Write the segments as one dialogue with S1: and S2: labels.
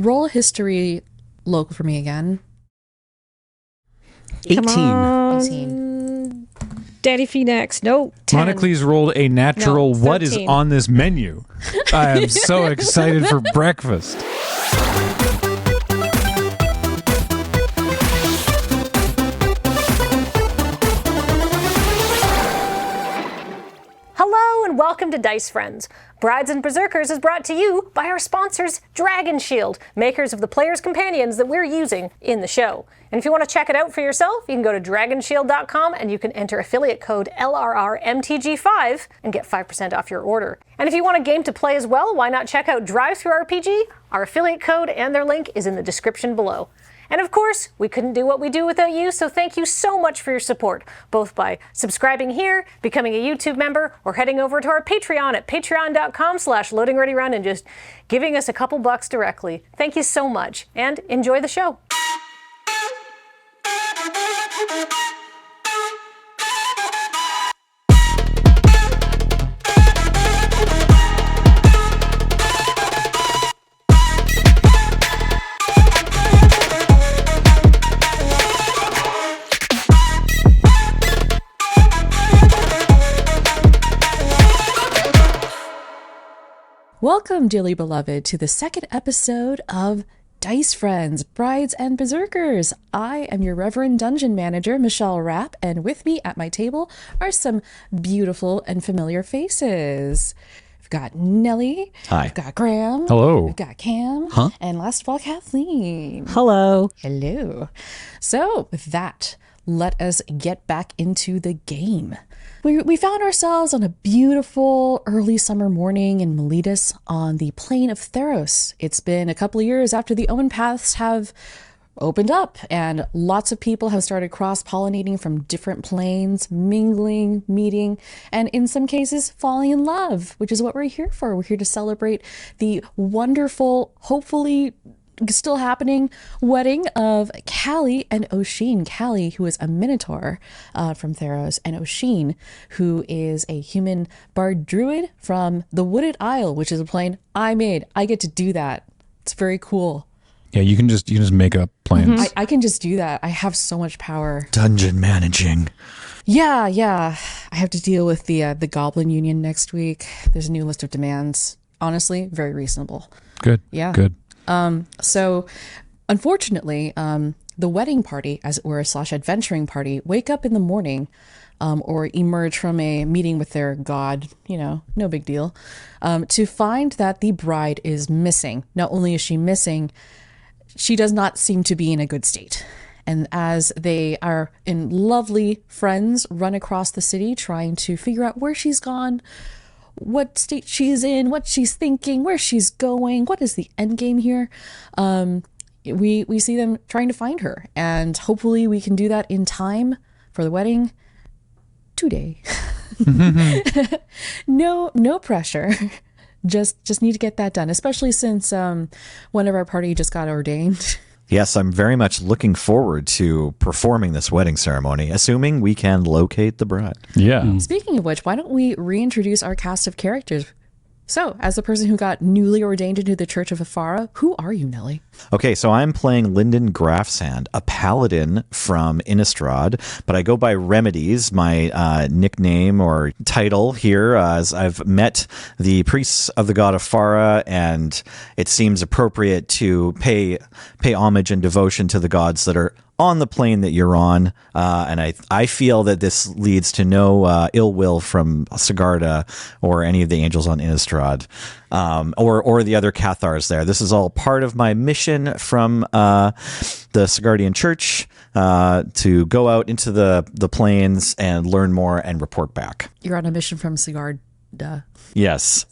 S1: Roll a history local for me again.
S2: 18.
S3: Come on.
S1: 18.
S3: Daddy Phoenix. No, 10.
S4: Monocles rolled a natural
S3: No,
S4: what is
S3: 13.
S4: on this menu. I am so excited for breakfast.
S5: Hello and welcome to Dice Friends. Brides and Berserkers is brought to you by our sponsors, Dragon Shield, makers of the player's companions that we're using in the show. And if you want to check it out for yourself, you can go to dragonshield.com and you can enter affiliate code LRRMTG5 and get 5% off your order. And if you want a game to play as well, why not check out Drive-Thru-RPG? Our affiliate code and their link is in the description below. And of course, we couldn't do what we do without you, so thank you so much for your support, both by subscribing here, becoming a YouTube member, or heading over to our Patreon at patreon.com/loadingreadyrun and just giving us a couple bucks directly. Thank you so much, and enjoy the show.
S1: Welcome, dearly beloved, to the second episode of Dice Friends, Brides and Berserkers. I am your Reverend Dungeon Manager, Michelle Rapp, and with me at my table are some beautiful and familiar faces. We've got Nellie.
S2: Hi.
S1: We've got Graham.
S4: Hello.
S1: We've got Cam.
S2: Huh?
S1: And last of all, Kathleen.
S3: Hello.
S1: Hello. So, with that, let us get back into the game. We found ourselves on a beautiful early summer morning in Miletus on the plain of Theros. It's been a couple of years after the Omen Paths have opened up, and lots of people have started cross-pollinating from different planes, mingling, meeting, and in some cases falling in love, which is what we're here for. We're here to celebrate the wonderful, hopefully still happening wedding of Callie and Oshin. Callie, who is a minotaur from Theros, and Oshin, who is a human bard druid from the Wooded Isle, which is a plane I made. I get to do that. It's very cool.
S4: Yeah, you can just make up plans.
S1: I can just do that. I have so much power.
S2: Dungeon managing.
S1: Yeah. I have to deal with the Goblin Union next week. There's a new list of demands. Honestly, very reasonable.
S4: Good.
S1: Yeah.
S4: Good.
S1: So unfortunately, the wedding party, as it were, / adventuring party, wake up in the morning or emerge from a meeting with their god, no big deal, to find that the bride is missing. Not only is she missing, she does not seem to be in a good state. And as they are in lovely friends run across the city trying to figure out where she's gone, what state she's in, what she's thinking, where she's going, what is the end game here, we see them trying to find her, and hopefully we can do that in time for the wedding today. No pressure. Just need to get that done, especially since one of our party just got ordained.
S2: Yes, I'm very much looking forward to performing this wedding ceremony, assuming we can locate the bride.
S4: Yeah.
S1: Speaking of which, why don't we reintroduce our cast of characters? So, as the person who got newly ordained into the Church of Afara, who are you, Nellie?
S2: Okay, so I'm playing Lyndon Grafsand, a paladin from Innistrad, but I go by Remedies, my nickname or title here, as I've met the priests of the god Afara, and it seems appropriate to pay homage and devotion to the gods that are on the plane that you're on, and I feel that this leads to no ill will from Sigarda or any of the angels on Innistrad, or the other Cathars there. This is all part of my mission from the Sigardian Church to go out into the plains and learn more and report back.
S1: You're on a mission from Sigarda.
S2: Yes.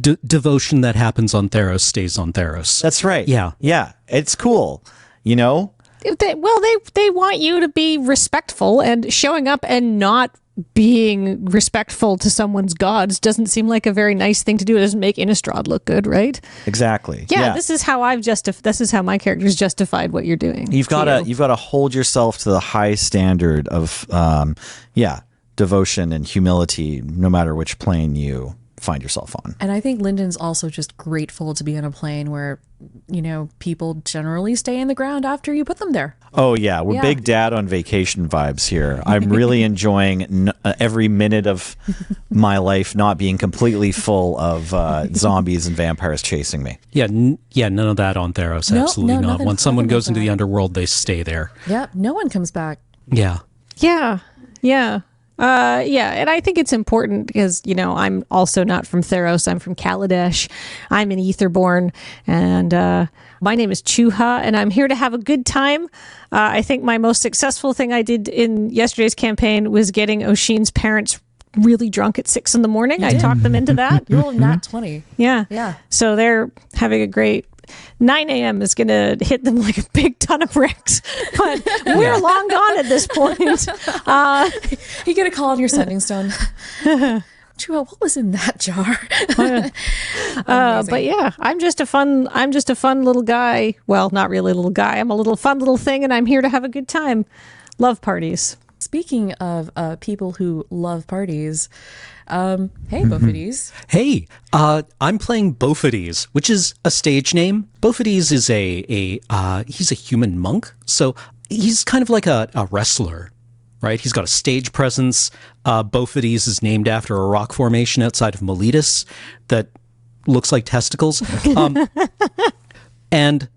S6: Devotion that happens on Theros stays on Theros.
S2: That's right.
S6: Yeah.
S2: Yeah. It's cool.
S3: They want you to be respectful, and showing up and not being respectful to someone's gods doesn't seem like a very nice thing to do. It doesn't make Innistrad look good, right?
S2: Exactly.
S3: Yeah. This is how this is how my character's justified what you're doing.
S2: You've got to hold yourself to the high standard of devotion and humility, no matter which plane you find yourself on.
S1: And I think Lyndon's also just grateful to be on a plane where, people generally stay in the ground after you put them there.
S2: Oh, yeah. We're
S1: Yeah.
S2: big dad on vacation vibes here. I'm really enjoying every minute of my life not being completely full of zombies and vampires chasing me.
S6: Yeah, none of that on Theros.
S1: No,
S6: Absolutely
S1: no,
S6: not.
S1: nothing-
S6: When someone
S1: nothing
S6: goes
S1: like
S6: into the
S1: that.
S6: underworld, they stay there.
S1: Yep, no one comes back.
S6: Yeah.
S3: Yeah. And I think it's important because, I'm also not from Theros. I'm from Kaladesh. I'm an Etherborn. And my name is Chuha, and I'm here to have a good time. I think my most successful thing I did in yesterday's campaign was getting Oshin's parents really drunk at 6 a.m. I talked them into that.
S1: You rolled a nat 20.
S3: Yeah.
S1: Yeah.
S3: So they're having a great 9 a.m. is going to hit them like a big ton of bricks. But we're long gone at this point.
S1: You get a call on your sending stone. Chua, what was in that jar?
S3: But yeah, I'm just a fun little guy. Well, not really a little guy. I'm a fun little thing, and I'm here to have a good time. Love parties.
S1: Speaking of people who love parties, hey, Buffeties.
S6: Hey, I'm playing Bofides, which is a stage name. Bofides is he's a human monk, so he's kind of like a wrestler, right? He's got a stage presence. Bofides is named after a rock formation outside of Miletus that looks like testicles. And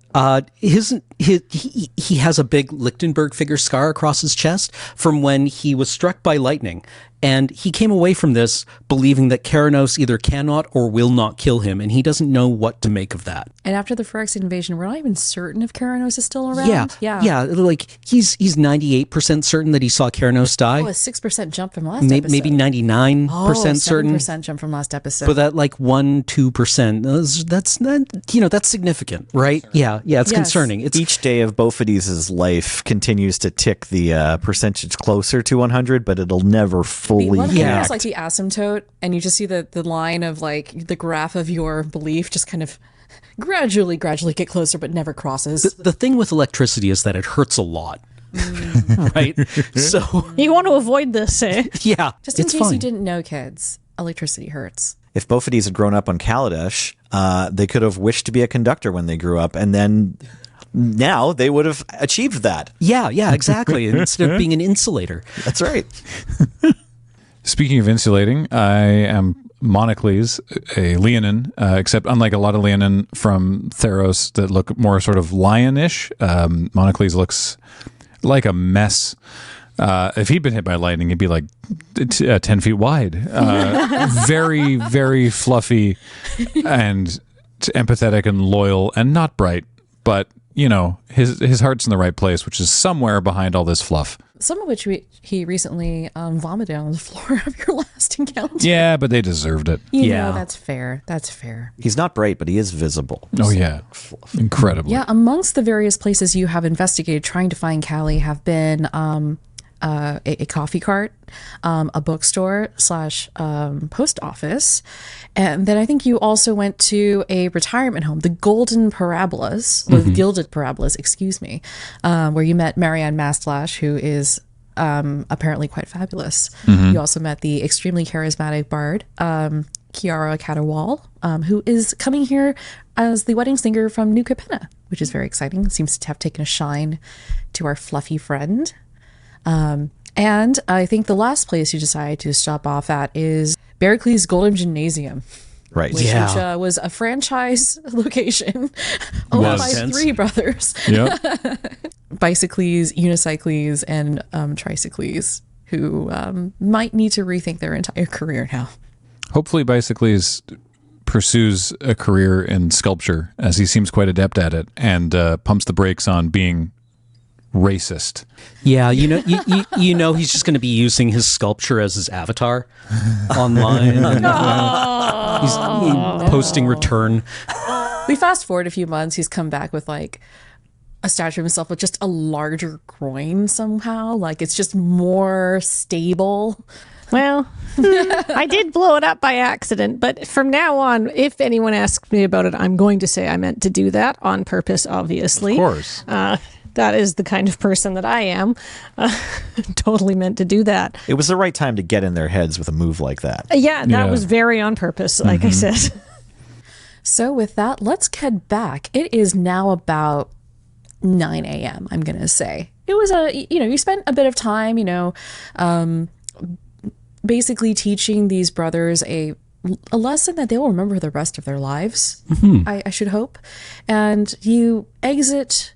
S6: he has a big Lichtenberg figure scar across his chest from when he was struck by lightning. And he came away from this believing that Keranos either cannot or will not kill him, and he doesn't know what to make of that.
S1: And after the Phyrexian invasion, we're not even certain if Keranos is still around.
S6: Yeah. Like he's 98% certain that he saw Keranos die.
S1: Oh, a 6% jump from last episode.
S6: Maybe 99% certain.
S1: 7% jump from last episode.
S6: But that 1-2%, that's significant, right? Yeah, it's
S1: Yes.
S6: concerning. It's
S2: Each day of Bofides' life continues to tick the percentage closer to 100, but it'll never fully
S1: the 100
S2: connect.
S1: is like the asymptote, and you just see the line of like the graph of your belief just kind of gradually get closer, but never crosses.
S6: the thing with electricity is that it hurts a lot. Right? So,
S3: You want to avoid this, eh?
S6: yeah,
S1: Just in
S6: it's
S1: case
S6: fine.
S1: you didn't know, kids, electricity hurts.
S2: If Bofides had grown up on Kaladesh, they could have wished to be a conductor when they grew up, and then now they would have achieved that.
S6: Yeah, exactly. Instead of being an insulator.
S2: That's right.
S4: Speaking of insulating, I am Monocles, a Leonin, except unlike a lot of Leonin from Theros that look more sort of lionish, Monocles looks like a mess. If he'd been hit by lightning, he'd be like 10 feet wide. Very, very fluffy and empathetic and loyal and not bright, but his heart's in the right place, which is somewhere behind all this fluff.
S1: Some of which he recently vomited on the floor of your last encounter.
S4: Yeah, but they deserved it.
S1: You
S6: Yeah.
S1: know, that's fair. That's fair.
S2: He's not bright, but he is visible.
S4: Oh, yeah. Incredibly.
S1: Yeah, amongst the various places you have investigated trying to find Callie have been a coffee cart, a bookstore / post office. And then I think you also went to a retirement home, the Golden Parabolas, or the Gilded Parabolas, excuse me, where you met Marianne Mastlash, who is apparently quite fabulous. You also met the extremely charismatic bard, Kiara Catterwall, who is coming here as the wedding singer from New Capenna, which is very exciting. Seems to have taken a shine to our fluffy friend. And I think the last place you decided to stop off at is Berkeley's Golden Gymnasium,
S2: Right.
S1: which was a franchise location owned by
S4: Was.
S1: three brothers,
S4: Yep.
S1: bicycles, unicycles, and tricycles, who might need to rethink their entire career now.
S4: Hopefully Bicycles pursues a career in sculpture, as he seems quite adept at it, and pumps the brakes on being racist.
S6: Yeah, he's just going to be using his sculpture as his avatar online. And, he's posting return.
S1: We fast forward a few months, he's come back with like a statue of himself with just a larger groin somehow. Like it's just more stable.
S3: Well, I did blow it up by accident, but from now on, if anyone asks me about it, I'm going to say I meant to do that on purpose, obviously.
S4: Of course.
S3: That is the kind of person that I am. Totally meant to do that.
S2: It was the right time to get in their heads with a move like that.
S3: Yeah, that was very on purpose, like I said.
S1: So with that, let's head back. It is now about 9 a.m., I'm going to say. It was you spent a bit of time, basically teaching these brothers a lesson that they'll remember the rest of their lives, I should hope. And you exit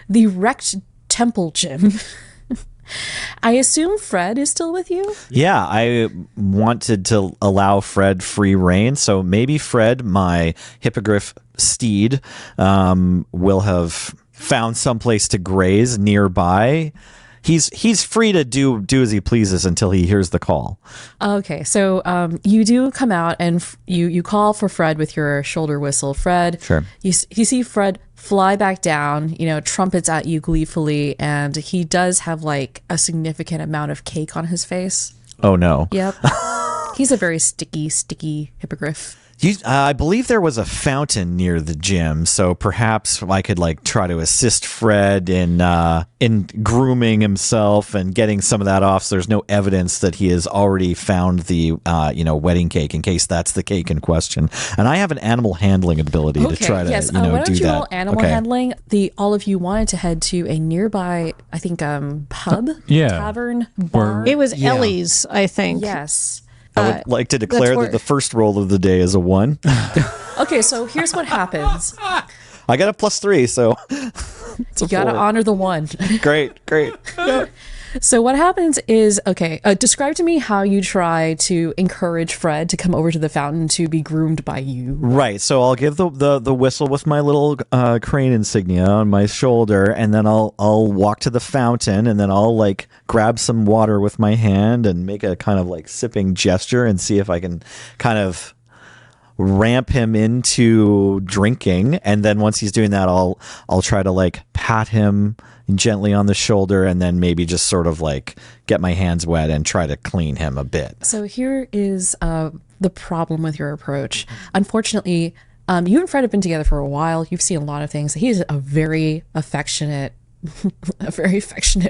S1: the wrecked temple gym. I assume Fred is still with you?
S2: Yeah, I wanted to allow Fred free reign, so maybe Fred, my hippogriff steed, will have found someplace to graze nearby. He's free to do as he pleases until he hears the call.
S1: Okay, so you do come out and you call for Fred with your shoulder whistle. Fred,
S2: Sure.
S1: You see Fred fly back down, trumpets at you gleefully, and he does have like a significant amount of cake on his face.
S2: Oh no.
S1: Yep. He's a very sticky hippogriff.
S2: I believe there was a fountain near the gym, so perhaps I could try to assist Fred in grooming himself and getting some of that off. So there's no evidence that he has already found the wedding cake, in case that's the cake in question. And I have an animal handling ability to try to
S1: yes.
S2: do
S1: Why don't you
S2: that.
S1: roll animal handling? All of you wanted to head to a nearby, I think, pub, tavern, bar.
S3: It was Ellie's, I think.
S1: Yes.
S2: I would like to declare that the first roll of the day is a 1.
S1: Okay, so here's what happens.
S2: I got a +3, so
S1: You got to honor the 1.
S2: great.
S1: So what happens is, describe to me how you try to encourage Fred to come over to the fountain to be groomed by you.
S2: Right. So I'll give the whistle with my little crane insignia on my shoulder, and then I'll walk to the fountain, and then I'll grab some water with my hand and make a kind of sipping gesture and see if I can kind of ramp him into drinking. And then once he's doing that, I'll try to pat him gently on the shoulder, and then maybe just sort of get my hands wet and try to clean him a bit.
S1: So here is the problem with your approach. Unfortunately, you and Fred have been together for a while. You've seen a lot of things. He's a very affectionate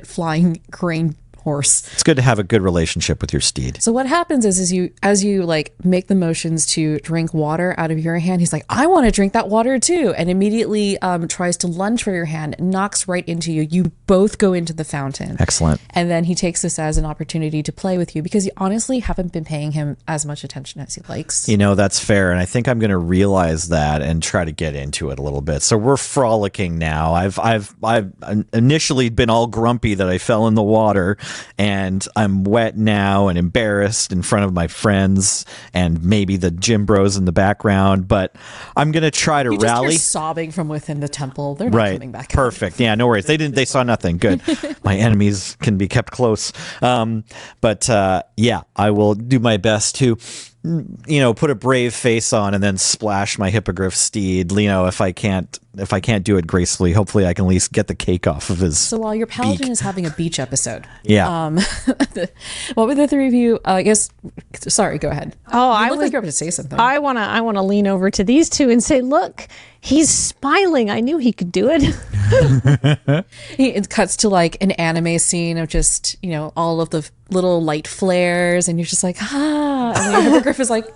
S1: flying crane horse.
S2: It's good to have a good relationship with your steed.
S1: So what happens is as you make the motions to drink water out of your hand, he's like, I want to drink that water too, and immediately tries to lunge for your hand, knocks right into you. You both go into the fountain.
S2: Excellent.
S1: And then he takes this as an opportunity to play with you, because you honestly haven't been paying him as much attention as he likes.
S2: That's fair, and I think I'm going to realize that and try to get into it a little bit. So we're frolicking now. I've initially been all grumpy that I fell in the water, and I'm wet now and embarrassed in front of my friends and maybe the gym bros in the background, but I'm going to try to rally.
S1: You're sobbing from within the temple. They're not coming back.
S2: Perfect. Yeah, no worries. They saw nothing. Good. My enemies can be kept close. But I will do my best to put a brave face on and then splash my hippogriff steed. If I can't do it gracefully, hopefully I can at least get the cake off of his.
S1: So while your paladin is having a beach episode, what would the three of you? I guess. Sorry, go ahead.
S3: Oh,
S1: I look like you're about to say something.
S3: I wanna lean over to these two and say, look, he's smiling. I knew he could do it.
S1: It cuts to an anime scene of just all of the little light flares, and you're just like, and your hippogriff is like,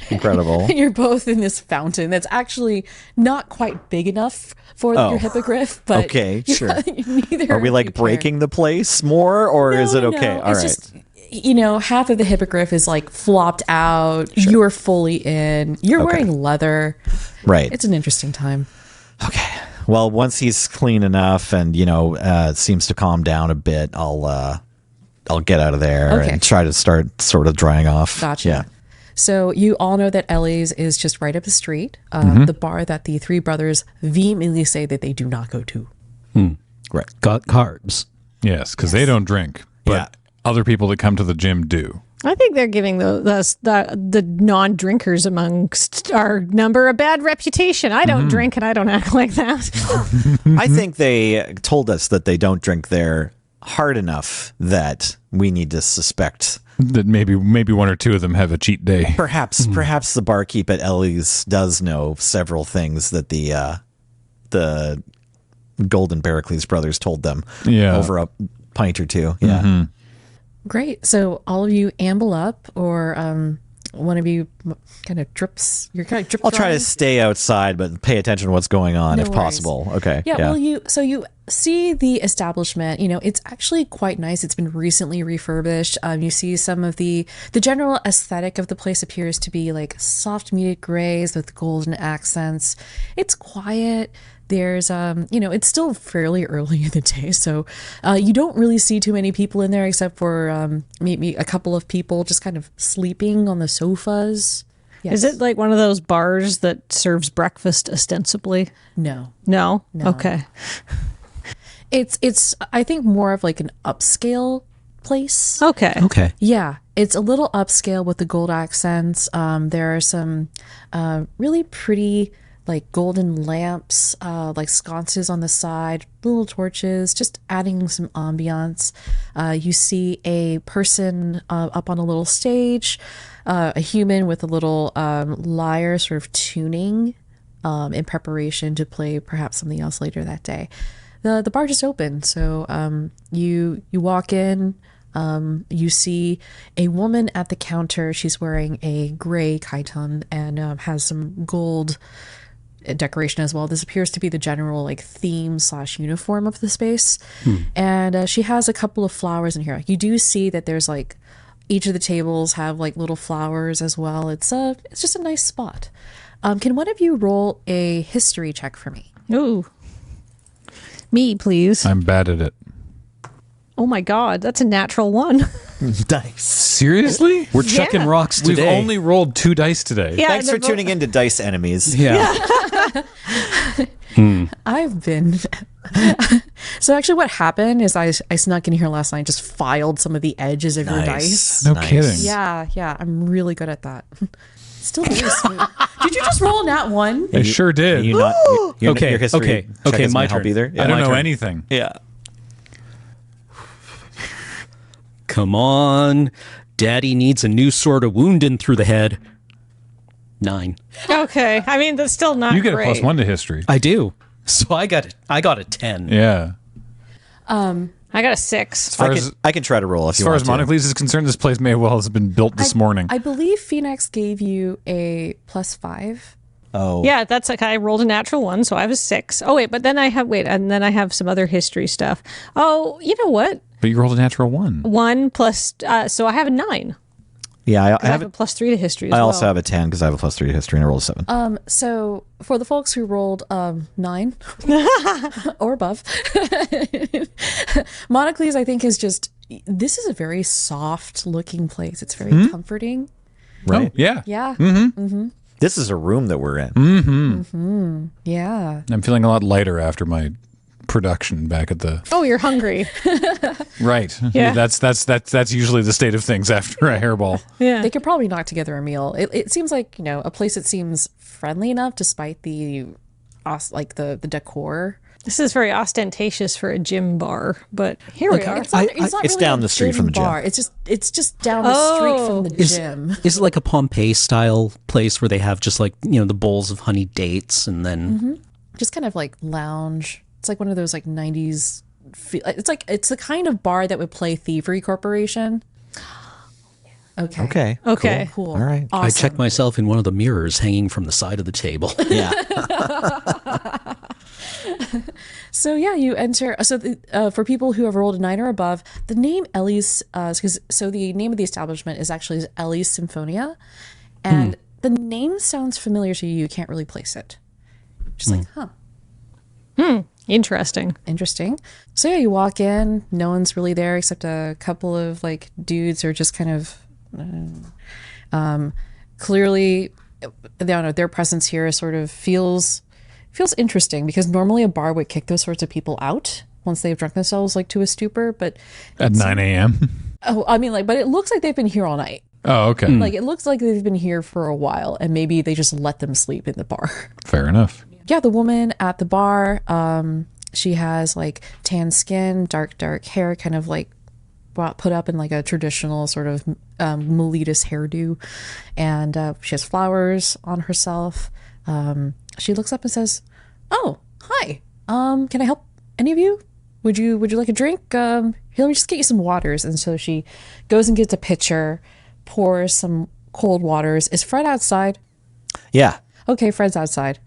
S2: Incredible.
S1: And you're both in this fountain that's actually not quite big enough for your hippogriff, but
S2: okay, sure.
S1: Neither
S2: are we breaking the place more, or is it okay?
S1: No.
S2: All right.
S1: Just, half of the hippogriff is flopped out. Sure. You're fully in. You're wearing leather.
S2: Right.
S1: It's an interesting time.
S2: Okay. Well, once he's clean enough and seems to calm down a bit, I'll get out of there and try to start sort of drying off.
S1: Gotcha.
S2: Yeah.
S1: So you all know that Ellie's is just right up the street, the bar that the three brothers vehemently say that they do not go to.
S2: Right.
S6: Got carbs.
S4: Yes, because they don't drink, but other people that come to the gym do.
S3: I think they're giving the non-drinkers amongst our number a bad reputation. I don't drink and I don't act like that.
S2: I think they told us that they don't drink there hard enough that we need to suspect
S4: that maybe one or two of them have a cheat day.
S2: Perhaps the barkeep at Ellie's does know several things that the Golden Berkeley's brothers told them
S4: Yeah.
S2: over a pint or two. Yeah.
S1: Great. So all of you amble up, or one of you kind of drips. You're kind of drip.
S2: I'll try to
S1: drying.
S2: stay outside, but pay attention to what's going on
S1: No
S2: if
S1: worries.
S2: possible. Okay.
S1: Yeah, well, you see the establishment. It's actually quite nice. It's been recently refurbished. You see some of the general aesthetic of the place appears to be like soft muted grays with golden accents. It's quiet. There's it's still fairly early in the day, so you don't really see too many people in there except for maybe a couple of people just kind of sleeping on the sofas. Yes.
S3: Is it like one of those bars that serves breakfast ostensibly?
S1: No.
S3: No? Okay.
S1: It's I think more of like an upscale place.
S3: Okay.
S6: Okay.
S1: Yeah, it's a little upscale with the gold accents. There are some really pretty like golden lamps, like sconces on the side, little torches, just adding some ambiance. You see a person up on a little stage, a human with a little lyre sort of tuning in preparation to play perhaps something else later that day. The bar just opened, so you walk in. You see a woman at the counter. She's wearing a gray chiton and has some gold decoration as well. This appears to be the general like theme / uniform of the space. And she has a couple of flowers in here. You do see that there's like each of the tables have like little flowers as well. It's just a nice spot. Can one of you roll a history check for me?
S3: Ooh. Me, please.
S4: I'm bad at it.
S3: Oh my God, that's a natural one.
S2: Nice.
S4: Seriously?
S6: We're checking rocks
S4: We've
S6: today.
S4: only rolled 2 dice today.
S3: Yeah,
S2: Thanks for
S3: the-
S2: tuning in to Dice Enemies.
S6: Yeah.
S1: I've been. So actually, what happened is I snuck in here last night and just filed some of the edges of your dice.
S4: No kidding.
S1: Yeah, I'm really good at that. Still very smooth. Did you just roll a nat one?
S4: I sure did.
S2: You not, your
S6: Okay,
S2: history
S6: okay,
S2: check
S6: okay,
S2: isn't
S6: my
S2: gonna help
S6: turn.
S2: either.
S4: I don't know
S6: turn.
S4: anything.
S2: Yeah.
S6: Come on. Daddy needs a new sort of wounding through the head. 9.
S3: Okay. I mean, that's still not
S4: You get
S3: great.
S4: a +1 to history.
S6: I do. So I got a 10.
S4: Yeah.
S3: I got a 6.
S4: As far as,
S2: I can try to roll if
S4: as
S2: you
S4: far
S2: want
S4: as
S2: to.
S4: Monocles is concerned, this place may well have been built this morning.
S1: I believe Phoenix gave you a +5.
S2: Oh.
S3: Yeah, that's like I rolled a natural 1, so I have a 6. Oh wait, but then I have some other history stuff. Oh, you know what?
S4: But you rolled a natural 1.
S3: 1 plus, so I have a 9.
S2: Yeah, I
S3: I have
S2: have.
S3: a +3 to history as
S2: I
S3: well.
S2: also have a 10 because I have a +3 to history and I rolled a 7.
S1: So for the folks who rolled 9 or above, Monocles I think is just, this is a very soft looking place. It's very comforting.
S2: Right.
S4: Oh, yeah.
S1: Yeah.
S2: This is a room that we're in.
S1: Yeah.
S4: I'm feeling a lot lighter after my production back at the
S3: Oh, you're hungry.
S4: right.
S3: Yeah.
S4: That's usually the state of things after a hairball.
S3: Yeah.
S1: They could probably knock together a meal. It seems like, a place that seems friendly enough despite the decor.
S3: This is very ostentatious for a gym bar, but here we are.
S1: It's not
S2: it's
S1: really
S2: down
S1: a
S2: the street from the gym.
S1: bar. It's just down the street from the gym.
S6: Is it like a Pompeii style place where they have just like, the bowls of honey dates and then
S1: Just kind of like lounge. It's like one of those like 90s. It's the kind of bar that would play Thievery Corporation. Okay.
S3: Okay.
S1: Cool.
S2: All right.
S1: Awesome.
S6: I check myself in one of the mirrors hanging from the side of the table.
S2: Yeah.
S1: So yeah, you enter. So for people who have rolled a 9 or above, the name Ellie's, the name of the establishment is actually Ellie's Symphonia, and the name sounds familiar to you. You can't really place it. Just like,
S3: Interesting.
S1: interesting. So yeah, you walk in. No one's really there except a couple of like dudes who are just kind of clearly, I don't know, their presence here sort of feels interesting because normally a bar would kick those sorts of people out once they've drunk themselves like to a stupor. But
S4: At 9 a.m.
S1: but it looks like they've been here all night.
S4: Oh, okay.
S1: Like it looks like they've been here for a while, and maybe they just let them sleep in the bar.
S4: Fair enough.
S1: Yeah, the woman at the bar, she has like tan skin, dark hair, kind of like put up in like a traditional sort of Miletus hairdo, and she has flowers on herself. She looks up and says, "Oh, hi. Can I help Any of you? Would you like a drink? Here, let me just get you some waters. And so she goes and gets a pitcher, pours some cold waters. Is Fred outside?
S2: Yeah.
S1: Okay, Fred's outside.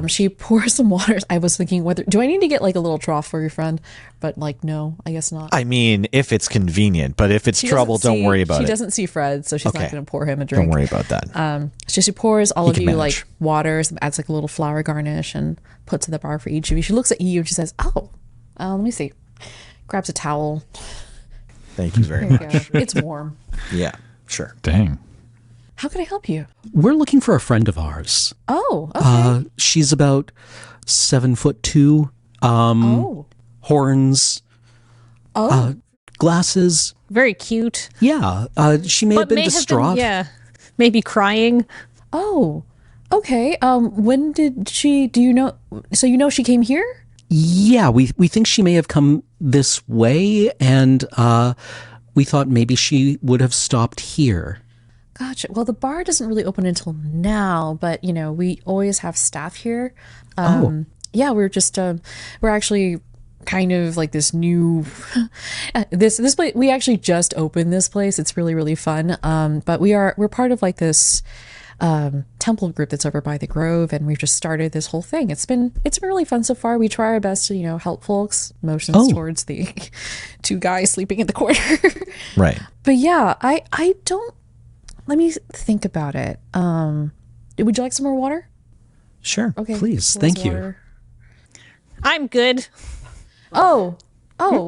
S1: She pours some waters. I was thinking, do I need to get like a little trough for your friend? But like, no, I guess not.
S2: I mean, if it's convenient, but if it's trouble, don't worry about it.
S1: She doesn't see Fred, so she's not going to pour him a drink.
S2: Don't worry about that.
S1: She pours all of you
S2: manage.
S1: like waters, adds like a little flower garnish, and puts in the bar for each of you. She looks at you and she says, "Oh, let me see." Grabs a towel.
S2: Thank you very
S1: There you
S2: much.
S1: go. It's warm.
S2: Yeah, sure.
S4: Dang.
S1: How can I help you?
S6: We're looking for a friend of ours.
S1: Oh, okay.
S6: She's about 7'2", horns, glasses.
S3: Very cute.
S6: Yeah, she may have been distraught.
S3: Maybe crying.
S1: Oh, okay. When did she? Do you know? So you know she came here?
S6: Yeah, we think she may have come this way, and we thought maybe she would have stopped here.
S1: Gotcha. Well, the bar doesn't really open until now, but you know we always have staff here. Yeah, we're just we're actually kind of like this new this place. We actually just opened this place. It's really fun. But we're part of like this temple group that's over by the Grove, and we've just started this whole thing. It's been really fun so far. We try our best to help folks. Motions towards the two guys sleeping in the corner.
S2: Right.
S1: But yeah, I don't. Let me think about it. Would you like some more water?
S2: Sure.
S1: Okay,
S6: Please,
S1: let's
S6: thank you.
S1: water.
S3: I'm good.
S1: Oh,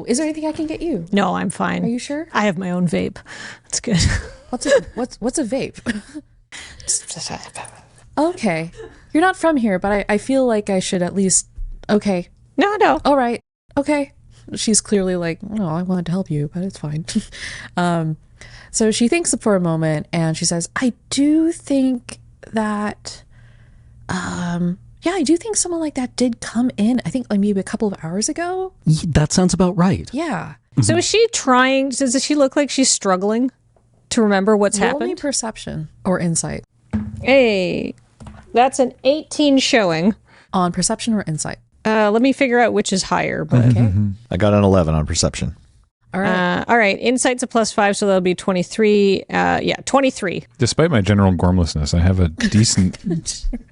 S1: is there anything I can get you?
S3: No, I'm fine.
S1: Are you sure?
S3: I have my own vape. That's good.
S1: What's a vape? Okay. You're not from here, but I feel like I should at least. Okay.
S3: No.
S1: All right. Okay. She's clearly like, no, I wanted to help you, but it's fine. So she thinks for a moment and she says, I do think that, yeah, I do think someone like that did come in. I think like maybe a couple of hours ago.
S6: That sounds about right.
S1: Yeah.
S3: So is she trying? Does she look like she's struggling to remember what's
S1: Roll me
S3: happened?
S1: perception or insight.
S3: Hey, that's an 18 showing.
S1: On perception or insight?
S3: Let me figure out which is higher. But
S1: Okay.
S2: I got an 11 on perception.
S1: All right.
S3: all right, insight's a +5, so that'll be 23. 23.
S4: Despite my general gormlessness, I have a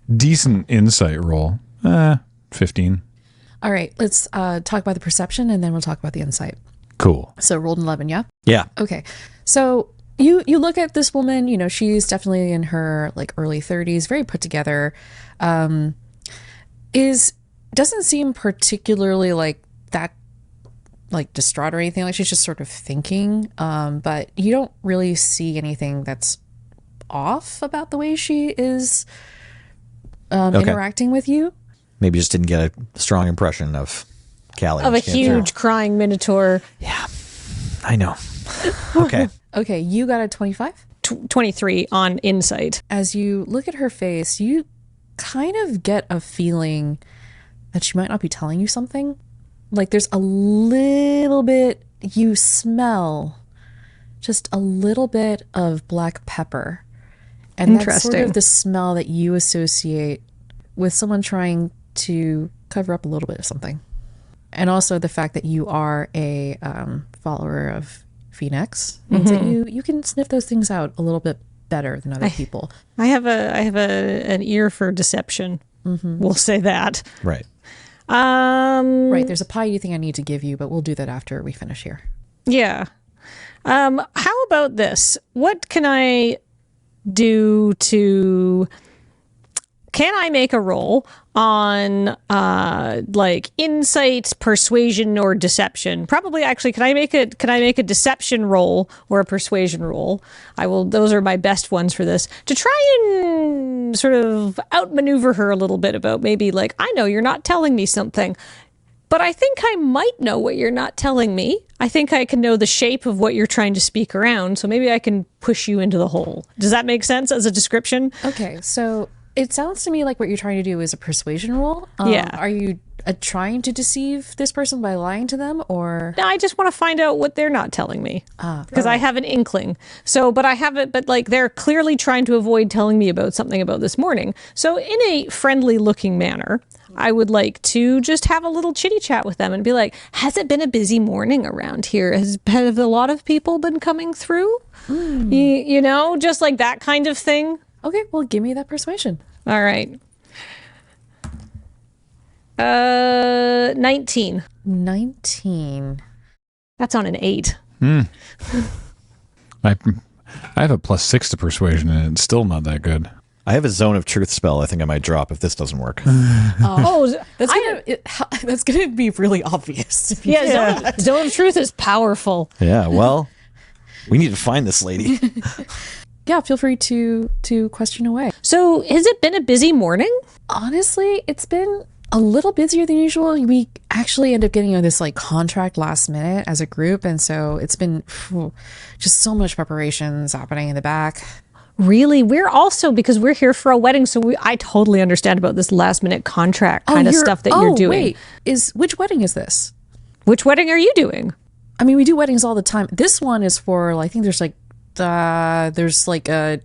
S4: decent insight roll. 15.
S1: All right. Let's talk about the perception and then we'll talk about the insight.
S4: Cool.
S1: So rolled an 11, yeah?
S2: Yeah.
S1: Okay. So you look at this woman, she's definitely in her like early 30s, very put together. Doesn't seem particularly like that like distraught or anything. Like she's just sort of thinking. But you don't really see anything that's off about the way she is interacting with you.
S2: Maybe just didn't get a strong impression of Callie.
S3: Of a
S2: when she came through.
S3: huge crying minotaur.
S2: Yeah. I know. Okay.
S1: Okay, you got a 25.
S3: 23 on insight.
S1: As you look at her face, you kind of get a feeling that she might not be telling you something. Like there's a little bit, you smell just a little bit of black pepper. And that's sort
S3: Interesting.
S1: of the smell that you associate with someone trying to cover up a little bit of something. And also the fact that you are a follower of Phoenix means that you can sniff those things out a little bit better than other people.
S3: I have an ear for deception. We'll say that.
S2: Right.
S1: Right, there's a pie you think I need to give you, but we'll do that after we finish here.
S3: Yeah. How about this? What can I do can I make a roll on like insight, persuasion, or deception? Probably actually, can I make a deception roll or a persuasion roll? Those are my best ones for this, to try and sort of outmaneuver her a little bit about maybe like, I know you're not telling me something, but I think I might know what you're not telling me. I think I can know the shape of what you're trying to speak around, so maybe I can push you into the hole. Does that make sense as a description?
S1: Okay, so it sounds to me like what you're trying to do is a persuasion roll.
S3: Yeah.
S1: Are you trying to deceive this person by lying to them, or
S3: No, I just want to find out what they're not telling me because I have an inkling. So, but I haven't. But like they're clearly trying to avoid telling me about something about this morning. So, in a friendly-looking manner, I would like to just have a little chitty chat with them and be like, "Has it been a busy morning around here? Have a lot of people been coming through? You know, just like that kind of thing."
S1: okay, well, give me that persuasion.
S3: All right. 19.
S1: 19.
S3: That's on an 8.
S4: I have a +6 to persuasion, and it's still not that good.
S2: I have a zone of truth spell I think I might drop if this doesn't work.
S1: That's gonna be really obvious. If you
S3: Zone of Truth is powerful.
S2: Yeah, well, we need to find this lady.
S1: yeah, feel free to question away.
S3: So, has it been a busy morning?
S1: Honestly, it's been a little busier than usual. We actually end up getting this like contract last minute as a group, and so it's been just so much preparations happening in the back.
S3: Really? We're also, because we're here for a wedding, so I totally understand about this last minute contract kind of stuff that you're doing.
S1: Wait, which wedding is this?
S3: Which wedding are you doing?
S1: I mean, we do weddings all the time. This one is for, I think there's like a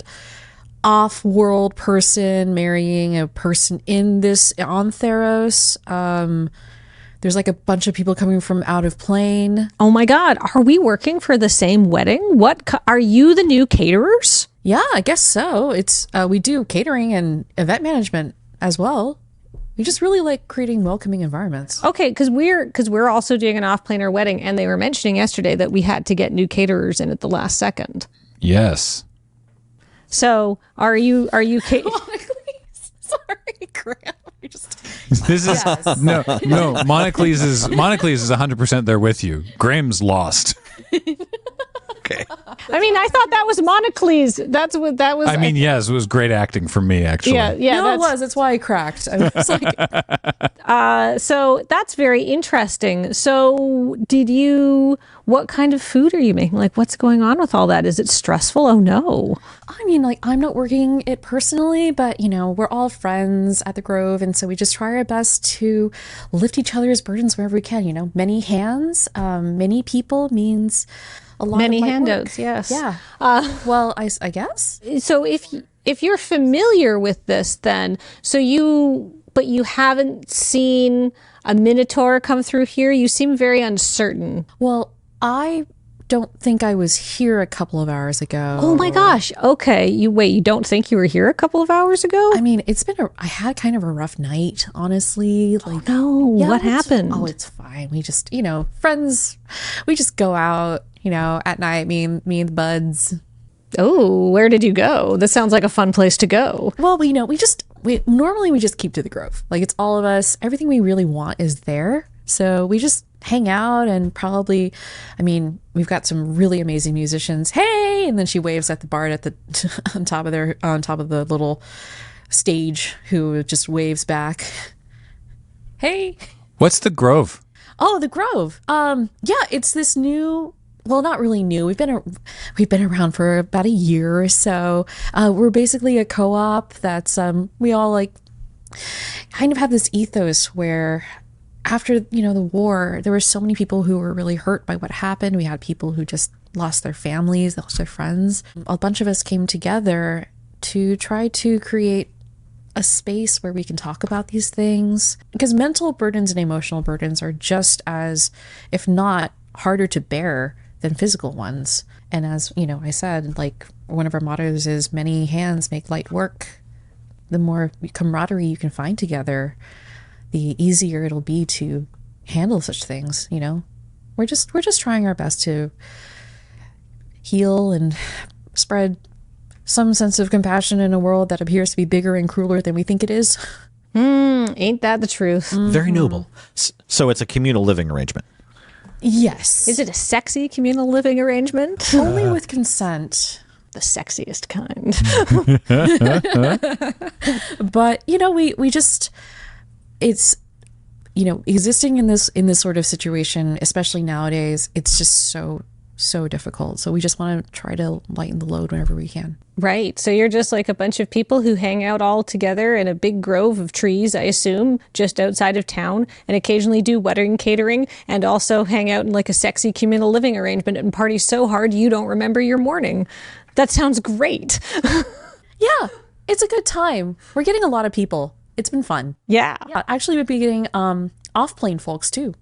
S1: off-world person marrying a person on Theros. There's like a bunch of people coming from out of plane.
S3: Oh my God. Are we working for the same wedding? Are you the new caterers?
S1: Yeah, I guess so. It's we do catering and event management as well. We just really like creating welcoming environments.
S3: Okay, because we're also doing an off-planer wedding, and they were mentioning yesterday that we had to get new caterers in at the last second.
S4: Yes.
S3: So are you
S1: Sorry, Graham.
S4: This is no. Monocles is 100% there with you. Graham's lost.
S2: Okay.
S3: I mean, I thought that was Monocles. That's what that was.
S4: I mean, yes, it was great acting from me, actually.
S3: Yeah.
S1: No, it was. That's why I cracked. I was like,
S3: so that's very interesting. So what kind of food are you making? Like, what's going on with all that? Is it stressful? Oh, no.
S1: I mean, like, I'm not working it personally, but, we're all friends at the Grove. And so we just try our best to lift each other's burdens wherever we can. Many hands, many people means a lot
S3: Many
S1: of light
S3: handouts,
S1: work.
S3: yes.
S1: Yeah. Well, I guess.
S3: So if you're familiar with this, then, but you haven't seen a Minotaur come through here, you seem very uncertain.
S1: Well, I don't think I was here a couple of hours ago.
S3: Oh my gosh. Okay. You don't think you were here a couple of hours ago?
S1: I mean, I had kind of a rough night, honestly. Like,
S3: no.
S1: yeah,
S3: What happened?
S1: It's fine. We just, friends, we just go out, at night, me and the buds.
S3: Oh, where did you go? This sounds like a fun place to go.
S1: Well, normally we just keep to the Grove. Like, it's all of us. Everything we really want is there. So we just hang out and probably, we've got some really amazing musicians. Hey! And then she waves at the bard at the on top of the little stage, who just waves back. Hey.
S4: What's the Grove?
S1: Oh, the Grove. Yeah, it's this new. Well, not really new. We've been around for about a year or so. We're basically a co-op that's we all like kind of have this ethos where after the war, there were so many people who were really hurt by what happened. We had people who just lost their families, lost their friends. A bunch of us came together to try to create a space where we can talk about these things, because mental burdens and emotional burdens are just as, if not harder to bear than physical ones. And as I said, like, one of our mottos is many hands make light work. The more camaraderie you can find together, the easier it'll be to handle such things. We're just trying our best to heal and spread some sense of compassion in a world that appears to be bigger and crueler than we think it is.
S3: Ain't that the truth?
S6: Very noble.
S2: So it's a communal living arrangement.
S1: Yes.
S3: Is it a sexy communal living arrangement?
S1: Only with consent.
S3: The sexiest kind.
S1: But we just, it's existing in this sort of situation, especially nowadays, it's just so so difficult. So we just want to try to lighten the load whenever we can.
S3: Right. So you're just like a bunch of people who hang out all together in a big grove of trees, I assume, just outside of town, and occasionally do wedding catering and also hang out in like a sexy communal living arrangement and party so hard you don't remember your morning. That sounds great.
S1: Yeah, it's a good time. We're getting a lot of people. It's been fun.
S3: Yeah.
S1: Actually, we'd be getting off-plane folks too.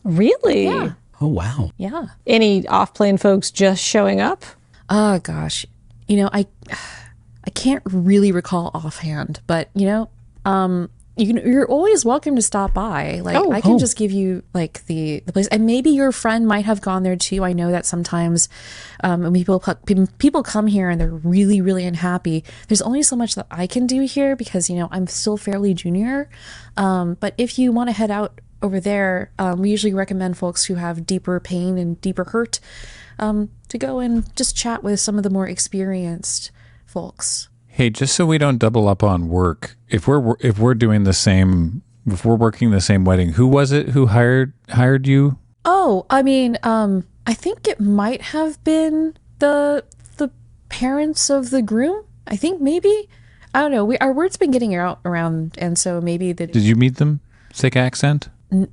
S3: Really?
S1: Yeah.
S6: Oh, wow.
S1: Yeah.
S3: Any off-plane folks just showing up?
S1: Oh gosh, I can't really recall offhand, but you're always welcome to stop by. Like I can just give you like the place, and maybe your friend might have gone there too. I know that sometimes when people come here and they're really, really unhappy, there's only so much that I can do here because I'm still fairly junior. But if you want to head out over there, we usually recommend folks who have deeper pain and deeper hurt to go and just chat with some of the more experienced folks.
S4: Hey, just so we don't double up on work, if we're doing the same, if we're working the same wedding, who was it who hired you?
S1: Oh, I mean, I think it might have been the parents of the groom. I think maybe, I don't know. Our word's been getting out around, and so maybe
S4: Did you meet them? Thick accent?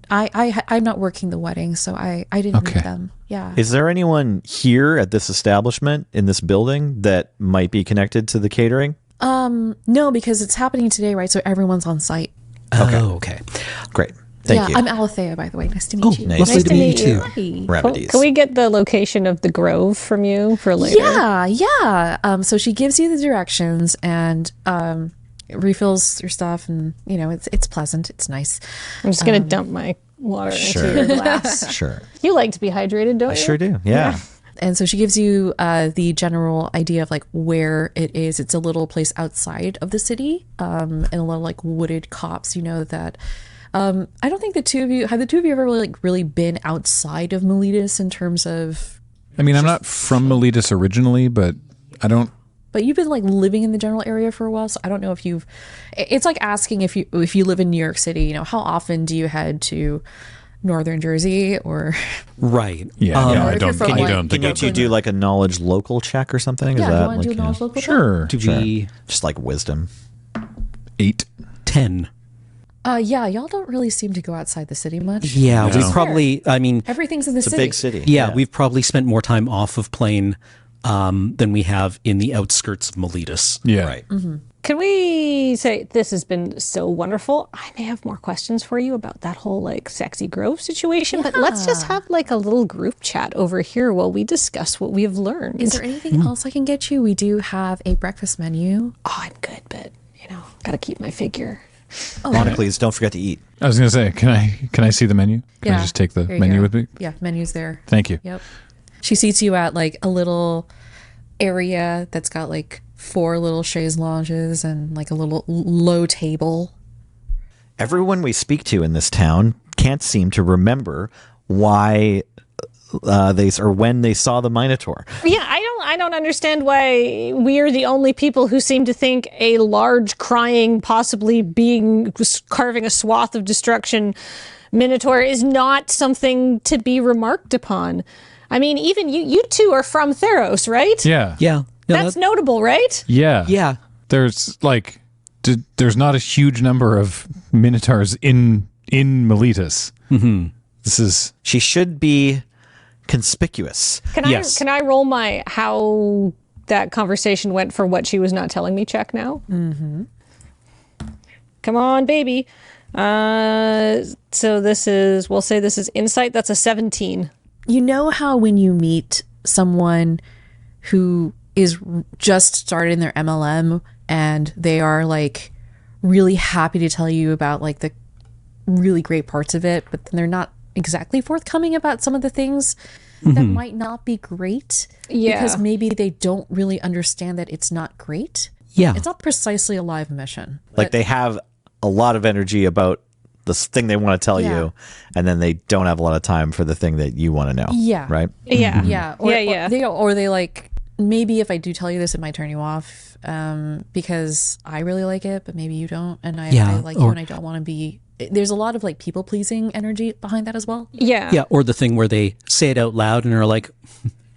S1: I'm not working the wedding, so I didn't meet them. Yeah.
S2: Is there anyone here at this establishment in this building that might be connected to the catering?
S1: No, because it's happening today, right? So everyone's on site.
S6: Oh, okay.
S2: Great. Thank you.
S1: I'm Alethea, by the way. Nice to meet you.
S2: nice.
S6: Lovely to meet you too.
S1: Hi.
S2: Remedies.
S3: Can we get the location of the grove from you for later?
S1: Yeah. So she gives you the directions and refills your stuff, and it's pleasant. It's nice.
S3: I'm just going to dump my water into your glass.
S2: Sure.
S3: You like to be hydrated, don't
S2: I
S3: you?
S2: sure do. Yeah.
S1: And so she gives you the general idea of like where it is. It's a little place outside of the city, and a lot of like wooded copse. That. I don't think the two of you ever really been outside of Miletus in terms of.
S4: I mean, I'm not from Miletus originally, but I don't.
S1: But you've been like living in the general area for a while, so I don't know if you've. It's like asking if you live in New York City. How often do you head to Northern Jersey or?
S6: Right.
S4: Yeah, I don't
S1: from,
S4: think
S1: like-
S4: I don't
S2: Can
S4: think
S2: you do like a knowledge local check or something?
S1: Yeah,
S2: Is
S1: you
S2: that
S1: want to do a knowledge local?
S4: Sure.
S6: Do we
S2: just like wisdom?
S4: 8.
S6: 10?
S1: Yeah, y'all don't really seem to go outside the city much.
S6: Yeah, we
S4: No.
S6: probably, I mean,
S1: Everything's in the
S2: It's a
S1: city.
S2: big city.
S6: yeah, we've probably spent more time off of plane than we have in the outskirts of Miletus.
S4: Yeah.
S2: Right.
S3: Can we say this has been so wonderful? I may have more questions for you about that whole like sexy grove situation, but let's just have like a little group chat over here while we discuss what we have learned.
S1: Is there anything else I can get you? We do have a breakfast menu.
S3: Oh, I'm good, but gotta keep my figure.
S2: Monocles, don't forget to eat.
S4: I was gonna say, can I see the menu? Can I
S1: Yeah.
S4: just take the
S1: There you
S4: menu
S1: go.
S4: with me?
S1: Yeah, menu's there.
S4: Thank you.
S1: Yep. She seats you at like a little area that's got like 4 little chaise lounges and like a little low table.
S2: Everyone we speak to in this town can't seem to remember why when they saw the Minotaur.
S3: Yeah, I don't understand why we're the only people who seem to think a large, crying, possibly carving a swath of destruction Minotaur is not something to be remarked upon. I mean, even you two are from Theros, right?
S4: Yeah.
S6: Yeah. No,
S3: That's notable, right?
S4: Yeah.
S6: yeah.
S4: There's like, there's not a huge number of Minotaurs in Miletus. Mm-hmm. This is.
S2: She should be conspicuous.
S6: Yes.
S3: Can I roll my how that conversation went for what she was not telling me check now? Mm-hmm. Come on, baby. So we'll say this is insight. That's a 17.
S1: You know how when you meet someone who is just starting their MLM and they are like really happy to tell you about like the really great parts of it, but then they're not exactly forthcoming about some of the things that might not be great because maybe they don't really understand that it's not great.
S6: Yeah.
S1: It's not precisely a live mission.
S2: Like they have a lot of energy about this thing they want to tell
S1: Yeah.
S2: you, and then they don't have a lot of time for the thing that you want to know.
S1: Yeah.
S2: Right?
S3: Yeah.
S1: Yeah. Or they like, maybe if I do tell you this, it might turn you off because I really like it, but maybe you don't. And I like you
S6: or-
S1: and I don't want to be there's a lot of like people pleasing energy behind that as well.
S3: Yeah.
S6: Yeah, or the thing where they say it out loud and are like,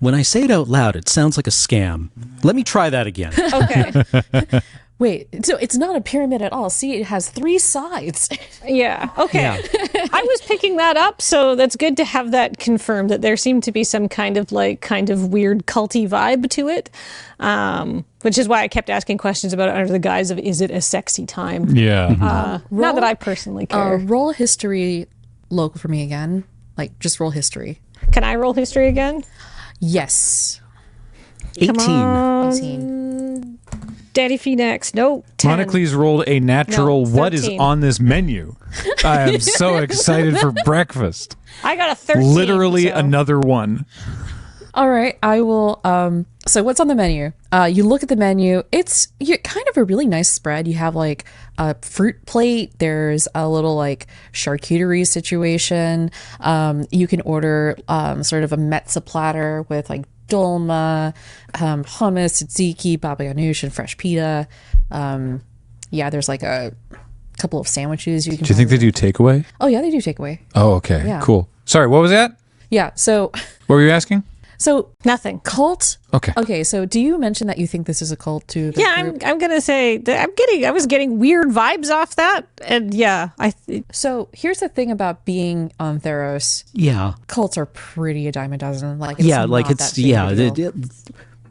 S6: when I say it out loud, it sounds like a scam. Let me try that again.
S3: Okay.
S1: Wait, so it's not a pyramid at all. See, it has 3 sides.
S3: Yeah. Okay.
S6: Yeah.
S3: I was picking that up, so that's good to have that confirmed, that there seemed to be some kind of weird culty vibe to it, which is why I kept asking questions about it under the guise of, is it a sexy time?
S4: Yeah.
S3: Not that I personally care.
S1: Roll history local for me again. Like, just roll history.
S3: Can I roll history again?
S1: Yes.
S6: 18.
S1: 18.
S3: Daddy Phoenix. No. 10.
S4: Monocles rolled a natural.
S3: No,
S4: What is
S3: 13.
S4: on this menu? I am so excited for breakfast.
S3: I got a 13.
S4: Literally
S3: so.
S4: another one.
S1: All right, I will. So what's on the menu? You look at the menu. You're kind of a really nice spread. You have like a fruit plate. There's a little like charcuterie situation. You can order sort of a mezza platter with like dolma, hummus, tzatziki, baba ganoush, and fresh pita. Yeah, there's like a couple of sandwiches you can.
S4: Do you think they do takeaway?
S1: Oh yeah, they do takeaway.
S4: Oh, okay.
S1: Yeah.
S4: Cool. Sorry, what was that?
S1: Yeah. So
S4: What were you asking?
S3: Nothing.
S1: cult.
S4: Okay.
S1: Okay. So do you mention that you think this is a cult too?
S3: Yeah, I'm gonna say that I was getting weird vibes off that, and yeah,
S1: So here's the thing about being on Theros.
S6: Yeah.
S1: Cults are pretty a dime a dozen. Like it's
S6: Yeah, like
S1: not
S6: it's,
S1: that big of a deal.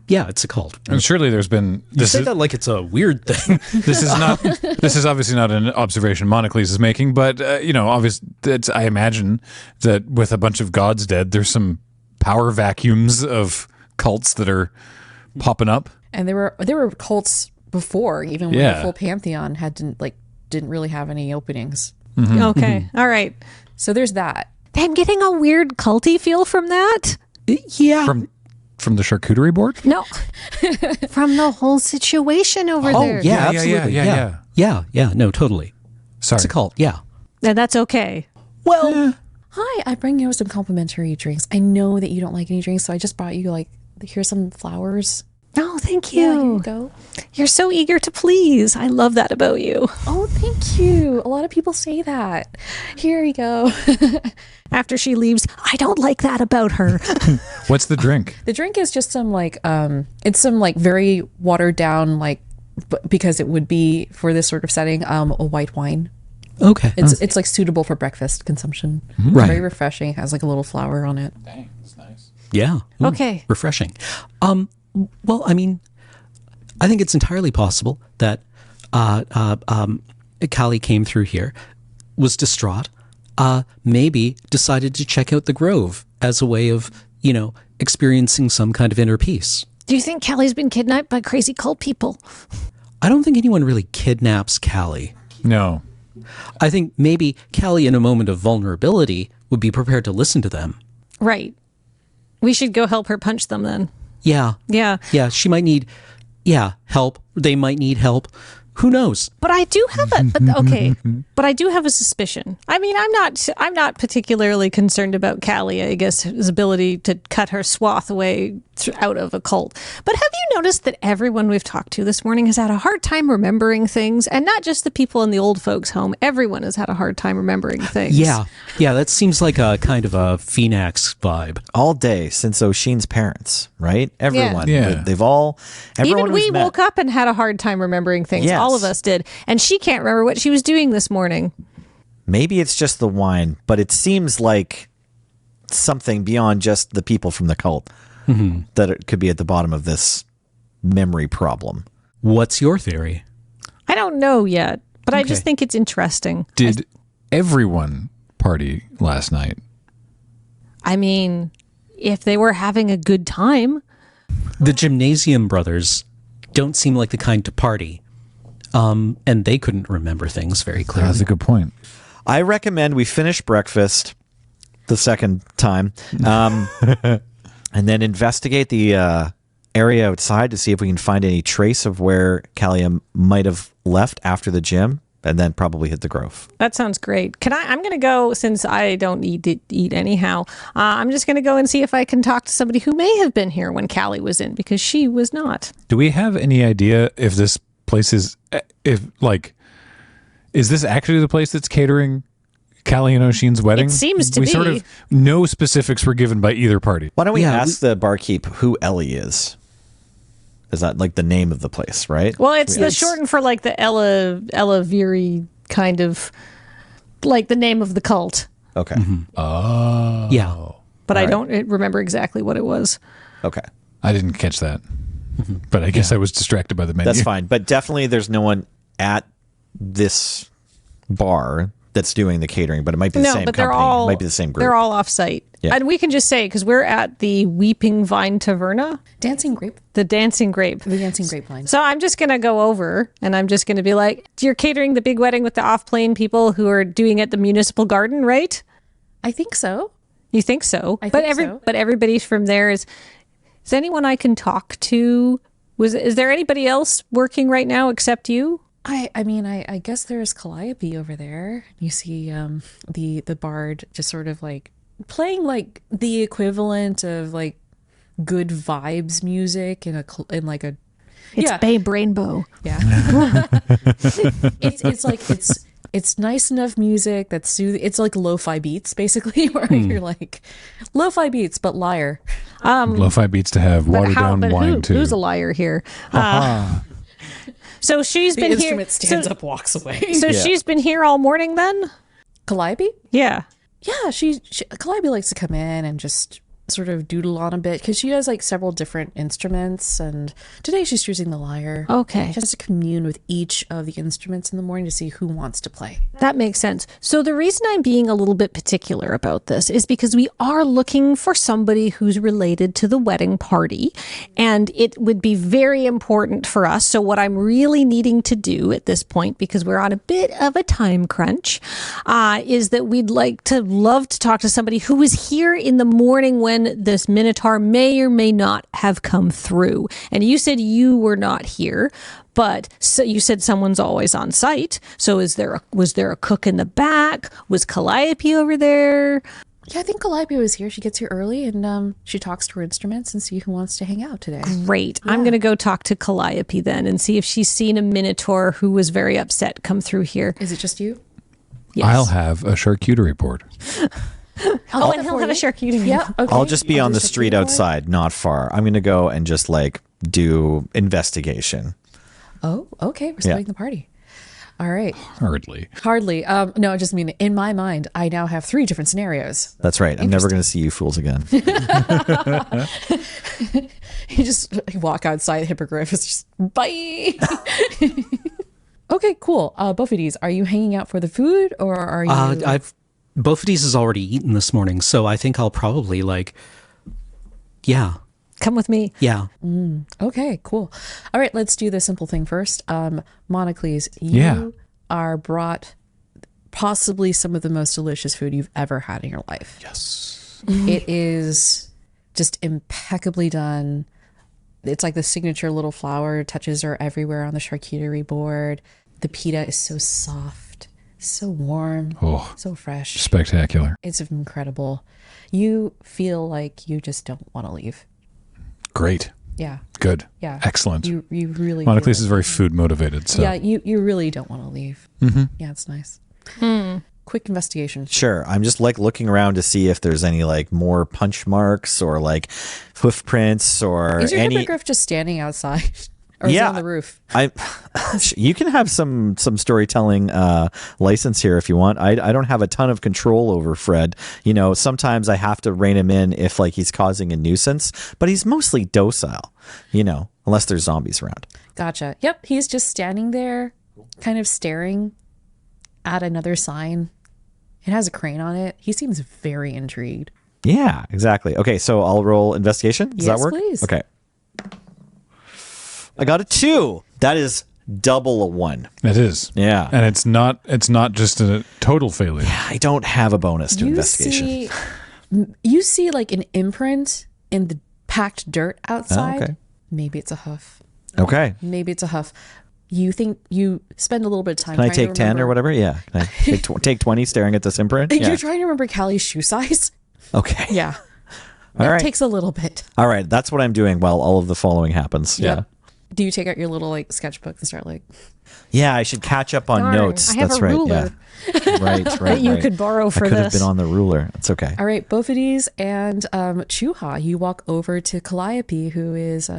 S6: yeah, it's a cult.
S4: And surely there's been
S6: You say that like it's a weird thing.
S4: This is not. This is obviously not an observation Monocles is making, but obviously, I imagine that with a bunch of gods dead, there's some power vacuums of cults that are popping up.
S1: And there were cults before, even when
S4: Yeah.
S1: the full pantheon didn't really have any openings.
S3: okay, all right.
S1: So there's that.
S3: I'm getting a weird culty feel from that.
S6: Yeah.
S4: From the charcuterie board.
S3: No, from the whole situation over
S6: Oh,
S3: there.
S6: yeah,
S4: Yeah,
S6: absolutely.
S4: yeah.
S6: Yeah, no, totally.
S4: Sorry.
S6: It's a cult, yeah.
S3: And that's okay.
S6: Well,
S1: Hi, I bring you some complimentary drinks. I know that you don't like any drinks, so I just brought you here's some flowers.
S3: Oh, thank
S1: Yeah, here
S3: you.
S1: you go.
S3: You're so eager to please. I love that about you.
S1: Oh, thank you. A lot of people say that. Here you go.
S3: After she leaves, I don't like that about her.
S4: What's the drink?
S1: The drink is just some it's some very watered down because it would be for this sort of setting a white wine.
S6: okay.
S1: It's like suitable for breakfast consumption.
S6: Right.
S1: Very refreshing. It has like a little flower on it.
S4: Dang, that's nice.
S6: Yeah. Ooh,
S3: Okay.
S6: Refreshing. Well, I mean, I think it's entirely possible that Callie came through here, was distraught, maybe decided to check out the Grove as a way of, experiencing some kind of inner peace.
S3: Do you think Callie's been kidnapped by crazy cult people?
S6: I don't think anyone really kidnaps Callie.
S4: No.
S6: I think maybe Callie, in a moment of vulnerability, would be prepared to listen to them.
S3: Right. We should go help her punch them then.
S6: Yeah.
S3: Yeah.
S6: Yeah, she might need, help. They might need help. Who knows?
S3: But I do have but I do have a suspicion. I mean, I'm not particularly concerned about Callie, I guess, his ability to cut her swath away out of a cult. But have you noticed that everyone we've talked to this morning has had a hard time remembering things? And not just the people in the old folks' home. Everyone has had a hard time remembering things.
S6: Yeah, that seems like a kind of a Phoenix vibe.
S2: All day since Oshin's parents, right? Everyone.
S4: Yeah.
S2: They've all. Everyone
S3: Even we
S2: who's met-
S3: woke up and had a hard time remembering things.
S2: Yes.
S3: All of us did. And she can't remember what she was doing this morning.
S2: Maybe it's just the wine, but it seems like something beyond just the people from the cult that it could be at the bottom of this memory problem.
S6: What's your theory?
S3: I don't know yet, but I just
S6: Okay.
S3: think it's interesting.
S4: Did everyone party last night?
S3: I mean, if they were having a good time.
S6: The Gymnasium brothers don't seem like the kind to party. And they couldn't remember things very clearly.
S4: That's a good point.
S2: I recommend we finish breakfast the second time, and then investigate the area outside to see if we can find any trace of where Callium might have left after the gym, and then probably hit the Grove.
S3: That sounds great. I'm going to go, since I don't eat anyhow, I'm just going to go and see if I can talk to somebody who may have been here when Callie was in, because she was not.
S4: Do we have any idea if this place is, Is this actually the place that's catering Callie and O'Sheen's wedding?
S3: It seems to
S4: we
S3: be.
S4: Sort of no specifics were given by either party.
S2: Why don't we
S6: Yeah,
S2: ask the barkeep who Ellie is? Is that like the name of the place, right?
S3: Well, it's the shortened for like the Ella Vere kind of like the name of the cult.
S2: Okay.
S4: Oh.
S6: Yeah.
S3: But I don't remember exactly what it was.
S2: Okay.
S4: I didn't catch that. But I guess I was distracted by the menu.
S2: That's fine. But definitely there's no one at this bar that's doing the catering, but it might be the
S3: No,
S2: same
S3: but
S2: company.
S3: they're all
S2: It might be the same group.
S3: They're all off-site.
S2: Yeah.
S3: And we can just say, because we're at the Weeping Vine Taverna,
S1: Dancing grape.
S3: the Dancing Grape.
S1: The dancing grapevine.
S3: So I'm just going to go over and I'm just going to be like, you're catering the big wedding with the off-plane people who are doing it at the municipal garden, right?
S1: I think so.
S3: You think so?
S1: I think so.
S3: But everybody from there is anyone I can talk to? Is there anybody else working right now except you?
S1: I mean, I guess there's Calliope over there. You see the bard just sort of like playing like the equivalent of like good vibes music in like a
S3: It's
S1: yeah.
S3: Babe Rainbow.
S1: Yeah. it's like it's nice enough music that's soothing. It's like lo-fi beats basically, where you're like lo-fi beats but liar.
S4: Lo-fi beats to have watered down wine too.
S3: Who's a liar here? So she's
S1: The
S3: been here.
S1: instrument stands up, walks away.
S3: So she's been here all morning then?
S1: Calliope?
S3: Yeah.
S1: Yeah, Calliope likes to come in and just sort of doodle on a bit because she has like several different instruments, and today she's choosing the lyre.
S3: Okay.
S1: She has to commune with each of the instruments in the morning to see who wants to play.
S3: That makes sense. So the reason I'm being a little bit particular about this is because we are looking for somebody who's related to the wedding party, and it would be very important for us. So what I'm really needing to do at this point, because we're on a bit of a time crunch, is that we'd love to talk to somebody who was here in the morning when this Minotaur may or may not have come through. And you said you were not here, but so you said someone's always on site. So was there a cook in the back? Was Calliope over there?
S1: Yeah, I think Calliope was here. She gets here early and she talks to her instruments and see who wants to hang out today.
S3: Great. I'm going to go talk to Calliope then and see if she's seen a Minotaur who was very upset come through here.
S1: Is it just you?
S3: Yes.
S4: I'll have a charcuterie board.
S3: Oh, and he'll have a charcuterie.
S1: Yeah, okay.
S2: I'll just be on the
S1: just
S2: street
S1: charcuterie board.
S2: outside, not far. I'm going to go and just like do investigation.
S1: Oh, okay. We're starting the party. All right.
S4: Hardly.
S1: Hardly. No, I just mean in my mind, I now have 3 different scenarios.
S2: That's right. I'm never going to see you fools again.
S1: You just walk outside the hippogriff. It's just bye. Okay, cool. Buffeties, are you hanging out for the food or are you?
S6: Both of these is already eaten this morning, so I think I'll probably
S3: Come with me.
S6: yeah.
S1: Okay, cool. All right, let's do the simple thing first. Monocles, you
S4: Yeah.
S1: are brought possibly some of the most delicious food you've ever had in your life.
S4: Yes.
S1: It is just impeccably done. It's like the signature little flower touches are everywhere on the charcuterie board. The pita is so soft, so warm,
S4: Oh,
S1: so fresh.
S4: spectacular.
S1: It's incredible. You feel like you just don't want to leave.
S4: Great.
S1: Yeah.
S4: Good.
S1: Yeah.
S4: Excellent.
S1: You really
S4: Monocles
S1: feel
S4: is very food motivated. So
S1: Yeah, you really don't want to leave. Mm-hmm. Yeah, it's nice. Quick investigation.
S2: Sure. I'm just like looking around to see if there's any like more punch marks or like hoof prints or
S1: Is your
S2: any.
S1: hippogriff just standing outside? Or is it
S2: Yeah.
S1: on the roof?
S2: You can have some storytelling license here if you want. I don't have a ton of control over Fred. You know, sometimes I have to rein him in if like he's causing a nuisance, but he's mostly docile. You know, unless there's zombies around.
S1: Gotcha. Yep, he's just standing there, kind of staring at another sign. It has a crane on it. He seems very intrigued.
S2: Yeah, exactly. Okay, so I'll roll investigation. Does
S1: Yes,
S2: that work?
S1: please.
S2: Okay. I got a 2. That is double a 1.
S4: it is.
S2: Yeah.
S4: And it's not just a total failure.
S2: I don't have a bonus to
S1: You
S2: investigation.
S1: see like an imprint in the packed dirt outside.
S2: Oh, okay.
S1: Maybe it's a hoof.
S2: Okay.
S1: Maybe it's a hoof. You think you spend a little bit of time.
S2: Can I
S1: trying to
S2: take 10 or
S1: remember-
S2: whatever? Yeah. Can I take 20 staring at this imprint? Yeah.
S1: You're trying to remember Callie's shoe size.
S2: Okay.
S1: Yeah.
S2: All
S1: It
S2: right.
S1: takes a little bit.
S2: All right. That's what I'm doing while all of the following happens. Yeah.
S1: Do you take out your little like sketchbook and start like?
S2: Yeah, I should catch up on
S3: Darn,
S2: notes.
S3: I have
S2: That's
S3: a
S2: right.
S3: ruler.
S2: Yeah. Right.
S3: that you could borrow for
S2: I could have
S3: this.
S2: been on the ruler. It's okay.
S1: All right, Bofidis and Chuha, you walk over to Calliope, who is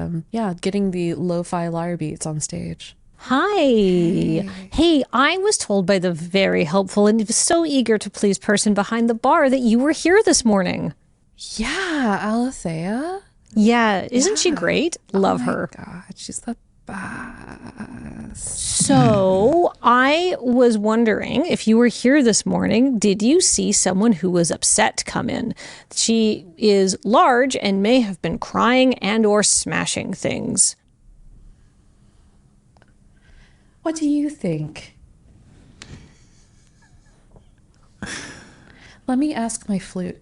S1: getting the lo-fi lyre beats on stage.
S3: Hi. Hey, I was told by the very helpful and so eager to please person behind the bar that you were here this morning.
S1: Yeah, Alethea.
S3: Yeah, isn't she great? Love her.
S1: God, she's the best.
S3: So I was wondering if you were here this morning, did you see someone who was upset come in? She is large and may have been crying and or smashing things.
S1: What do you think? Let me ask my flute.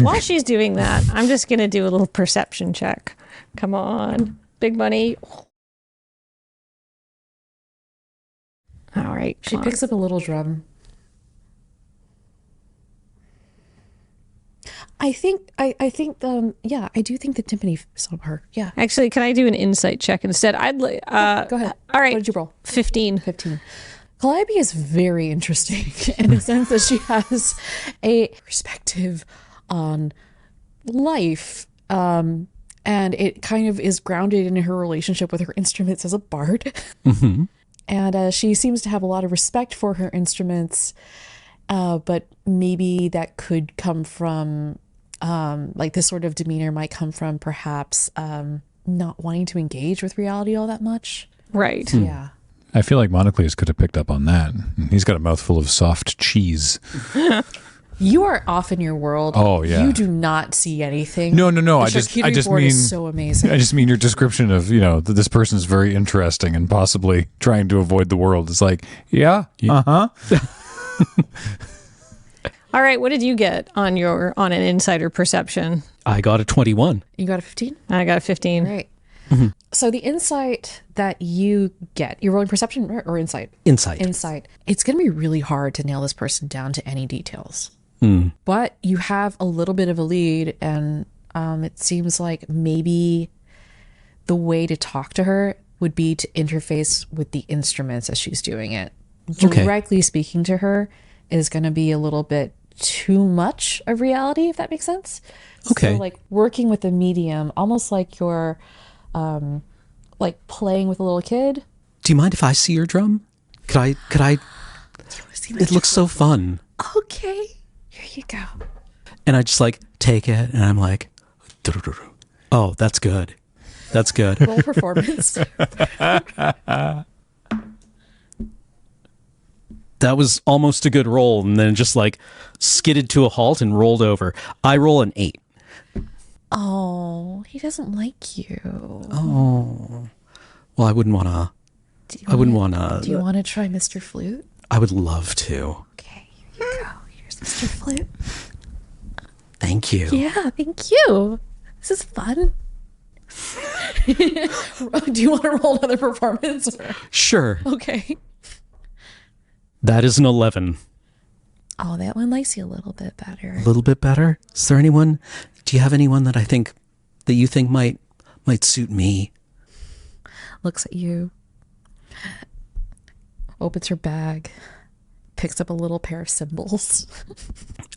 S3: While she's doing that, I'm just going to do a little perception check. Come on. Big money. All right.
S1: She picks up a little drum. I do think the timpani saw her. Yeah.
S3: Actually, can I do an insight check instead? I'd
S1: Go ahead.
S3: All right.
S1: What did you roll?
S3: 15.
S1: 15. Calliope is very interesting in the sense that she has a perspective on life. And it kind of is grounded in her relationship with her instruments as a bard.
S2: Mm-hmm.
S1: And she seems to have a lot of respect for her instruments. But maybe that could come from, like this sort of demeanor might come from perhaps not wanting to engage with reality all that much.
S3: Right.
S1: Yeah.
S4: I feel like Monocles could have picked up on that. He's got a mouthful of soft cheese.
S1: You are off in your world.
S4: Oh, yeah.
S1: You do not see anything.
S4: No.
S1: The
S4: I just
S1: charcuterie board
S4: mean
S1: is so amazing.
S4: I just mean your description of, that this person's very interesting and possibly trying to avoid the world. It's like, yeah.
S3: All right. What did you get on an insider perception?
S6: I got a 21.
S1: You got a 15?
S3: I got a 15.
S1: Right. So the insight that you get, you're rolling perception or insight?
S6: Insight.
S1: Insight. It's going to be really hard to nail this person down to any details. But you have a little bit of a lead, and it seems like maybe the way to talk to her would be to interface with the instruments as she's doing it.
S6: Okay.
S1: Directly speaking to her is going to be a little bit too much of reality, if that makes sense.
S6: Okay.
S1: So like working with the medium, almost like you're like playing with a little kid.
S6: Do you mind if I see your drum? Could I? It looks so fun.
S1: Okay, here you go.
S6: And I just like take it and I'm like, oh, that's good. That's good.
S1: Roll performance.
S6: That was almost a good roll, and then just like skidded to a halt and rolled over. I roll an 8.
S1: Oh, he doesn't like you.
S6: Oh, well, I wouldn't want to. I wouldn't want to.
S1: Do you want to try Mr. Flute?
S6: I would love to.
S1: Okay, here you go. Here's Mr. Flute.
S6: Thank you.
S1: Yeah, thank you. This is fun. Do you want to roll another performance?
S6: Sure.
S1: Okay.
S6: That is an 11.
S1: Oh, that one likes you a little bit better.
S6: A little bit better. Is there anyone? Do you have anyone that you think might suit me?
S1: Looks at you. Opens her bag. Picks up a little pair of cymbals.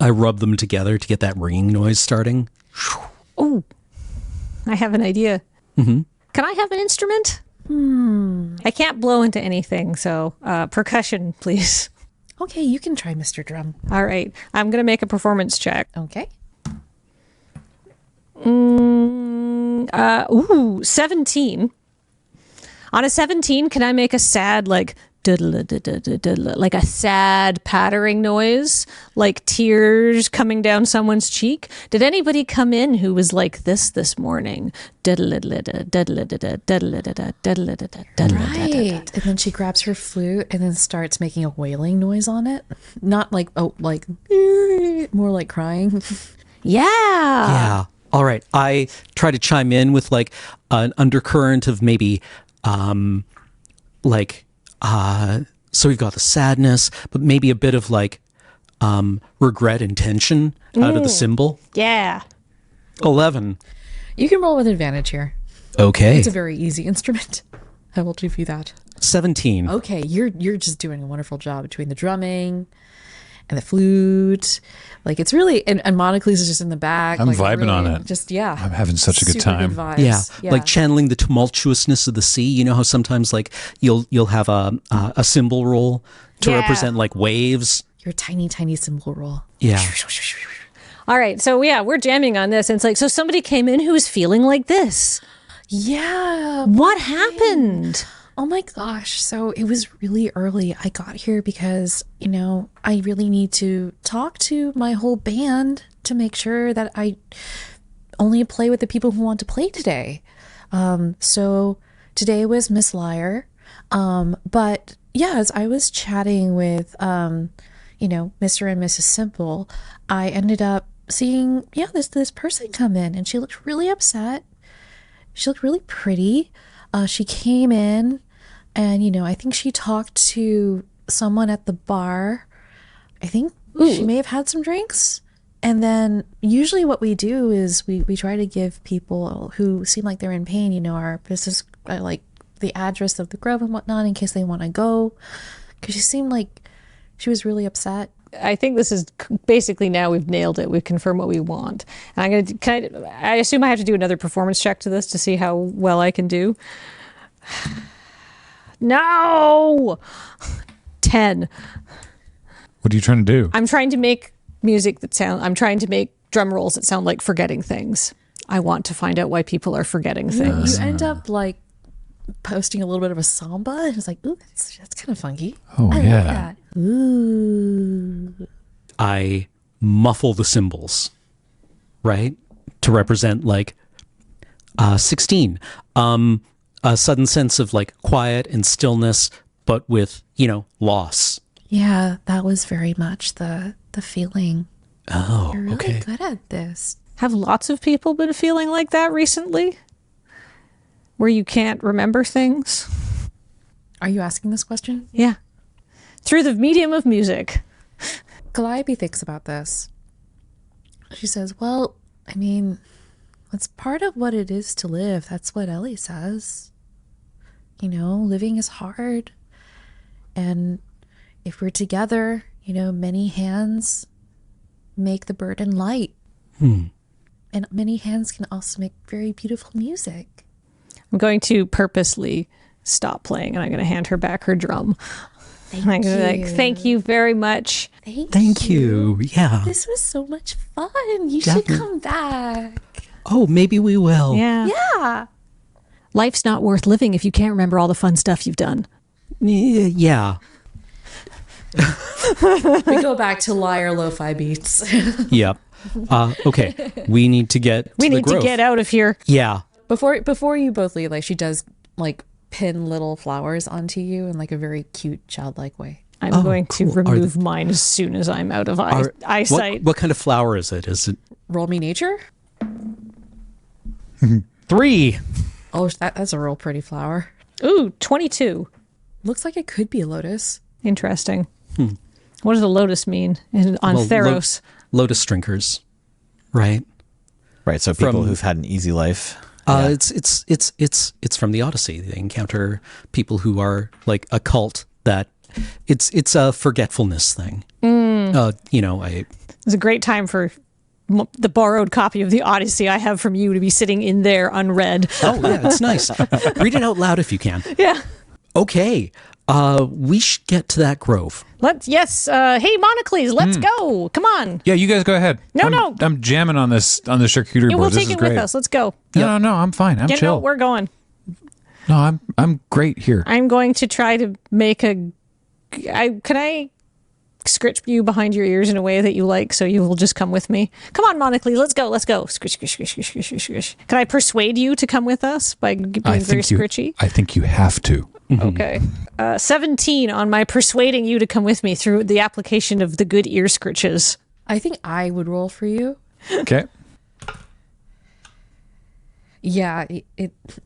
S6: I rub them together to get that ringing noise starting.
S3: Oh, I have an idea.
S6: Mm-hmm.
S3: Can I have an instrument? I can't blow into anything, so percussion, please.
S1: Okay, you can try Mr. Drum.
S3: All right. I'm going to make a performance check.
S1: Okay.
S3: 17. On a 17, can I make a sad, like a sad pattering noise, like tears coming down someone's cheek? Did anybody come in who was like this morning?
S1: Right. And then she grabs her flute and then starts making a wailing noise on it. Not like, more like crying.
S3: Yeah.
S6: Yeah. All right. I try to chime in with like an undercurrent of maybe so we've got the sadness, but maybe a bit of like regret and tension out of the symbol.
S3: Yeah.
S6: 11.
S1: You can roll with advantage here.
S6: Okay.
S1: It's a very easy instrument. I will give you that.
S6: 17.
S1: Okay, you're just doing a wonderful job between the drumming and the flute. Like, it's really, and Monocles is just in the back.
S4: I'm
S1: like,
S4: vibing
S1: really,
S4: on it.
S1: Just, yeah.
S4: I'm having such a good
S1: Super
S4: time.
S1: vibes.
S6: Yeah, like channeling the tumultuousness of the sea. You know how sometimes like you'll have a cymbal roll to
S3: Yeah.
S6: represent like waves.
S1: Your tiny, tiny cymbal roll.
S6: Yeah.
S3: All right, so yeah, we're jamming on this, and it's like, so somebody came in who was feeling like this.
S1: Yeah.
S3: What happened?
S1: Oh my gosh. So it was really early. I got here because, I really need to talk to my whole band to make sure that I only play with the people who want to play today. So today was Miss Liar. But yeah, as I was chatting with, Mr. and Mrs. Simple, I ended up seeing, this person come in, and she looked really upset. She looked really pretty. She came in, and, I think she talked to someone at the bar. I think she may have had some drinks. And then usually what we do is we try to give people who seem like they're in pain, our business, like the address of the grove and whatnot, in case they want to go. Because she seemed like she was really upset.
S3: I think this is basically, now we've nailed it. We've confirmed what we want. And I assume I have to do another performance check to this to see how well I can do. No! 10.
S4: What are you trying to do?
S3: I'm trying to make music I'm trying to make drum rolls that sound like forgetting things. I want to find out why people are forgetting things.
S1: You end up like posting a little bit of a samba, and it's like, ooh, that's kind of funky.
S4: Oh,
S1: I
S4: yeah.
S1: like that. Ooh.
S6: I muffle the cymbals, right? To represent like 16. A sudden sense of like quiet and stillness, but with, loss.
S1: Yeah, that was very much the feeling.
S6: Oh,
S1: You're really
S6: okay.
S1: good at this.
S3: Have lots of people been feeling like that recently? Where you can't remember things?
S1: Are you asking this question?
S3: Yeah. Through the medium of music.
S1: Calliope thinks about this. She says, well, I mean, it's part of what it is to live. That's what Ellie says. Living is hard. And if we're together, many hands make the burden light. And many hands can also make very beautiful music.
S3: I'm going to purposely stop playing, and I'm going to hand her back her drum.
S1: Thank
S3: I'm
S1: you.
S3: going to be like, thank you very much.
S6: Thank you. Yeah.
S1: This was so much fun. You
S6: Definitely.
S1: should come back.
S6: Oh, maybe we will.
S3: Yeah.
S1: Yeah.
S3: Life's not worth living if you can't remember all the fun stuff you've done.
S6: Yeah.
S1: We go back to liar lo-fi beats.
S6: Yep. Okay. We need to get
S3: We
S6: to the
S3: need to
S6: grove.
S3: get out of here.
S6: Yeah.
S1: Before you both leave, like, she does like pin little flowers onto you in like a very cute childlike way.
S3: I'm going
S6: cool.
S3: to remove mine as soon as I'm out of eyesight.
S6: What kind of flower is it? Is it
S1: Roll me nature.
S6: 3?
S1: Oh, that's a real pretty flower.
S3: Ooh, 22.
S1: Looks like it could be a lotus.
S3: Interesting. What does a lotus mean on
S6: Well,
S3: Theros?
S6: Lotus drinkers, right?
S2: Right. So people
S6: From-
S2: who've had an easy life.
S6: It's from the Odyssey. They encounter people who are like a cult that it's a forgetfulness thing.
S3: It's a great time for the borrowed copy of the Odyssey I have from you to be sitting in there unread.
S6: Oh yeah, it's nice. Read it out loud if you can.
S3: Yeah.
S6: Okay, we should get to that grove.
S3: Hey Monocles, let's go. Come on.
S4: Yeah, you guys go ahead.
S3: No.
S4: I'm jamming on this charcuterie
S3: Yeah,
S4: board.
S3: we'll
S4: This
S3: take
S4: is
S3: it
S4: great.
S3: with us. Let's go.
S4: No, I'm fine. I'm chill.
S3: We're going.
S4: No, I'm great here.
S3: I'm going to try to make can I scritch you behind your ears in a way that you like, so you will just come with me? Come on, Monocles, let's go. Squish, squish, squish, squish, squish, squish, squish. Can I persuade you to come with us by being very scritchy?
S4: I think you have to.
S3: Okay. 17 on my persuading you to come with me through the application of the good ear scritches.
S1: I think I would roll for you.
S4: Okay.
S1: Yeah,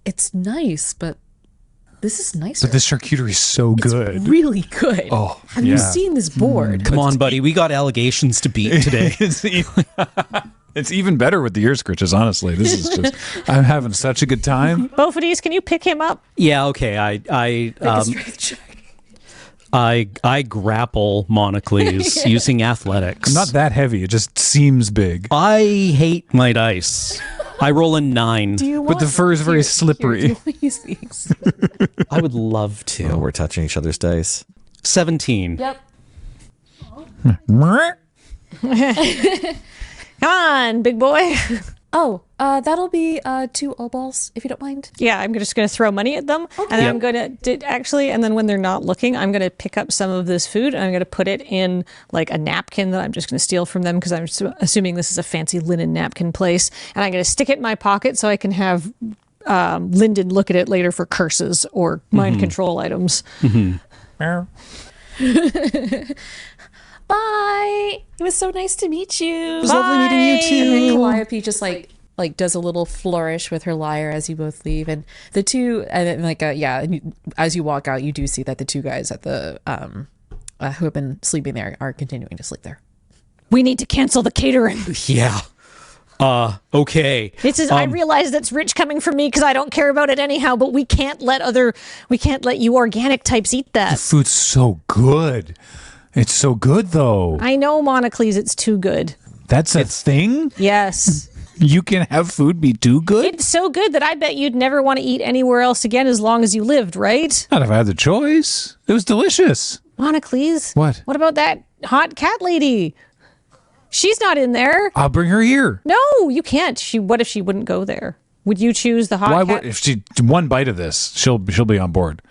S1: it's nice, but this is nicer.
S4: But this charcuterie is so good.
S1: Really good.
S4: Oh,
S1: Have you
S4: yeah.
S1: seen this board?
S6: Come on, buddy. We got allegations to beat today.
S4: It's even better with the ear scritches, honestly. This is just, I'm having such a good time.
S3: Both of these, can you pick him up?
S6: Yeah, okay. I grapple Monocles using athletics.
S4: I'm not that heavy. It just seems big.
S6: I hate my dice. I roll a 9.
S4: But the fur is very slippery.
S1: Do you want to use these?
S6: I would love to.
S2: Oh, we're touching each other's dice.
S6: 17.
S1: Yep.
S3: Come on, big boy.
S1: Oh, that'll be 2 balls, if you don't mind.
S3: Yeah, I'm just going to throw money at them. And then I'm going to actually, and then when they're not looking, I'm going to pick up some of this food and I'm going to put it in like a napkin that I'm just going to steal from them because I'm assuming this is a fancy linen napkin place. And I'm going to stick it in my pocket so I can have Lyndon look at it later for curses or mind control items.
S1: Bye. It was so nice to meet you. It
S6: was lovely meeting you too.
S1: And then Calliope just like does a little flourish with her lyre as you both leave, and the two, and then as you walk out, you do see that the 2 guys at the who have been sleeping there are continuing to sleep there.
S3: We need to cancel the catering.
S6: Yeah. Okay.
S3: This is. I realize that's rich coming from me because I don't care about it anyhow. But we can't let you organic types eat that.
S4: The food's so good. It's so good, though.
S3: I know, Monocles, it's too good.
S4: That's a thing?
S3: Yes.
S4: You can have food be too good?
S3: It's so good that I bet you'd never want to eat anywhere else again as long as you lived, right?
S4: Not if I had the choice. It was delicious.
S3: Monocles.
S4: What?
S3: What about that hot cat lady? She's not in there.
S4: I'll bring her here.
S3: No, you can't. What if she wouldn't go there? Would you choose the hot cat?
S4: If she one bite of this, she'll be on board.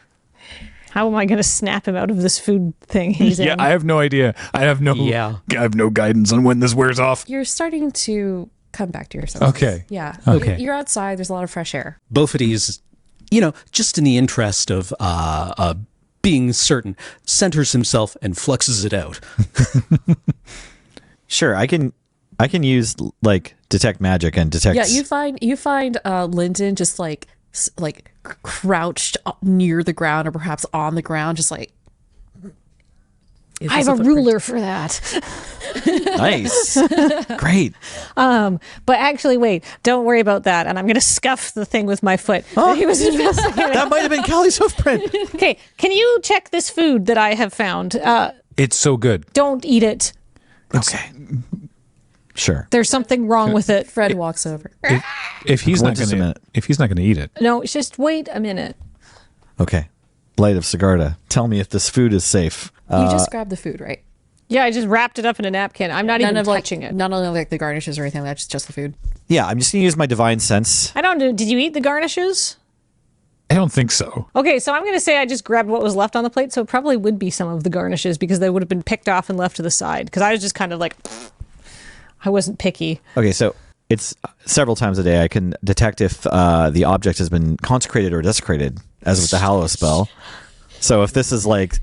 S3: How am I going to snap him out of this food thing he's in?
S4: Yeah, I have no idea. I have no guidance on when this wears off.
S1: You're starting to come back to yourself.
S4: Okay.
S1: Yeah.
S6: Okay.
S1: You're outside. There's a lot of fresh air.
S6: Both of these, just in the interest of being certain, centers himself and fluxes it out.
S2: Sure, I can use like detect magic and detect.
S1: Yeah, you find Lyndon just like crouched near the ground or perhaps on the ground, just like.
S3: I have a ruler for that.
S2: Nice. Great.
S3: But actually, wait, don't worry about that. And I'm going to scuff the thing with my foot. That he was investigating.
S2: That might have been Callie's hoofprint.
S3: Okay, can you check this food that I have found?
S4: It's so good.
S3: Don't eat it.
S2: Okay. Sure.
S3: There's something wrong with it.
S1: Fred walks over.
S4: If he's not
S2: Just a
S4: going
S2: minute.
S4: if he's not going to eat it.
S3: No, just wait a minute.
S2: Okay. Light of Sigarda, tell me if this food is safe.
S1: You just grabbed the food, right?
S3: Yeah, I just wrapped it up in a napkin. I'm not even touching it.
S1: Not only like the garnishes or anything, that's just the food.
S2: Yeah, I'm just going to use my divine sense.
S3: I don't know. Did you eat the garnishes?
S4: I don't think so.
S3: Okay, so I'm going to say I just grabbed what was left on the plate, so it probably would be some of the garnishes because they would have been picked off and left to the side. Because I was just kind of like, I wasn't picky.
S2: Okay, so it's several times a day I can detect if the object has been consecrated or desecrated, as with the Hallow spell. So if this is like,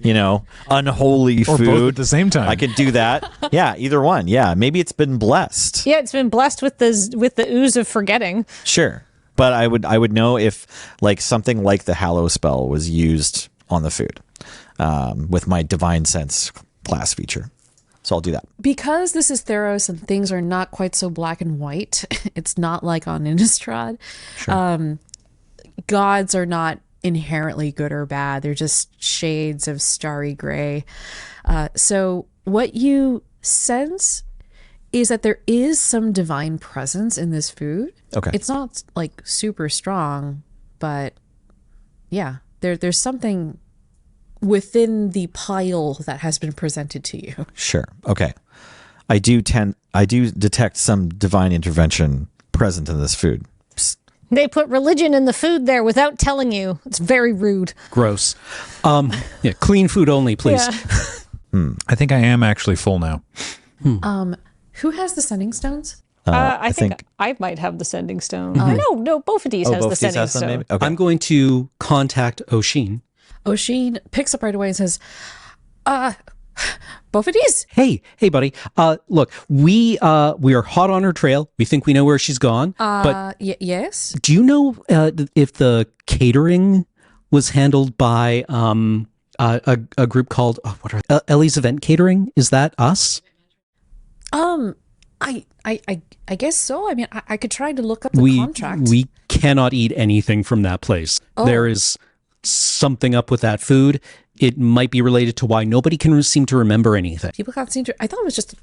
S2: unholy
S4: Or
S2: food
S4: both at the same time.
S2: I can do that. Yeah, either one. Yeah, maybe it's been blessed.
S3: Yeah, it's been blessed with the ooze of forgetting.
S2: Sure. But I would know if like something like the Hallow spell was used on the food with my divine sense class feature. So I'll do that.
S1: Because this is Theros and things are not quite so black and white, it's not like on Innistrad. Sure. Gods are not inherently good or bad. They're just shades of starry gray. So what you sense is that there is some divine presence in this food.
S2: Okay.
S1: It's not like super strong, but yeah, there's something within the pile that has been presented to you.
S2: Sure. Okay. I do detect some divine intervention present in this food. Psst.
S3: They put religion in the food there without telling you. It's very rude.
S6: Gross. Yeah, clean food only, please.
S3: Yeah.
S4: I think I am actually full now.
S1: Who has the sending stones?
S3: I think I might have the sending stone. No, both of these has the sending stone.
S2: Maybe? Okay.
S6: I'm going to contact Oshin.
S1: Oshin picks up right away and says, Bofidis.
S6: Hey, buddy. Look, we are hot on her trail. We think we know where she's gone. But
S1: Yes.
S6: do you know if the catering was handled by a group called Ellie's Event Catering? Is that us?
S1: I guess so. I mean, I could try to look up the contract.
S6: We cannot eat anything from that place. There is something up with that food. It might be related to why nobody can seem to remember anything.
S1: People can't seem to. I thought it was just.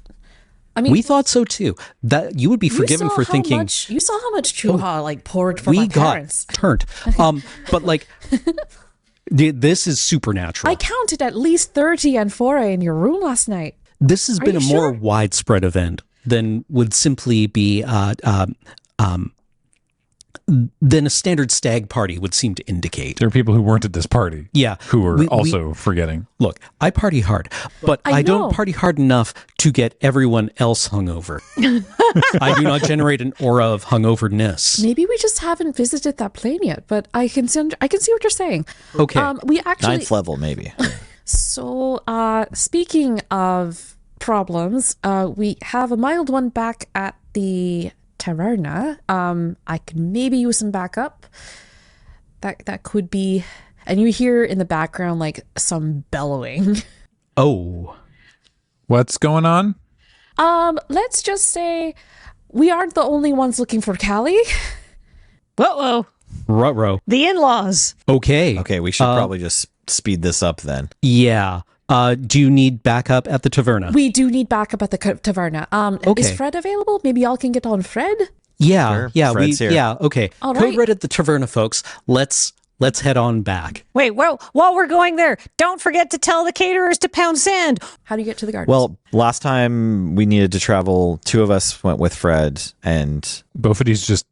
S1: I mean,
S6: We thought so too. That you would be forgiven for thinking
S1: you saw how much chuha like poured for my parents.
S6: turned. But like this is supernatural.
S1: I counted at least 30 amphora in your room last night.
S6: This has been a
S1: you
S6: more
S1: sure?
S6: widespread event than would simply be than a standard stag party would seem to indicate.
S4: There are people who weren't at this party.
S6: Yeah.
S4: Who were also forgetting.
S6: Look, I party hard, but I don't
S1: know.
S6: party hard enough to get everyone else hungover. I do not generate an aura of hungoverness.
S1: Maybe we just haven't visited that plane yet, but I can see what you're saying.
S6: Okay.
S1: We actually.
S2: 9th level, maybe.
S1: So, speaking of problems, we have a mild one back at the taverna. I could maybe use some backup. That could be, and you hear in the background like some bellowing.
S6: Oh.
S4: What's going on?
S1: Let's just say we aren't the only ones looking for Callie.
S3: Whoa.
S6: Ruh-roh.
S3: The in-laws.
S6: Okay.
S2: Okay, we should probably just speed this up then.
S6: Yeah. Do you need backup at the taverna?
S1: We do need backup at the taverna.
S6: Okay.
S1: Is Fred available? Maybe y'all can get on Fred.
S6: Yeah.
S2: Sure.
S6: Yeah.
S2: Fred's here.
S6: Yeah. Okay.
S1: All
S6: Code
S1: right.
S6: red at the taverna, folks. Let's head on back.
S3: Wait, well, while we're going there, don't forget to tell the caterers to pound sand.
S1: How do you get to the gardens?
S2: Well, last time we needed to travel, 2 of us went with Fred, and
S4: Bophades just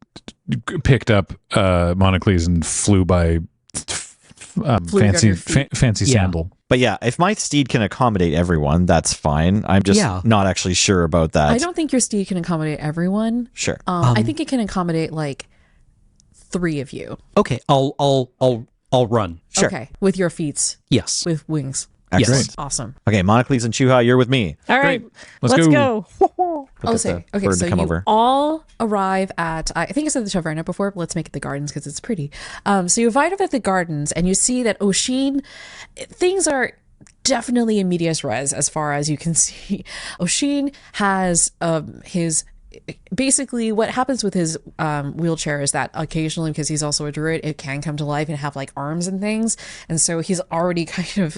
S4: picked up Monocles and flew by fancy
S6: Yeah.
S4: sandal.
S2: but yeah, if my steed can accommodate everyone, that's fine. I'm just
S6: Yeah.
S2: not actually sure about that.
S1: I don't think your steed can accommodate everyone.
S2: Sure.
S1: I think it can accommodate like 3 of you.
S6: Okay. I'll run.
S2: Sure.
S1: Okay, with your feet,
S6: Yes.
S1: with wings.
S2: Excellent.
S6: Yes.
S1: Awesome.
S2: Okay, Monocles and Chuha, you're with me.
S3: All right,
S4: Let's
S3: let's
S4: go.
S3: go.
S1: I'll
S2: Get
S1: say,
S2: the
S1: okay,
S2: bird
S1: so
S2: to come
S1: you
S2: over.
S1: all arrive at, I think I said the taverna before, but let's make it the gardens because it's pretty. So you arrive at the gardens and you see that Oshin, things are definitely in medias res as far as you can see. Oshin has his, basically what happens with his wheelchair is that occasionally, because he's also a druid, it can come to life and have like arms and things. And so he's already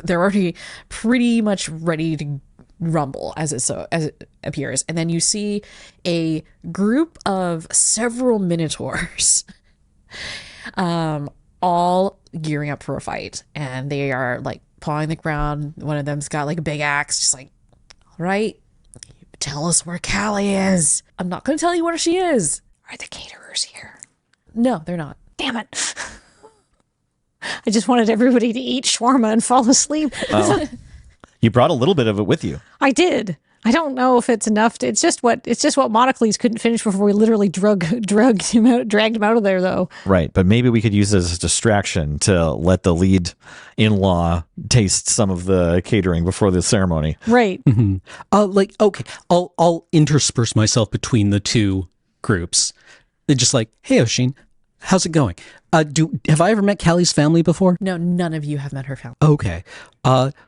S1: they're already pretty much ready to rumble as it appears. And then you see a group of several minotaurs all gearing up for a fight, and they are like pawing the ground. One of them's got like a big axe, just like, all right, tell us where Callie is. I'm not going to tell you where she is.
S3: Are the caterers here?
S1: No, they're not.
S3: Damn it. I just wanted everybody to eat shawarma and fall asleep.
S2: You brought a little bit of it with you.
S3: I did. I don't know if it's enough. It's just what Monocles couldn't finish before we literally dragged him out of there, though.
S2: Right, but maybe we could use it as a distraction to let the lead in-law taste some of the catering before the ceremony.
S3: Right.
S6: Okay, I'll intersperse myself between the 2 groups. They're just like, hey, Oshin, how's it going? Have I ever met Callie's family before?
S1: No, none of you have met her family.
S6: Okay.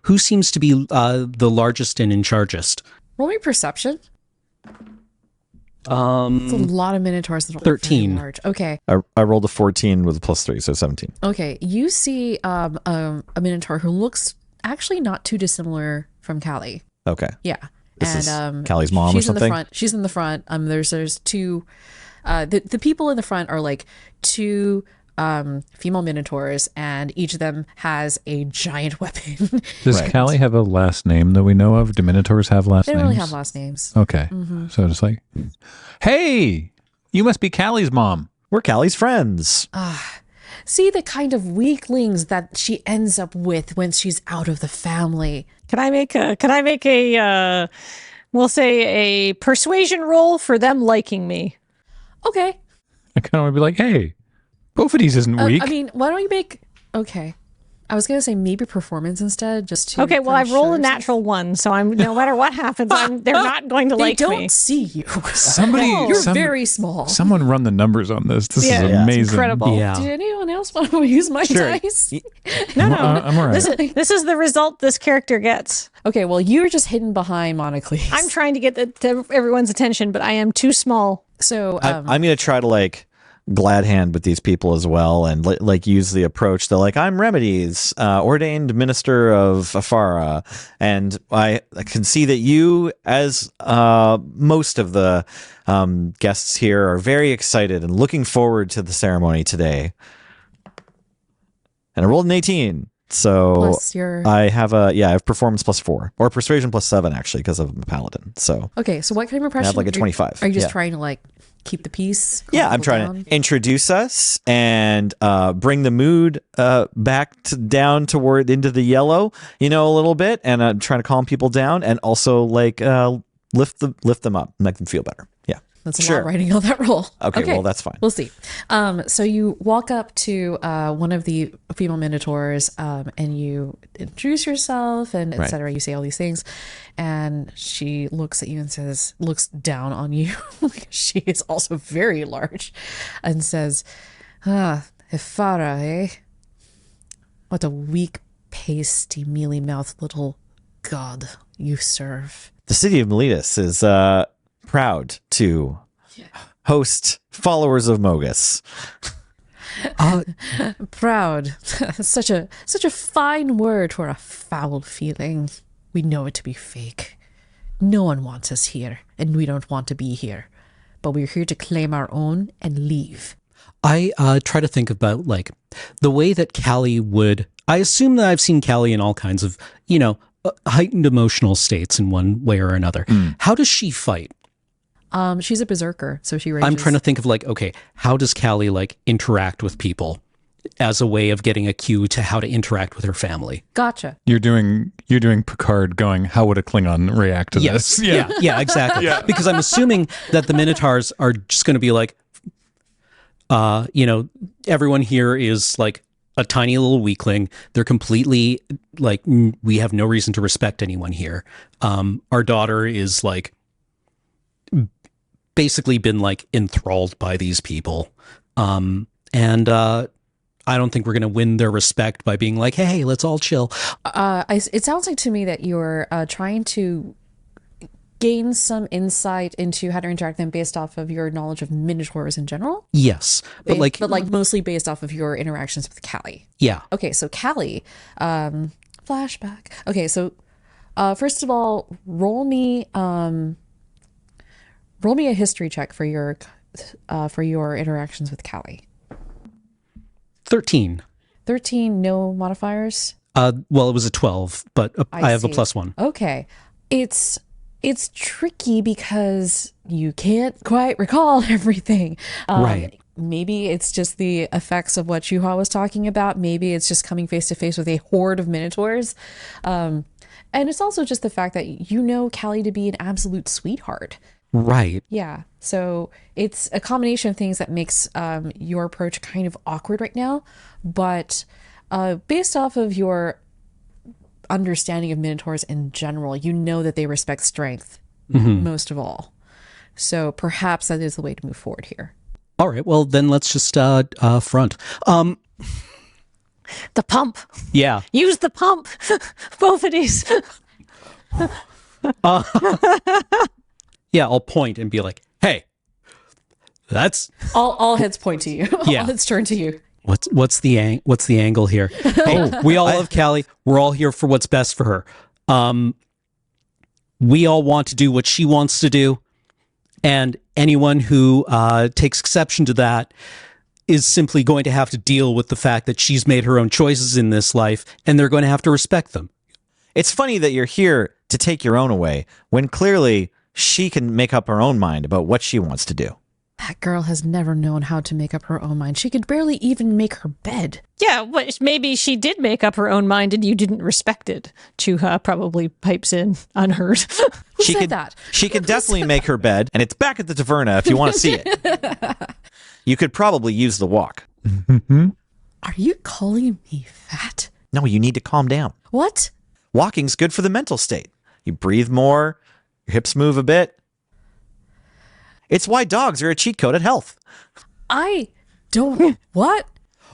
S6: Who seems to be the largest and in chargest?
S1: Roll me perception. It's a lot of minotaurs. That are
S6: 13.
S1: very large. Okay.
S2: I rolled a 14 with a +3, so 17.
S1: Okay. You see a minotaur who looks actually not too dissimilar from Callie.
S2: Okay.
S1: Yeah.
S2: This is
S1: and
S2: Callie's mom or
S1: she's in the
S2: something?
S1: front. She's in the front. There's 2 the people in the front are like 2 female minotaurs, and each of them has a giant weapon.
S4: Does Callie have a last name that we know of? Do Minotaurs have last
S1: They
S4: names?
S1: don't really have last names.
S4: Okay. So it's like, hey, you must be Callie's mom.
S2: We're Callie's friends.
S1: See the kind of weaklings that she ends up with when she's out of the family.
S3: Can I make a we'll say a persuasion roll for them liking me?
S1: Okay.
S4: I kind of want to be like, hey, Bophades isn't weak.
S1: I mean, why don't you make... Okay. I was going to say maybe performance instead, just to.
S3: Okay, well,
S1: kind
S3: I've
S1: of
S3: rolled
S1: show
S3: a
S1: yourself.
S3: natural one, so I'm no matter what happens, they're not going to
S1: They
S3: like
S1: don't
S3: me.
S1: see you.
S4: Somebody,
S1: You're very small.
S4: Someone run the numbers on this. This
S3: Yeah,
S4: is
S3: it's
S4: amazing.
S3: incredible.
S6: Yeah.
S1: Did anyone else want to use my
S2: Sure.
S1: dice?
S3: No,
S4: I'm all right.
S3: this is the result this character gets.
S1: Okay, well, you're just hidden behind Monocles.
S3: I'm trying to get to everyone's attention, but I am too small.
S1: So,
S2: I'm going to try to like glad hand with these people as well and like use the approach. They're like, I'm Remedies, ordained minister of Afara. And I can see that you, as most of the guests here, are very excited and looking forward to the ceremony today. And I rolled an 18. So
S1: Plus your-
S2: I have I have performance +4 or persuasion +7 actually because I'm a paladin. So
S1: okay, so what kind of impression?
S2: I have like a 25.
S1: Are you just
S2: Yeah.
S1: trying to like keep the peace? calm
S2: Yeah, I'm
S1: people
S2: trying
S1: down?
S2: to introduce us and bring the mood back down toward into the yellow, a little bit, and I'm trying to calm people down and also like lift them up, make them feel better. Yeah,
S1: That's a
S2: Sure.
S1: lot writing on that roll.
S2: Okay, well, that's fine.
S1: We'll see. So you walk up to one of the female minotaurs and you introduce yourself and
S2: Right.
S1: etc. You say all these things, and she looks at you and looks down on you. She is also very large, and says, Ifara, eh? What a weak, pasty, mealy-mouthed little god you serve.
S2: The city of Miletus is proud to host followers of Mogus.
S1: Proud. such a fine word for a foul feeling. We know it to be fake. No one wants us here, and we don't want to be here. But we're here to claim our own and leave.
S6: I try to think about like the way that Callie would. I assume that I've seen Callie in all kinds of, heightened emotional states in one way or another. How does she fight?
S1: She's a berserker, so she rages.
S6: I'm trying to think of like, okay, how does Callie like interact with people as a way of getting a cue to how to interact with her family?
S1: Gotcha.
S4: You're doing Picard going, how would a Klingon react to
S6: Yes.
S4: this?
S6: Yeah, exactly. Because I'm assuming that the Minotaurs are just going to be like, everyone here is like a tiny little weakling. They're completely like, we have no reason to respect anyone here. Our daughter is like basically been like enthralled by these people. And I don't think we're going to win their respect by being like, hey, let's all chill.
S1: It sounds like to me that you're trying to gain some insight into how to interact with them based off of your knowledge of minotaurs in general.
S6: Yes. But like,
S1: mostly based off of your interactions with Callie.
S6: yeah.
S1: Okay, so Callie, flashback. Okay, so first of all, roll me a history check for your interactions with Callie.
S6: 13.
S1: 13, no modifiers.
S6: Well, it was a 12, but I have a
S1: see.
S6: +1.
S1: Okay, it's tricky because you can't quite recall everything.
S6: Right.
S1: Maybe it's just the effects of what Chuha was talking about. Maybe it's just coming face to face with a horde of minotaurs. And it's also just the fact that you know Callie to be an absolute sweetheart.
S6: Right.
S1: Yeah. So it's a combination of things that makes your approach kind of awkward right now. But based off of your understanding of minotaurs in general, you know that they respect strength most of all. So perhaps that is the way to move forward here.
S6: All right. Well, then let's just front.
S3: The pump.
S6: Yeah.
S3: Use the pump. Both of these.
S6: Yeah, I'll point and be like, hey, that's
S1: All heads point to you.
S6: Yeah.
S1: All heads turn to you.
S6: what's the angle here? Hey, we all love Callie. We're all here for what's best for her. We all want to do what she wants to do, and anyone who takes exception to that is simply going to have to deal with the fact that she's made her own choices in this life, and they're going to have to respect them.
S2: It's funny that you're here to take your own away when clearly she can make up her own mind about what she wants to do.
S1: That girl has never known how to make up her own mind. She could barely even make her bed.
S3: Yeah, but maybe she did make up her own mind and you didn't respect it. Chuha probably pipes in unheard.
S1: Who
S2: She
S1: said
S2: could
S1: that?
S2: She could definitely make her bed, and it's back at the taverna if you want to see it. You could probably use the walk.
S1: Are you calling me fat?
S2: No, you need to calm down.
S1: What?
S2: Walking's good for the mental state. You breathe more, your hips move a bit. It's why dogs are a cheat code at health.
S1: I don't... What?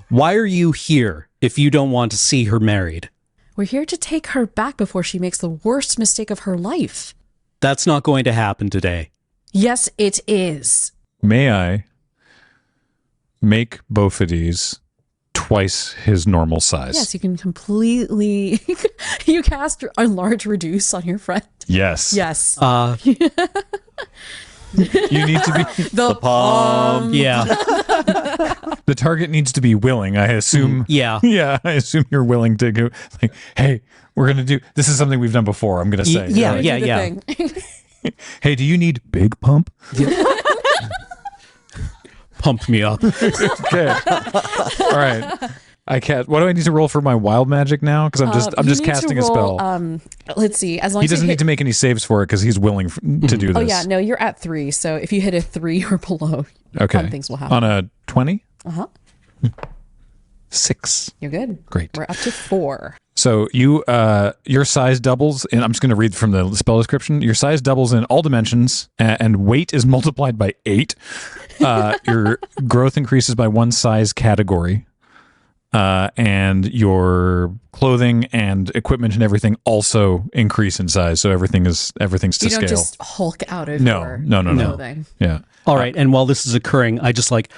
S6: Why are you here if you don't want to see her married?
S1: We're here to take her back before she makes the worst mistake of her life.
S6: That's not going to happen today.
S1: Yes, it is.
S4: May I make Beaufetys twice his normal size?
S1: Yes, you can completely... You cast a large reduce on your friend.
S4: Yes.
S1: Yes.
S4: You need to be
S1: the palm.
S6: Yeah.
S4: the target needs to be willing, I assume.
S6: Yeah.
S4: Yeah, I assume you're willing to go like, hey, we're gonna do this is something we've done before, I'm gonna say.
S6: Yeah,
S4: right?
S6: yeah.
S4: Hey, do you need big pump?
S6: Pump me up.
S4: Okay. All right. What do I need to roll for my wild magic now? Because I'm just casting a spell.
S1: Let's see. As long
S4: He
S1: as you
S4: doesn't need to make any saves for it because he's willing to do this.
S1: Oh yeah, no, you're at 3. So if you hit a 3 or below,
S4: Okay.
S1: fun things will happen.
S4: On a 20? 6.
S1: You're good.
S4: Great.
S1: We're up to 4.
S4: So your size doubles, and I'm just going to read from the spell description. Your size doubles in all dimensions, and weight is multiplied by 8. Your growth increases by 1 size category, and your clothing and equipment and everything also increase in size. So everything's to
S1: You don't
S4: scale.
S1: just hulk out of
S4: No.
S1: your clothing.
S4: Yeah.
S6: All right, and while this is occurring, I just like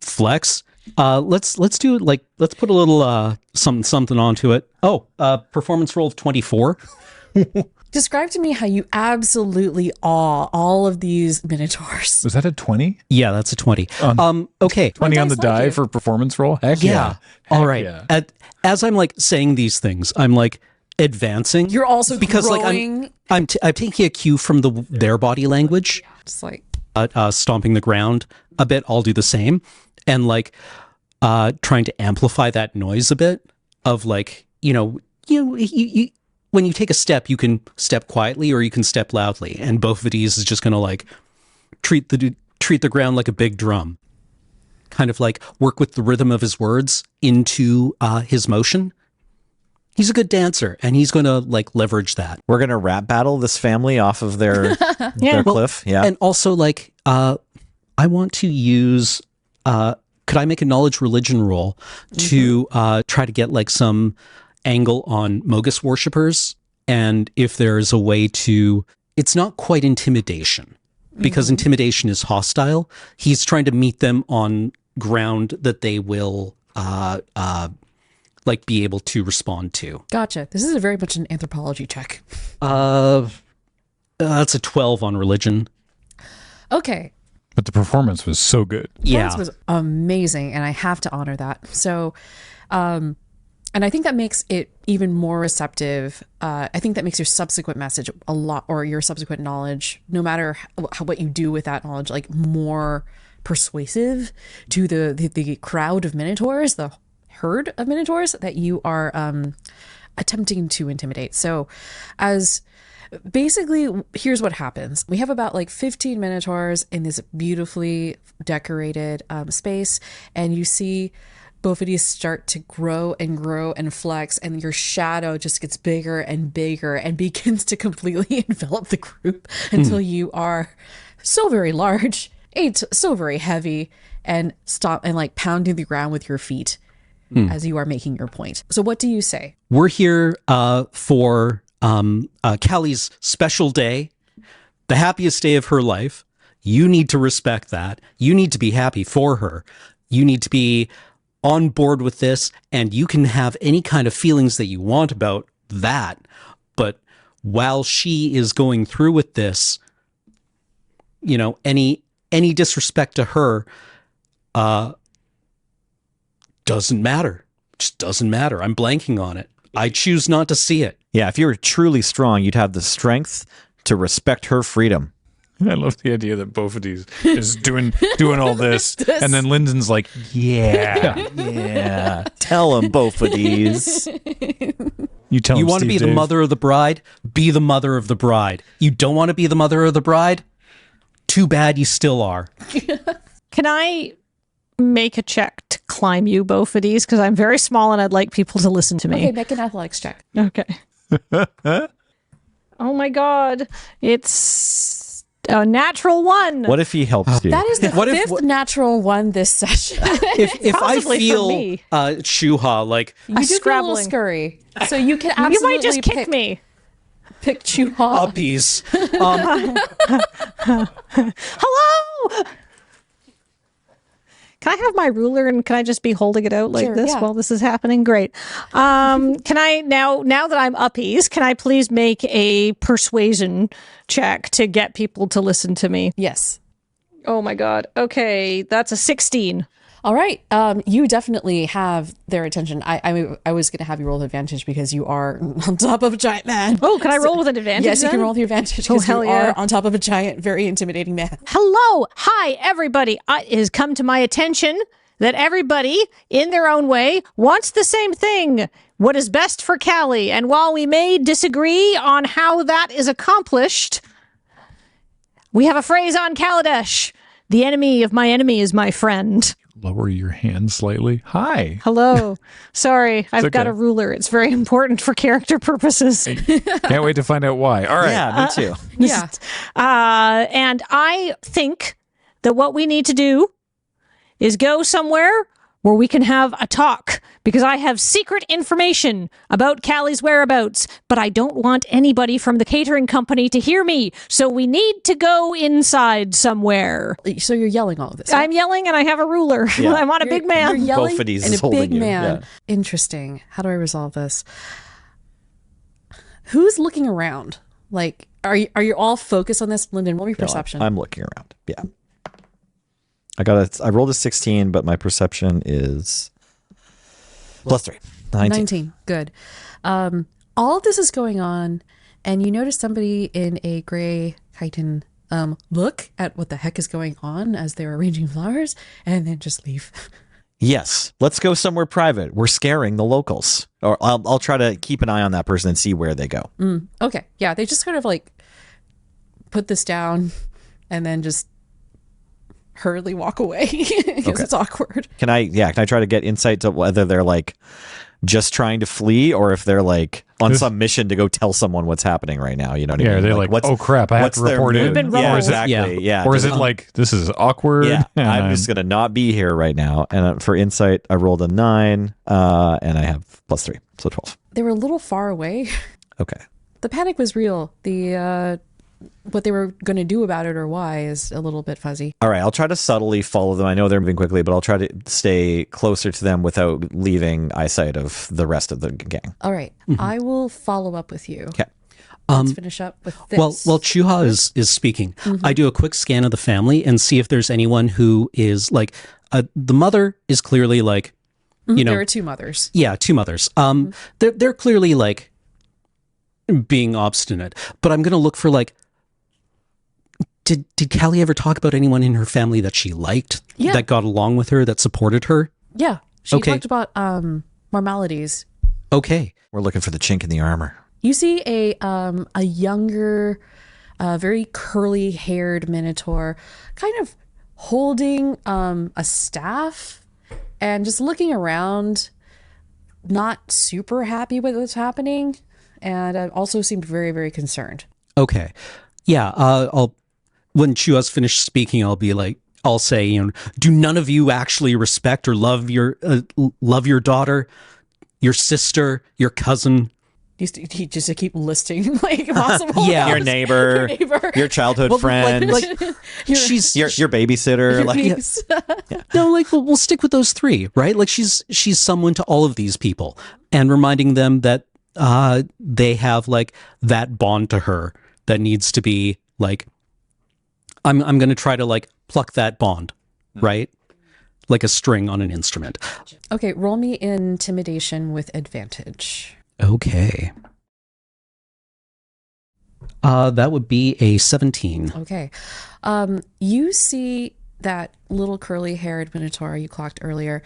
S6: flex. Let's do like let's put a little something onto it. Oh, performance roll of 24.
S1: Describe to me how you absolutely awe all of these minotaurs.
S4: Was that a 20?
S6: Yeah, that's a 20. Okay.
S4: 20 on the
S1: dice like
S4: die
S1: you?
S4: for performance roll? Heck
S6: Yeah. All
S4: Heck
S6: right.
S4: yeah.
S6: As I'm like saying these things, I'm like advancing.
S1: You're also
S6: because
S1: growing.
S6: like I'm taking a cue from their body language.
S1: Just like
S6: Stomping the ground a bit. I'll do the same, and like trying to amplify that noise a bit. Of like you when you take a step, you can step quietly or you can step loudly, and both of these is just gonna like treat the ground like a big drum. Kind of like work with the rhythm of his words into his motion. He's a good dancer, and he's going to like leverage that.
S2: We're going to rap battle this family off of their cliff. Yeah.
S6: And also like, I want to use, could I make a knowledge religion roll to try to get like some angle on Mogus worshippers? And if there's a way to, it's not quite intimidation, because intimidation is hostile. He's trying to meet them on ground that they will like be able to respond to.
S1: gotcha. This is very much an anthropology check.
S6: That's a 12 on religion.
S1: Okay.
S4: But the performance was so good.
S6: Yeah.
S1: This was amazing, and I have to honor that. So, and I think that makes it even more receptive. I think that makes your subsequent message a lot, or your subsequent knowledge, no matter what you do with that knowledge, like more persuasive to the crowd of minotaurs, the herd of minotaurs that you are attempting to intimidate. So, as basically, here's what happens. We have about like 15 minotaurs in this beautifully decorated space, and you see both of these start to grow and flex, and your shadow just gets bigger and bigger and begins to completely envelop the group until you are so very large, so very heavy, and stop and like pounding the ground with your feet as you are making your point. So what do you say?
S6: We're here for Callie's special day, the happiest day of her life. You need to respect that. You need to be happy for her. You need to be on board with this, and you can have any kind of feelings that you want about that. But while she is going through with this, any disrespect to her doesn't matter. Just doesn't matter. I'm blanking on it. I choose not to see it.
S2: Yeah. If you were truly strong, you'd have the strength to respect her freedom.
S4: I love the idea that Beaufetys is doing all this, and then Lyndon's like,
S2: Yeah. Tell him both of these.
S4: You tell
S6: You
S4: him,
S6: want to be
S4: Steve
S6: the
S4: Dave.
S6: mother of the bride? Be the mother of the bride. You don't want to be the mother of the bride? Too bad you still are.
S3: Can I make a check to climb you both of these because I'm very small and I'd like people to listen to me.
S1: Okay, make an athletics check.
S3: Okay. Oh my god. It's a natural 1.
S2: What if he helps you?
S1: That is the
S6: What if-
S1: fifth natural one this session.
S6: If I
S3: Possibly for
S6: feel
S3: me.
S6: Chuha, like,
S1: You do feel a little
S3: scrabbling.
S1: scurry, so you can
S3: You
S1: absolutely
S3: might just kick me.
S1: Pick Chuha.
S6: uppies.
S3: Hello! Can I have my ruler and can I just be holding it out like
S1: Sure,
S3: this
S1: yeah.
S3: while this is happening? Great. Can I now that I'm uppies, can I please make a persuasion check to get people to listen to me?
S1: Yes.
S3: Oh my god. Okay, that's a 16.
S1: All right. You definitely have their attention. I was going to have you roll with advantage because you are on top of a giant man.
S3: Oh, can I roll with an advantage?
S1: Yes, you can
S3: then?
S1: roll with your advantage because
S3: hell
S1: you
S3: yeah.
S1: are on top of a giant, very intimidating man.
S3: Hello, hi, everybody. It has come to my attention that everybody, in their own way, wants the same thing. What is best for Callie? And while we may disagree on how that is accomplished, we have a phrase on Kaladesh. The enemy of my enemy is my friend.
S4: Lower your hand slightly. Hi.
S3: Hello. Sorry, I've got
S4: okay.
S3: a ruler. It's very important for character purposes.
S4: Can't wait to find out why. All right.
S2: Yeah, me too.
S1: Yeah.
S3: And I think that what we need to do is go somewhere where we can have a talk because I have secret information about Callie's whereabouts, but I don't want anybody from the catering company to hear me. So we need to go inside somewhere.
S1: So you're yelling all of this.
S3: I'm yelling and I have a ruler.
S2: Yeah.
S3: I'm on a big man.
S1: You're yelling
S2: Both of these
S1: and
S2: is
S1: a big
S2: holding you,
S1: man.
S2: yeah.
S1: Interesting. How do I resolve this? Who's looking around? Like, are you all focused on this? Lyndon, what were your perception?
S2: I'm looking around. Yeah. I rolled a 16, but my perception is +3. 19.
S1: Good. All of this is going on, and you notice somebody in a gray chiton look at what the heck is going on as they're arranging flowers, and then just leave.
S2: Yes. Let's go somewhere private. We're scaring the locals. Or I'll try to keep an eye on that person and see where they go.
S1: Okay. Yeah, they just kind of like put this down and then just hurriedly walk away because it's awkward.
S2: Can I try to get insight to whether they're like just trying to flee or if they're like on some mission to go tell someone what's happening right now? You know what I
S4: Yeah,
S2: mean?
S4: are they like,
S2: what's-
S4: oh crap, I have
S2: what's
S4: to
S2: their
S4: report
S2: mood?
S4: in?
S3: We've been
S2: Yeah,
S3: rolled.
S2: exactly. Yeah.
S4: Or is it like, this is awkward?
S2: Yeah,
S4: and
S2: I'm just gonna not be here right now. And for insight, I rolled a 9, and I have +3, so 12.
S1: They were a little far away.
S2: Okay.
S1: The panic was real. The what they were going to do about it or why is a little bit fuzzy.
S2: All right, I'll try to subtly follow them. I know they're moving quickly, but I'll try to stay closer to them without leaving eyesight of the rest of the gang.
S1: All right. I will follow up with you.
S2: Okay.
S1: Let's finish up with this.
S6: While Chuha is speaking, I do a quick scan of the family and see if there's anyone who is like, the mother is clearly like, you know,
S1: there are two mothers.
S6: yeah, two mothers. They're clearly like being obstinate, but I'm gonna look for like, did Callie ever talk about anyone in her family that she liked,
S1: Yeah.
S6: that got along with her, that supported her?
S1: Yeah. She
S6: Okay.
S1: talked about maladies.
S6: Okay.
S2: We're looking for the chink in the armor.
S1: You see a younger, very curly haired minotaur kind of holding a staff and just looking around, not super happy with what's happening, and also seemed very, very concerned.
S6: Okay. Yeah. I'll when Chua's finished speaking, I'll say, you know, do none of you actually respect or love your daughter, your sister, your cousin?
S1: He just to keep listing like possible.
S6: Yeah.
S2: Your neighbor, your childhood friend,
S6: She's
S2: your babysitter. Like,
S1: niece.
S6: no, like we'll stick with those three, right? Like she's someone to all of these people, and reminding them that they have like that bond to her that needs to be like. I'm going to try to like pluck that bond, right? Like a string on an instrument.
S1: Okay, roll me intimidation with advantage.
S6: Okay. That would be a 17.
S1: Okay. You see that little curly haired minotaur you clocked earlier.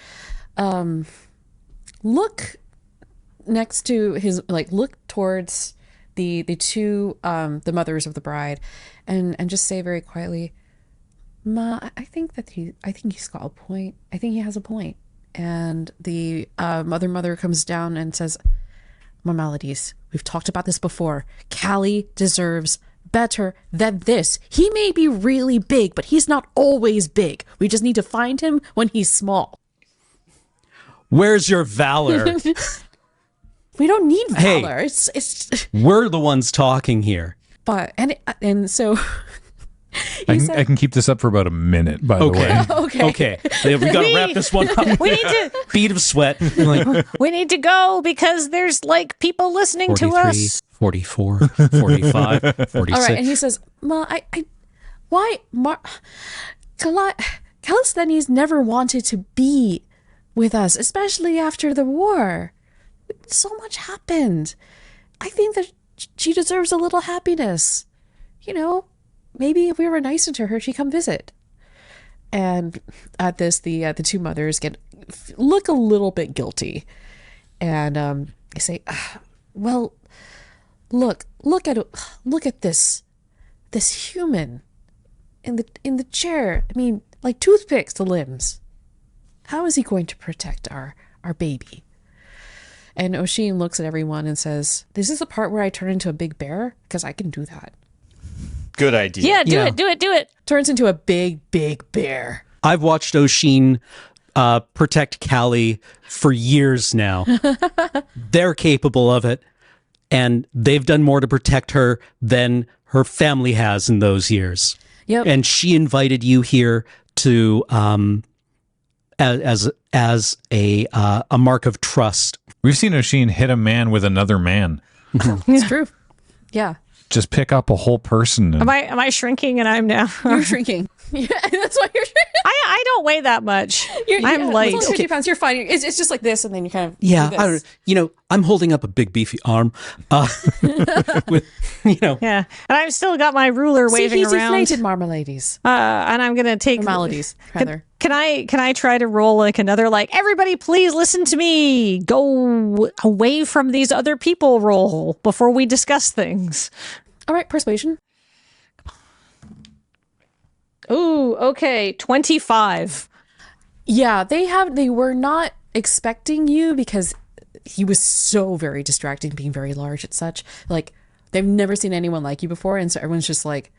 S1: Look next to his, like, look towards the two, the mothers of the bride, and just say very quietly, Ma, I think he's got a point. I think he has a point. And the mother comes down and says, Melodies, we've talked about this before. Callie deserves better than this. He may be really big, but he's not always big. We just need to find him when he's small.
S6: Where's your valor?
S1: We don't need
S6: Hey.
S1: valor. It's
S6: We're the ones talking here.
S1: but and so
S4: I can keep this up for about a minute, by the way.
S6: Okay. We got to wrap this one up.
S3: We need to
S6: Bead of sweat. Like
S3: we need to go because there's like people listening to
S6: 43,
S3: us.
S6: 44, 45, 46.
S1: all right. And he says, Ma, why Callisthenes never wanted to be with us, especially after the war. So much happened. I think that she deserves a little happiness. You know, maybe if we were nicer to her, she'd come visit. And at this, the two mothers look a little bit guilty, and they say, "Well, look at this human in the chair. I mean, like toothpicks to limbs. How is he going to protect our baby?" And O'Sheen looks at everyone and says, "This is the part where I turn into a big bear, because I can do that."
S2: Good idea.
S3: Yeah, do
S6: Yeah.
S3: it.
S1: Turns into a big bear.
S6: I've watched O'Sheen protect Callie for years now. They're capable of it, and they've done more to protect her than her family has in those years.
S1: Yep.
S6: And she invited you here to as a mark of trust.
S4: We've seen O'Sheen hit a man with another man.
S1: It's true. Yeah.
S4: Just pick up a whole person. And
S3: Am I shrinking and I'm now?
S1: You're shrinking. Yeah, that's why you're shrinking.
S3: I don't weigh that much. I'm light.
S1: It's only 50 pounds. You're fine. It's just like this, and then you kind of
S6: Yeah,
S1: do this.
S6: I'm holding up a big beefy arm, with
S3: Yeah, and I've still got my ruler
S1: See,
S3: waving
S1: he's
S3: around.
S1: deflated, marmaladies.
S3: And I'm gonna take
S1: Maladies, rather.
S3: Can I try to roll like another like everybody please listen to me, go away from these other people roll before we discuss things.
S1: All right, persuasion.
S3: Ooh, okay, 25.
S1: Yeah, they were not expecting you because he was so very distracting, being very large and such. Like, they've never seen anyone like you before, and so everyone's just like,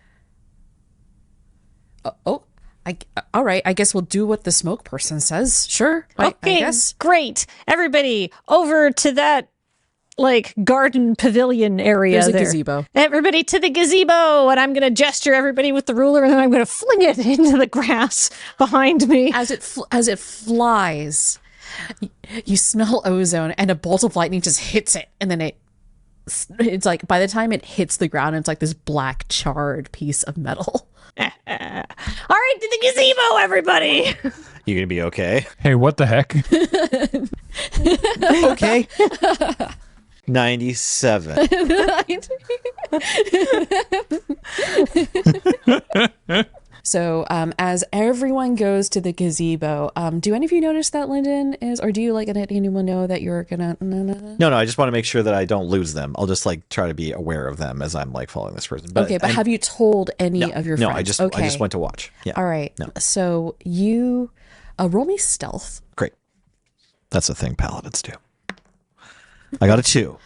S1: all right, I guess we'll do what the smoke person says. Sure, I
S3: Okay,
S1: guess.
S3: great. Everybody over to that like garden pavilion area.
S1: There's a
S3: there.
S1: gazebo.
S3: Everybody to the gazebo, and I'm going to gesture everybody with the ruler, and then I'm going to fling it into the grass behind me.
S1: As it flies, you smell ozone, and a bolt of lightning just hits it, and then it's like by the time it hits the ground, it's like this black charred piece of metal.
S3: All right, to the gazebo, everybody.
S2: You gonna be okay?
S4: hey, what the heck?
S6: okay.
S2: 97.
S1: So as everyone goes to the gazebo, do any of you notice that Lyndon is, or do you like let anyone know that you're gonna?
S2: No, I just want to make sure that I don't lose them. I'll just like try to be aware of them as I'm like following this person. But
S1: Okay, but have you told any of your friends?
S2: No, I just went to watch. Yeah.
S1: All right.
S2: No.
S1: So you roll me stealth.
S2: Great. That's a thing paladins do. I got a 2.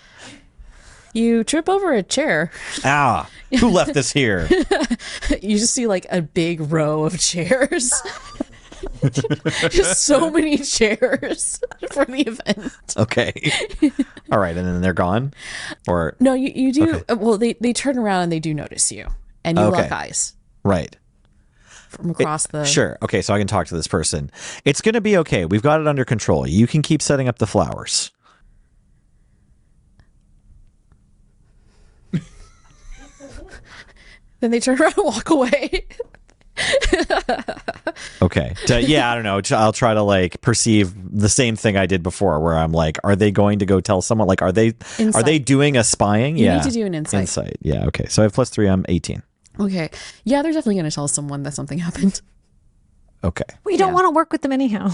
S1: You trip over a chair.
S2: Ah, who left this here?
S1: You just see like a big row of chairs. Just so many chairs for the event.
S2: Okay. All right, and then they're gone? Or
S1: No, you do.
S2: Okay.
S1: Well, they turn around and they do notice you, and you
S2: Okay.
S1: lock eyes
S2: right.
S1: from across the.
S2: Sure. Okay, so I can talk to this person. It's going to be okay. We've got it under control. You can keep setting up the flowers.
S1: Then they turn around and walk away.
S2: Okay. Yeah, I don't know. I'll try to like perceive the same thing I did before where I'm like, are they going to go tell someone? Like, are they
S1: Insight.
S2: doing a spying?
S1: You
S2: Yeah.
S1: need to do an insight.
S2: Insight. Yeah. Okay. So I have +3. I'm 18.
S1: Okay. Yeah, they're definitely going to tell someone that something happened.
S2: Okay.
S3: We don't want to work with them anyhow.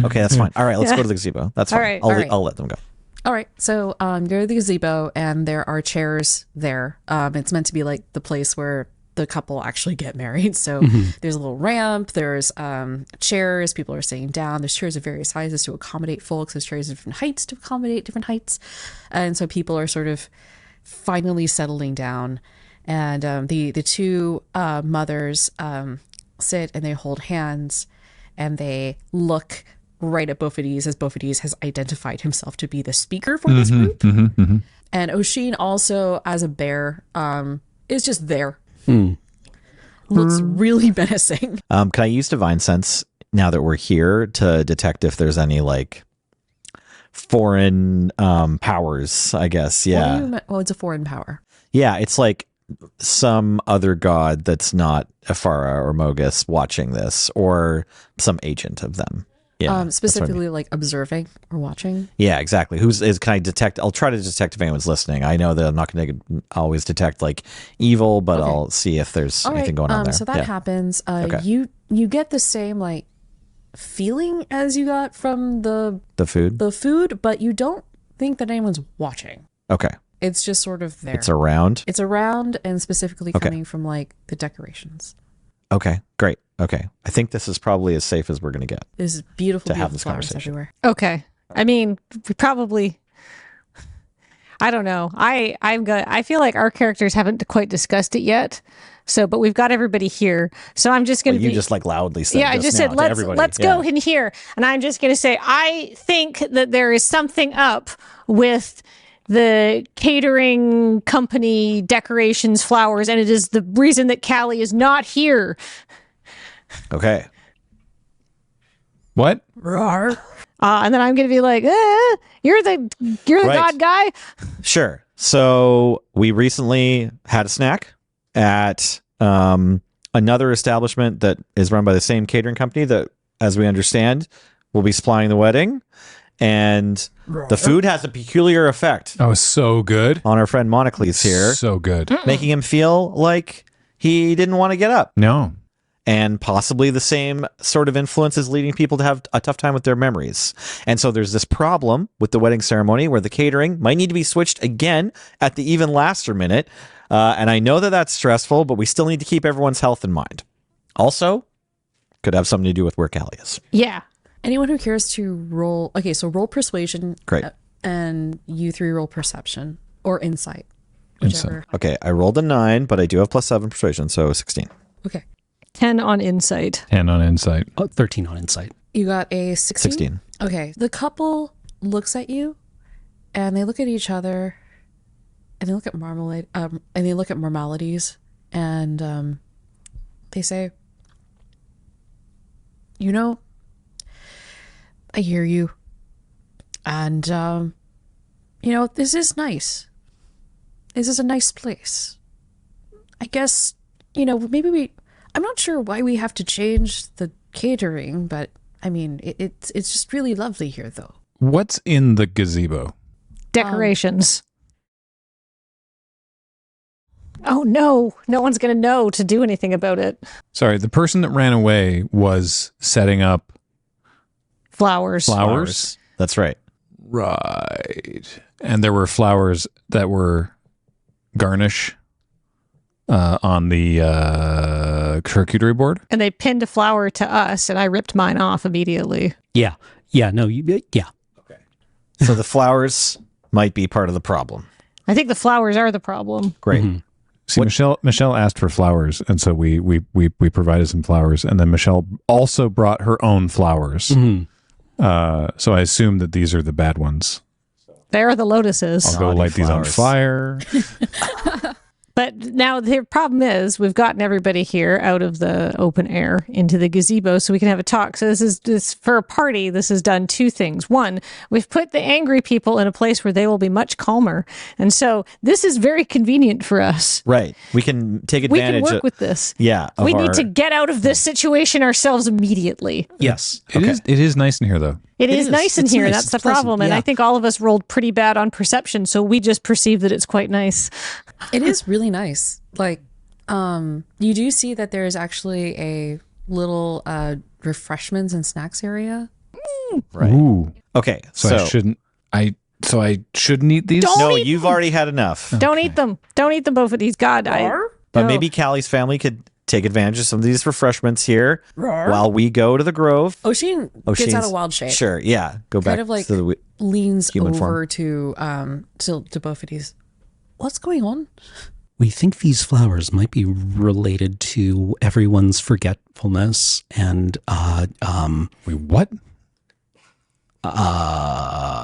S2: Okay. That's fine. All right. Let's go to the gazebo. That's fine.
S3: All right,
S2: I'll,
S3: all right.
S2: I'll let them go.
S1: All right. So go to the gazebo, and there are chairs there. It's meant to be like the place where the couple actually get married. So there's a little ramp, there's chairs, people are sitting down, there's chairs of various sizes to accommodate folks, there's chairs of different heights to accommodate different heights. And so people are sort of finally settling down. And the two mothers sit and they hold hands and they look right at Beaufetys as Beaufetys has identified himself to be the speaker for this group. And O'Sheen also, as a bear, is just there. Looks really menacing.
S2: Can I use Divine Sense now that we're here to detect if there's any like foreign powers, I guess? Yeah.
S1: Well, it's a foreign power.
S2: Yeah, it's like some other god that's not Afara or Mogus watching this, or some agent of them. Yeah, that's what I
S1: specifically
S2: mean.
S1: like observing or watching.
S2: Yeah, exactly. Can I detect? I'll try to detect if anyone's listening. I know that I'm not going to always detect like evil, but
S1: Okay.
S2: I'll see if there's
S1: All right,
S2: anything going on there.
S1: so that
S2: Yeah.
S1: happens.
S2: Okay.
S1: You get the same like feeling as you got from
S2: The food.
S1: the food, but you don't think that anyone's watching.
S2: Okay,
S1: It's just sort of there.
S2: it's around.
S1: It's around and specifically
S2: Okay.
S1: coming from like the decorations.
S2: Okay, great. Okay, I think this is probably as safe as we're going to get.
S1: There's beautiful,
S2: To have
S1: beautiful
S2: this
S1: flowers
S2: conversation.
S1: everywhere.
S3: Okay. I mean, we probably. I don't know. I feel like our characters haven't quite discussed it yet. So, but we've got everybody here. So I'm just going
S2: Well,
S3: to
S2: you just like loudly said.
S3: I just said
S2: now to everybody.
S3: let's
S2: Yeah.
S3: go in here, and I'm just going to say I think that there is something up with the catering company decorations flowers, and it is the reason that Callie is not here.
S2: Okay.
S4: What?
S3: And then I'm going to be like, you're the
S2: Right.
S3: god guy.
S2: Sure. So we recently had a snack at another establishment that is run by the same catering company that, as we understand, will be supplying the wedding. And the food has a peculiar effect
S4: Oh, so good.
S2: on our friend Monocles here,
S4: So good.
S2: making him feel like he didn't want to get up.
S4: No.
S2: And possibly the same sort of influence is leading people to have a tough time with their memories. And so there's this problem with the wedding ceremony where the catering might need to be switched again at the even laster minute. And I know that that's stressful, but we still need to keep everyone's health in mind. Also, could have something to do with where Callie is.
S3: Yeah.
S1: Anyone who cares to roll, okay, so roll persuasion.
S2: Great.
S1: And you three roll perception or insight. Whichever.
S2: Okay, I rolled a 9, but I do have +7 persuasion, so 16.
S1: Okay.
S3: 10 on insight.
S4: 10 on insight.
S6: 13 on insight.
S1: You got a 16?
S2: 16.
S1: Okay. The couple looks at you and they look at each other and they look at Marmalade and they look at Marmalades and they say, you know, I hear you. And you know, this is nice. This is a nice place. I guess, you know, maybe I'm not sure why we have to change the catering, but I mean, it's just really lovely here, though.
S4: What's in the gazebo?
S3: Decorations. Oh no, no one's going to know to do anything about it.
S4: Sorry, the person that ran away was setting up
S3: Flowers.
S4: flowers.
S2: That's right.
S4: Right. And there were flowers that were garnish on the charcuterie board.
S3: And they pinned a flower to us, and I ripped mine off immediately.
S6: Yeah. Yeah. No. Yeah.
S2: So the flowers might be part of the problem.
S3: I think the flowers are the problem.
S2: Great.
S4: See, Michelle asked for flowers, and so we provided some flowers, and then Michelle also brought her own flowers. So I assume that these are the bad ones.
S3: There are the lotuses.
S4: I'll go
S2: Naughty
S4: light these on
S2: flowers.
S4: fire.
S3: But now the problem is we've gotten everybody here out of the open air into the gazebo so we can have a talk. So this for a party, this has done two things. One, we've put the angry people in a place where they will be much calmer. And so this is very convenient for us.
S2: Right. We can take
S3: We
S2: advantage
S3: can work
S2: of,
S3: with this.
S2: yeah. of
S3: We need
S2: our-
S3: to get out of this situation ourselves immediately.
S6: Yes.
S4: It is nice in here, though.
S3: It is
S6: is.
S3: nice in
S6: It's
S3: here.
S6: nice.
S3: That's the
S6: It's pleasant.
S3: problem. And
S6: Yeah.
S3: I think all of us rolled pretty bad on perception. So we just perceive that it's quite nice.
S1: It is really nice. Like, you do see that there is actually a little refreshments and snacks area.
S2: Right.
S4: Ooh.
S2: Okay.
S4: So I shouldn't. I shouldn't eat these.
S3: Don't
S2: No,
S3: eat
S2: you've already had enough.
S3: Don't eat them. Don't eat them, both of these. God,
S2: But maybe Callie's family could take advantage of some of these refreshments here while we go to the grove.
S1: Oisin gets out of wild shape.
S2: Sure, yeah. Go back
S1: Kind of like
S2: to the
S1: leans
S2: human
S1: over to Bophades. What's going on?
S6: We think these flowers might be related to everyone's forgetfulness and
S4: Wait, what?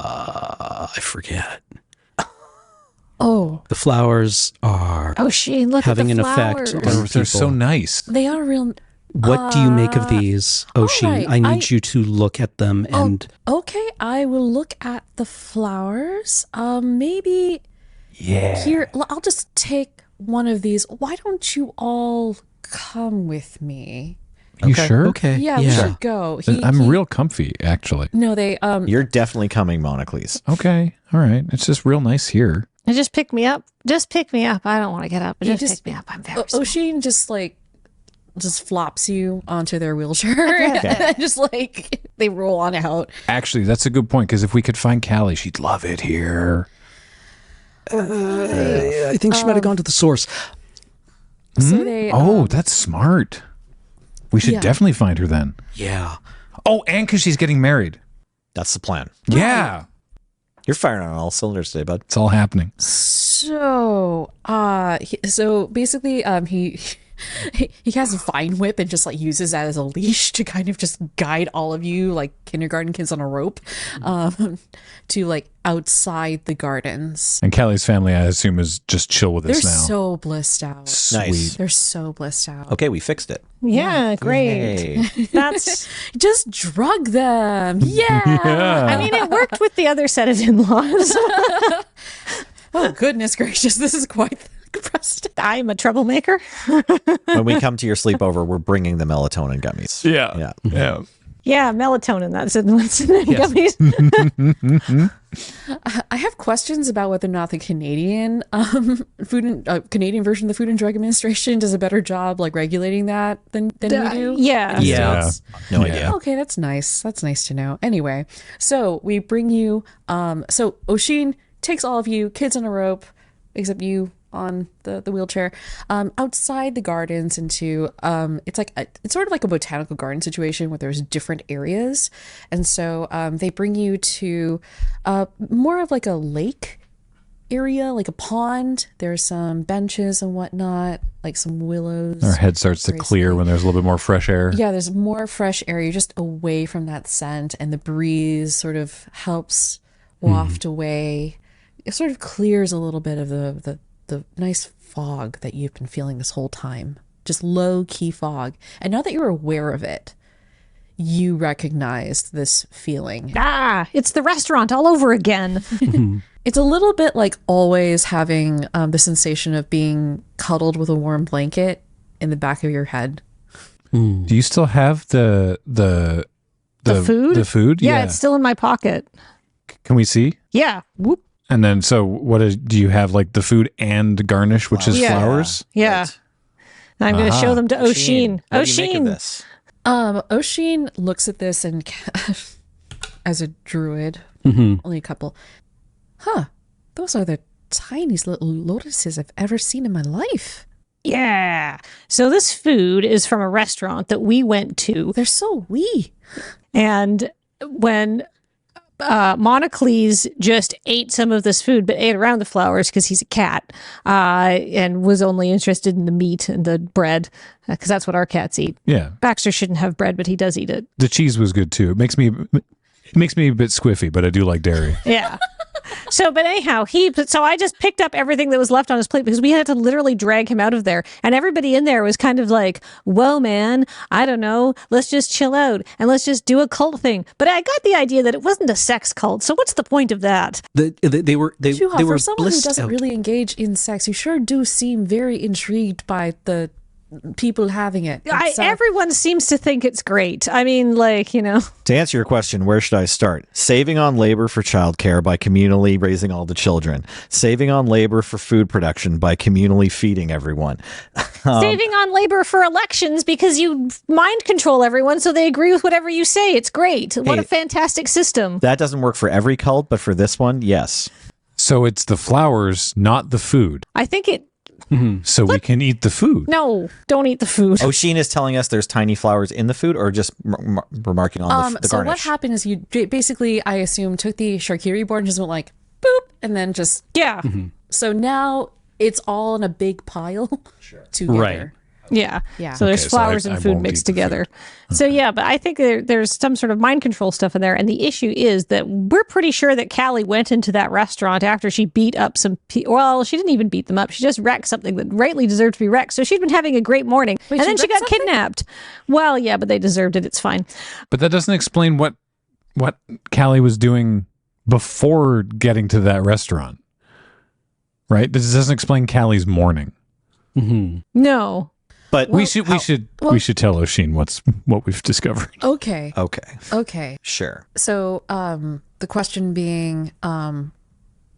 S6: I forget.
S1: Oh,
S6: The flowers are
S3: Shane, look
S6: having
S3: at
S6: an
S3: the
S6: effect
S3: flowers.
S6: on
S4: They're so
S6: people.
S4: nice.
S1: they are real.
S6: What do you make of these, Oshin?
S1: right,
S6: I need you to look at them and
S1: Okay, I will look at the flowers. Maybe here. I'll just take one of these. Why don't you all come with me?
S4: You sure?
S6: Okay.
S1: Yeah, we should go.
S4: I'm real comfy, actually.
S1: No, they
S2: You're definitely coming, Monocles.
S4: Okay. All right. It's just real nice here.
S3: And just pick me up. Just pick me up. I don't want to get up. But
S1: You
S3: just
S1: just-
S3: pick me up. I'm very small.
S1: Oisin just flops you onto their wheelchair and just like they roll on out.
S4: Actually, that's a good point, because if we could find Callie, she'd love it here.
S6: I think she might have gone to the source.
S1: So they
S4: Oh, that's smart. We should
S1: Yeah.
S4: definitely find her then.
S6: Yeah.
S4: Oh, and because she's getting married.
S2: That's the plan.
S4: Yeah.
S2: You're firing on all cylinders today, bud.
S4: It's all happening.
S1: So basically he casts a vine whip and just like uses that as a leash to kind of just guide all of you like kindergarten kids on a rope to like outside the gardens.
S4: And Callie's family, I assume, is just chill with
S1: They're
S4: us now.
S1: so blissed out.
S2: Nice.
S1: They're so blissed out.
S2: Okay, we fixed it.
S3: Yeah, great.
S2: Yay.
S3: That's.
S1: Just drug them. Yeah.
S3: I mean, it worked with the other set of in-laws.
S1: Oh goodness gracious, this is quite the precedent.
S3: I'm a troublemaker.
S2: When we come to your sleepover, we're bringing the melatonin gummies.
S4: Yeah.
S2: Yeah.
S3: Yeah, melatonin. That's in what's in the gummies.
S1: I have questions about whether or not the Canadian Canadian version of the Food and Drug Administration does a better job like regulating that than we do.
S3: Yeah.
S6: Yeah.
S2: No idea.
S1: Okay, that's nice. That's nice to know. Anyway, so we bring you. So Oisin takes all of you, kids on a rope, except you on the wheelchair, outside the gardens into it's sort of like a botanical garden situation where there's different areas, and so they bring you to more of like a lake area, like a pond. There's some benches and whatnot, like some willows.
S4: Our head starts to clear when there's a little bit more fresh air.
S1: Yeah, there's more fresh air. You're just away from that scent, and the breeze sort of helps waft away. It sort of clears a little bit of the nice fog that you've been feeling this whole time. Just low-key fog. And now that you're aware of it, you recognize this feeling.
S3: Ah, it's the restaurant all over again.
S1: It's a little bit like always having the sensation of being cuddled with a warm blanket in the back of your head.
S4: Do you still have the
S3: food?
S4: The food?
S3: Yeah, it's still in my pocket.
S4: Can we see?
S3: Yeah. Whoop.
S4: And then, so do you have like the food and garnish, which is
S3: Yeah.
S4: flowers?
S3: Yeah. And I'm going to show them to Oisin.
S2: What do you make of
S3: Oisin.
S2: this?
S1: Oisin looks at this and as a druid, only a couple. Huh, those are the tiniest little lotuses I've ever seen in my life.
S3: Yeah. So this food is from a restaurant that we went to.
S1: They're so wee.
S3: And when Monocles just ate some of this food, but ate around the flowers because he's a cat, and was only interested in the meat and the bread, because that's what our cats eat.
S4: Yeah.
S3: Baxter shouldn't have bread, but he does eat it.
S4: The cheese was good too. It makes me a bit squiffy, but I do like dairy.
S3: Yeah. But anyhow, so I just picked up everything that was left on his plate because we had to literally drag him out of there. And everybody in there was kind of like, whoa, man, I don't know. Let's just chill out and let's just do a cult thing. But I got the idea that it wasn't a sex cult. So what's the point of that?
S6: They were
S1: Juha,
S6: were
S1: for someone who
S6: blissed
S1: doesn't
S6: out.
S1: really engage in sex, you sure do seem very intrigued by the people having it. It's,
S3: Everyone seems to think it's great. I mean,
S2: To answer your question, where should I start? Saving on labor for childcare by communally raising all the children. Saving on labor for food production by communally feeding everyone.
S3: saving on labor for elections because you mind control everyone so they agree with whatever you say. It's great. What a fantastic system.
S2: That doesn't work for every cult, but for this one, yes.
S4: So it's the flowers, not the food.
S3: I think it
S4: so we can eat the food.
S3: No, don't eat the food.
S2: O'Sheen is telling us there's tiny flowers in the food, or just remarking on the
S1: So
S2: garnish.
S1: what happened is you basically, I assume, took the charcuterie board and just went like, boop, and then just...
S3: Yeah.
S1: So now it's all in a big pile together.
S6: Right.
S3: Yeah.
S1: Yeah.
S3: So there's
S4: Okay, so
S3: flowers
S4: I
S3: and food
S4: won't
S3: mixed
S4: eat the
S3: together. So yeah, but I think there's some sort of mind control stuff in there. And the issue is that we're pretty sure that Callie went into that restaurant after she beat up some well, she didn't even beat them up. She just wrecked something that rightly deserved to be wrecked. So she'd been having a great morning.
S1: Wait,
S3: and
S1: she
S3: then she
S1: wrecked
S3: got
S1: something?
S3: kidnapped. Well, yeah, but they deserved it. It's fine.
S4: But that doesn't explain what Callie was doing before getting to that restaurant. Right? This doesn't explain Callie's morning.
S3: No.
S2: But
S4: we should tell O'Sheen what we've discovered.
S1: Okay.
S2: okay,
S1: Okay.
S2: sure.
S1: So the question being,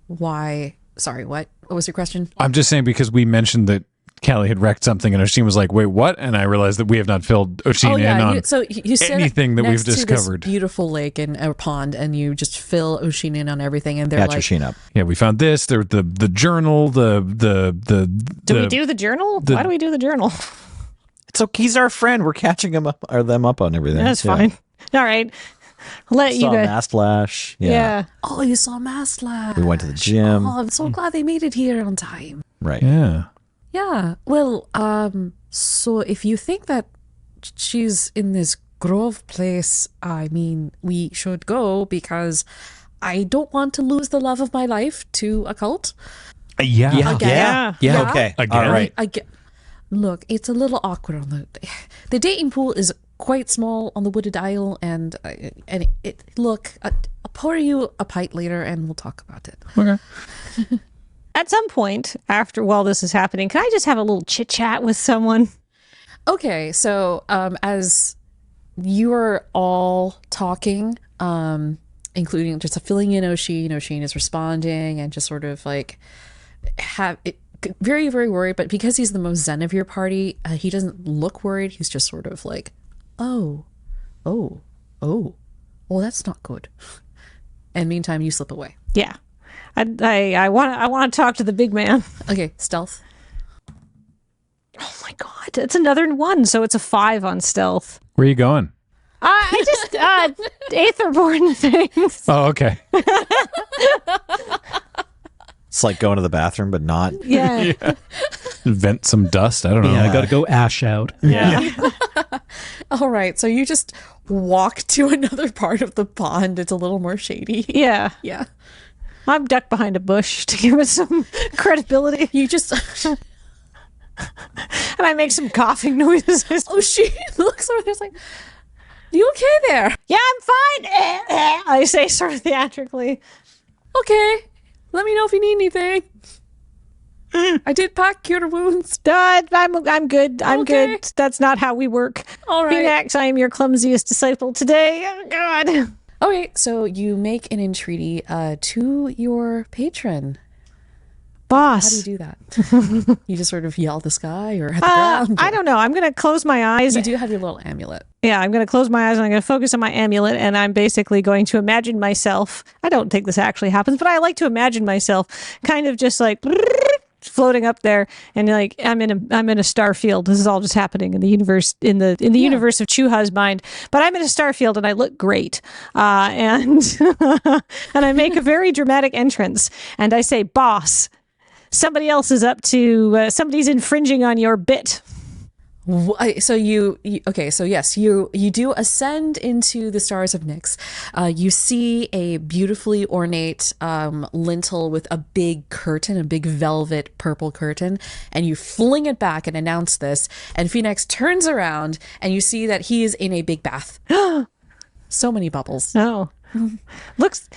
S1: why... Sorry, what? What was your question?
S4: I'm just saying because we mentioned that Callie had wrecked something and O'Sheen was like, wait, what? And I realized that we have not filled O'Sheen in on
S1: you sit
S4: anything that we've
S1: next to this
S4: discovered.
S1: beautiful lake and a pond, and you just fill O'Sheen in on everything, and they're
S2: Catch
S1: like,
S2: O'Sheen up.
S4: Yeah, we found this. The journal, the
S3: Do we do the journal? Why do we do the journal?
S2: It's okay. He's our friend. We're catching them up on everything.
S3: That's
S2: Yeah.
S3: fine. All right. I'll let you
S2: Saw
S3: guys.
S2: Mass Flash.
S3: Yeah.
S1: "Oh, you saw Mass Lab.
S2: We went to the gym.
S1: Oh, I'm so glad they made it here on time."
S2: Right.
S4: Yeah.
S1: Yeah. Well, so if you think that she's in this Grove place, I mean, we should go because I don't want to lose the love of my life to a cult.
S4: Yeah.
S2: Yeah.
S1: Again.
S2: Yeah. Okay.
S4: Again.
S2: All right.
S1: I get. Look, it's a little awkward on the dating pool is quite small on the wooded isle, and look, I'll pour you a pint later, and we'll talk about it.
S4: Okay.
S3: At some point while this is happening, can I just have a little chit chat with someone?
S1: Okay, so as you are all talking, including just filling in O'Sheen is responding and just sort of like very, very worried, but because he's the most zen of your party, he doesn't look worried. He's just sort of like, oh, well, that's not good. And meantime, you slip away.
S3: Yeah. I want to talk to the big man.
S1: Okay, stealth.
S3: Oh my god, it's another one, so it's a 5 on stealth.
S4: Where are you going?
S3: I just Aetherborn things.
S4: Oh, okay.
S2: It's like going to the bathroom, but not.
S3: Yeah.
S4: Vent some dust. I don't know.
S6: Yeah, I got to go ash out.
S2: Yeah.
S1: All right, so you just walk to another part of the pond. It's a little more shady.
S3: Yeah.
S1: Yeah.
S3: I'm ducked behind a bush to give it some credibility.
S1: You just...
S3: And I make some coughing noises.
S1: Oh, she looks over there's like, you okay there?
S3: Yeah, I'm fine. I say sort of theatrically.
S1: Okay. Let me know if you need anything. I did pack cure wounds.
S3: I'm good. I'm
S1: Okay.
S3: good. That's not how we work.
S1: All right.
S3: Phoenix, I am your clumsiest disciple today. Oh, God.
S1: Okay, so you make an entreaty to your patron.
S3: Boss.
S1: How do you do that? You just sort of yell at the sky or at the ground?
S3: I don't know. I'm going to close my eyes.
S1: You do have your little amulet.
S3: Yeah, I'm going to close my eyes and I'm going to focus on my amulet, and I'm basically going to imagine myself. I don't think this actually happens, but I like to imagine myself kind of just like floating up there, and like I'm in a star field. This is all just happening in the universe universe of Chuha's mind. But I'm in a star field and I look great, and and I make a very dramatic entrance, and I say, "Boss, somebody else is up to somebody's infringing on your bit."
S1: So okay, so yes, you do ascend into the stars of Nyx. You see a beautifully ornate lintel with a big curtain, a big velvet purple curtain, and you fling it back and announce this, and Phoenix turns around and you see that he is in a big bath. So many bubbles.
S3: Oh, looks.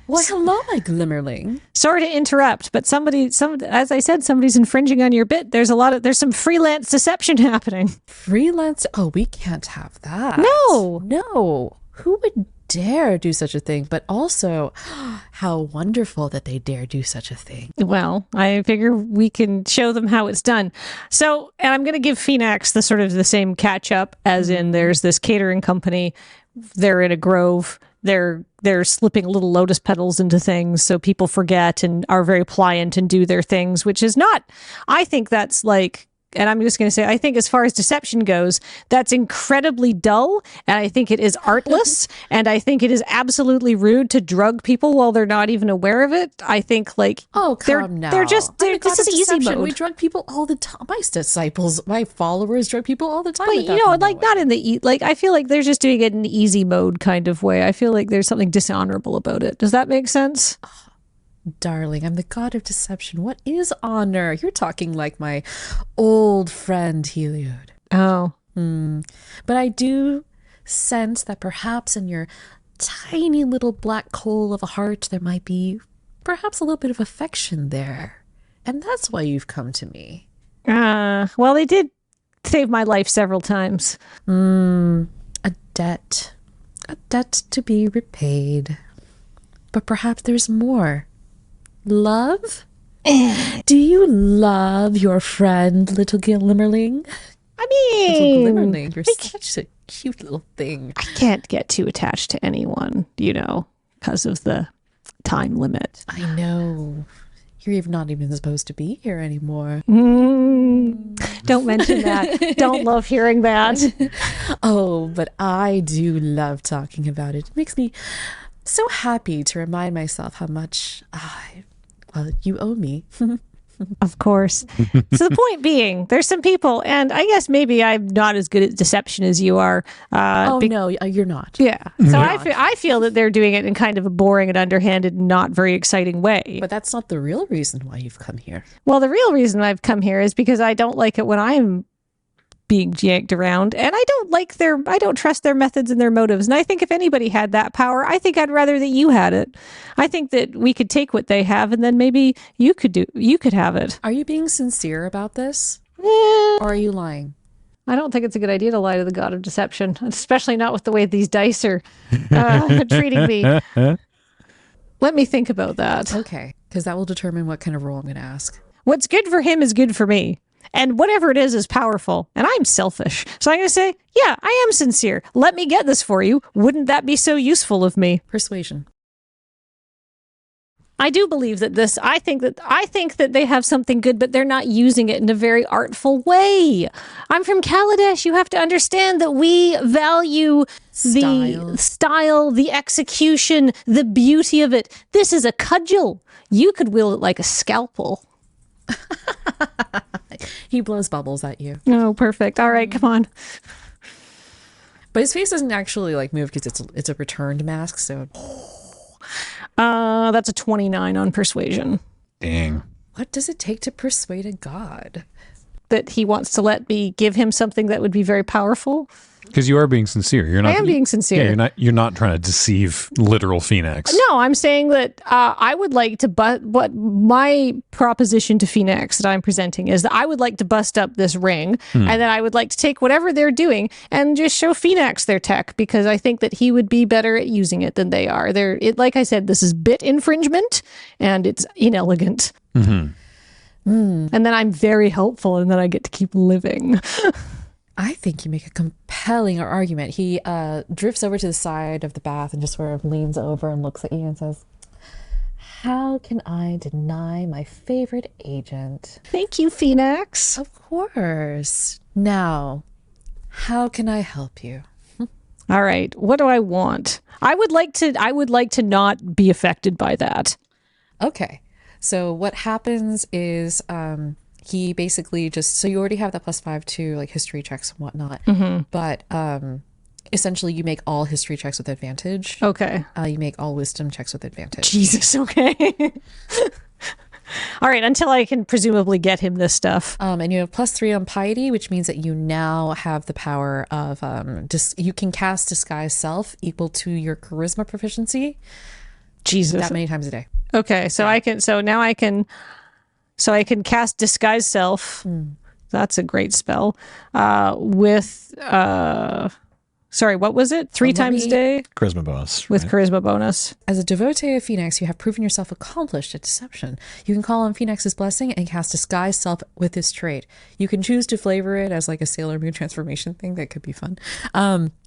S1: Well, hello, my glimmerling.
S3: Sorry to interrupt, but as I said, somebody's infringing on your bit. There's some freelance deception happening.
S1: Freelance? Oh, we can't have that. No. Who would dare do such a thing? But also, how wonderful that they dare do such a thing.
S3: Well, I figure we can show them how it's done. So, and I'm going to give Phoenix the same catch up, as in there's this catering company. They're in a grove. they're slipping little lotus petals into things so people forget and are very pliant and do their things, which is not, I think that's like, and I'm just going to say, I think as far as deception goes, that's incredibly dull, and I think it is artless, and I think it is absolutely rude to drug people while they're not even aware of it. I think, like,
S1: Oh, come now.
S3: they're just,
S1: I'm the god
S3: this is
S1: of
S3: easy
S1: deception.
S3: mode.
S1: We drug people all the time. My disciples, my followers drug people all the time.
S3: But,
S1: without
S3: you know,
S1: them
S3: like,
S1: knowing.
S3: not in the, like, I feel like they're just doing it in easy mode kind of way. I feel like there's something dishonorable about it. Does that make sense?
S1: Darling, I'm the god of deception. What is honor? You're talking like my old friend Heliod.
S3: Oh.
S1: But I do sense that perhaps in your tiny little black coal of a heart, there might be perhaps a little bit of affection there. And that's why you've come to me.
S3: Well, they did save my life several times.
S1: A debt. A debt to be repaid. But perhaps there's more. Love? Do you love your friend, little Glimmerling?
S3: I
S1: Little
S3: mean,
S1: Glimmerling, you're such a cute little thing.
S3: I can't get too attached to anyone, you know, because of the time limit.
S1: I know. You're not even supposed to be here anymore.
S3: Don't mention that. Don't love hearing that.
S1: Oh, but I do love talking about it. It makes me so happy to remind myself how much you owe me.
S3: Of course. So the point being, there's some people, and I guess maybe I'm not as good at deception as you are.
S1: No, you're not.
S3: Yeah. So I feel that they're doing it in kind of a boring and underhanded, not very exciting way.
S1: But that's not the real reason why you've come here.
S3: Well, the real reason I've come here is because I don't like it when I'm being yanked around, and I don't trust their methods and their motives. And I think if anybody had that power, I think I'd rather that you had it. I think that we could take what they have, and then maybe you could have it.
S1: Are you being sincere about this? Or are you lying?
S3: I don't think it's a good idea to lie to the god of deception, especially not with the way these dice are treating me. Let me think about that.
S1: Okay, because that will determine what kind of role I'm going to ask.
S3: What's good for him is good for me. And whatever it is powerful. And I'm selfish. So I'm going to say, yeah, I am sincere. Let me get this for you. Wouldn't that be so useful of me?
S1: Persuasion.
S3: I do believe that I think that they have something good, but they're not using it in a very artful way. I'm from Kaladesh. You have to understand that we value the style, the execution, the beauty of it. This is a cudgel. You could wield it like a scalpel.
S1: He blows bubbles at you.
S3: Oh, perfect. All right, come on.
S1: But his face doesn't actually like move because it's a returned mask, so
S3: That's a 29 on persuasion.
S4: Dang.
S1: what does it take to persuade a god?
S3: That he wants to let me give him something that would be very powerful.
S4: Because you are being sincere. You're not.
S3: I am being sincere.
S4: Yeah, you're not trying to deceive literal Phoenix.
S3: No, I'm saying that I would like to, what my proposition to Phoenix that I'm presenting is that I would like to bust up this ring, and then I would like to take whatever they're doing and just show Phoenix their tech, because I think that he would be better at using it than they are. Like I said, this is bit infringement, and it's inelegant. And then I'm very helpful, and then I get to keep living.
S1: I think you make a compelling argument. He drifts over to the side of the bath and just sort of leans over and looks at you and says, "How can I deny my favorite agent?"
S3: Thank you, Phoenix.
S1: Of course. Now, how can I help you?
S3: All right. What do I want? I would like to not be affected by that.
S1: Okay. So what happens is he basically so you already have that +5 to like history checks and whatnot. But essentially you make all history checks with advantage.
S3: Okay.
S1: You make all wisdom checks with advantage.
S3: Jesus. Okay. All right. Until I can presumably get him this stuff.
S1: And you have +3 on piety, which means that you now have the power of you can cast disguise self equal to your charisma proficiency
S3: Jesus.
S1: that many times a day.
S3: Okay. So now I can cast disguise self. That's a great spell. With Sorry, what was it? 3 times a day
S2: Charisma bonus.
S3: with
S2: right?
S3: charisma bonus.
S1: As a devotee of Phoenix, you have proven yourself accomplished at deception. You can call on Phoenix's blessing and cast disguise self with this trait. You can choose to flavor it as like a Sailor Moon transformation thing. That could be fun.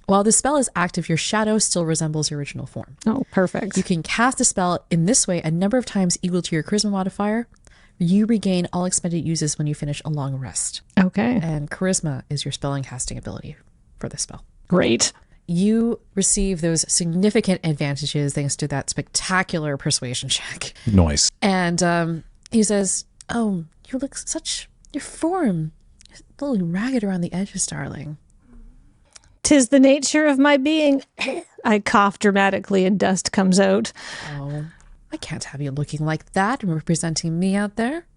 S1: While the spell is active, your shadow still resembles your original form.
S3: Oh, perfect.
S1: You can cast the spell in this way a number of times equal to your charisma modifier. You regain all expended uses when you finish a long rest.
S3: Okay.
S1: And charisma is your spelling casting ability for this spell.
S3: Great.
S1: You receive those significant advantages thanks to that spectacular persuasion check.
S4: Nice.
S1: And he says, "Oh, you look your form is a little ragged around the edges, darling."
S3: 'Tis the nature of my being. I cough dramatically and dust comes out.
S1: Oh, I can't have you looking like that and representing me out there.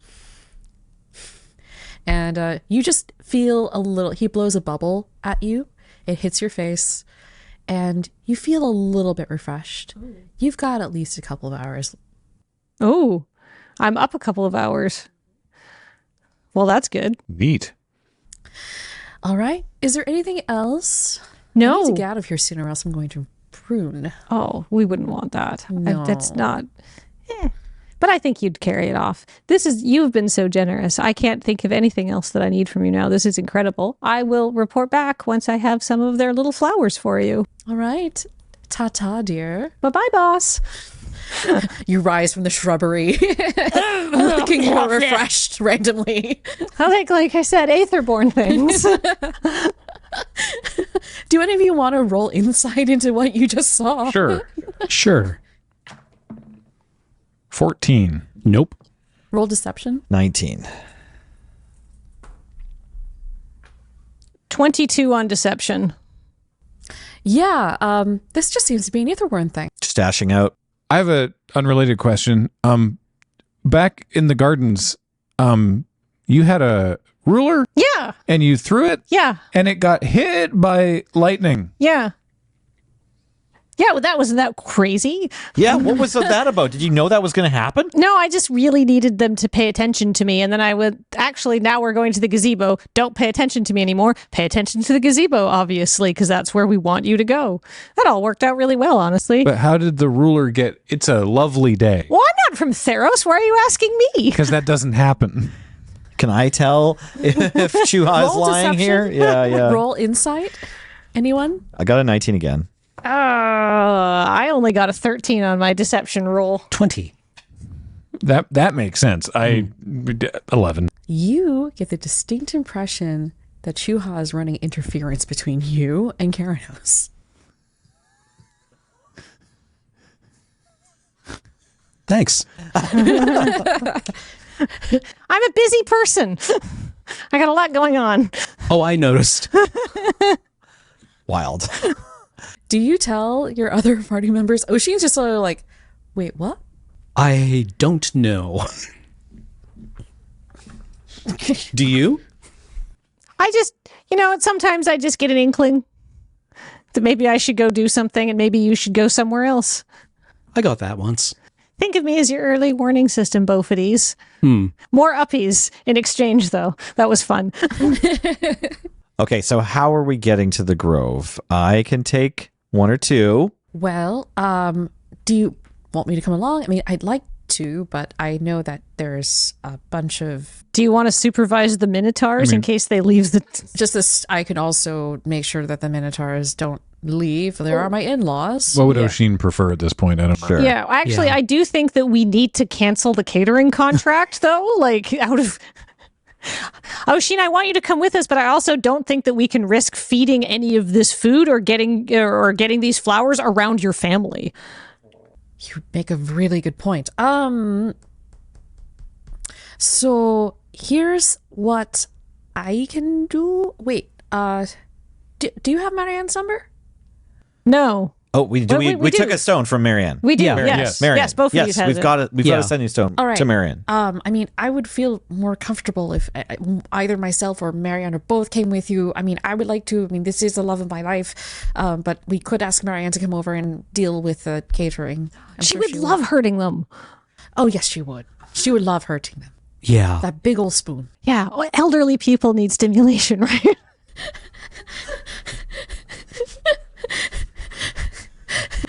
S1: And you just feel a little, he blows a bubble at you. It hits your face and you feel a little bit refreshed. You've got at least a couple of hours.
S3: Oh, I'm up a couple of hours. Well, that's good.
S4: Neat.
S1: All right. Is there anything else? I
S3: No.
S1: need to get out of here soon or else I'm going to prune.
S3: Oh, we wouldn't want that.
S1: No.
S3: That's not. But I think you'd carry it off. You've been so generous. I can't think of anything else that I need from you now. This is incredible. I will report back once I have some of their little flowers for you.
S1: All right. Ta-ta, dear.
S3: Bye-bye, boss.
S1: You rise from the shrubbery, looking more refreshed randomly.
S3: Like I said, aetherborn things.
S1: Do any of you want to roll insight into what you just saw?
S4: Sure.
S6: Sure.
S4: 14.
S6: Nope.
S1: Roll deception.
S2: 19.
S3: 22 on deception.
S1: Yeah, this just seems to be an Etherworm thing.
S2: Just dashing out.
S4: I have a unrelated question. Back in the gardens, you had a ruler
S3: Yeah.
S4: and you threw it
S3: Yeah.
S4: and it got hit by lightning.
S3: Yeah. Yeah, well, wasn't that crazy?
S2: Yeah, what was that about? Did you know that was going to happen?
S3: No, I just really needed them to pay attention to me. And then I would actually, now we're going to the gazebo. Don't pay attention to me anymore. Pay attention to the gazebo, obviously, because that's where we want you to go. That all worked out really well, honestly.
S4: But how did the ruler get? It's a lovely day.
S3: Well, I'm not from Theros. Why are you asking me?
S4: Because that doesn't happen.
S2: Can I tell if Chuha is
S1: Roll
S2: lying
S1: deception.
S2: here? Yeah.
S1: Roll insight. Anyone?
S2: I got a 19 again.
S3: I only got a 13 on my deception roll.
S6: 20.
S4: That makes sense. 11.
S1: You get the distinct impression that Chuha is running interference between you and Karanos.
S6: Thanks.
S3: I'm a busy person. I got a lot going on.
S6: Oh, I noticed.
S2: Wild.
S1: Do you tell your other party members? Oshin's just sort of like, wait, what?
S6: I don't know. Do you?
S3: I just, sometimes I just get an inkling that maybe I should go do something and maybe you should go somewhere else.
S6: I got that once.
S3: Think of me as your early warning system, Bofides. More uppies in exchange, though. That was fun.
S2: Okay, so how are we getting to the Grove? I can take one or two.
S1: Well, do you want me to come along? I mean, I'd like to, but I know that there's a bunch of
S3: Do you want to supervise the Minotaurs in case they leave the...
S1: just this. I can also make sure that the Minotaurs don't leave. There are my in-laws.
S4: What would Oshin prefer at this point? I don't know.
S2: Sure.
S3: Yeah, actually, I do think that we need to cancel the catering contract, though. Like, out of... Oshin, I want you to come with us, but I also don't think that we can risk feeding any of this food or getting these flowers around your family.
S1: You make a really good point. So here's what I can do. Wait, do you have Marianne's number?
S3: No.
S2: Oh, we
S3: we
S2: took
S3: do.
S2: a stone from Marianne.
S3: We do,
S6: Yeah.
S3: yes.
S2: Marianne.
S3: Yes, both of
S2: yes,
S3: these has
S2: we've
S3: it.
S2: got it. We've got
S6: Yeah.
S2: a sending stone
S1: All right.
S2: to Marianne.
S1: I mean, I would feel more comfortable if either myself or Marianne or both came with you. I mean, I would like to. I mean, this is the love of my life. But we could ask Marianne to come over and deal with the catering. I'm
S3: She
S1: sure
S3: would love hurting them.
S1: Oh, yes, she would. She would love hurting them.
S6: Yeah.
S1: That big old spoon.
S3: Yeah, elderly people need stimulation, right?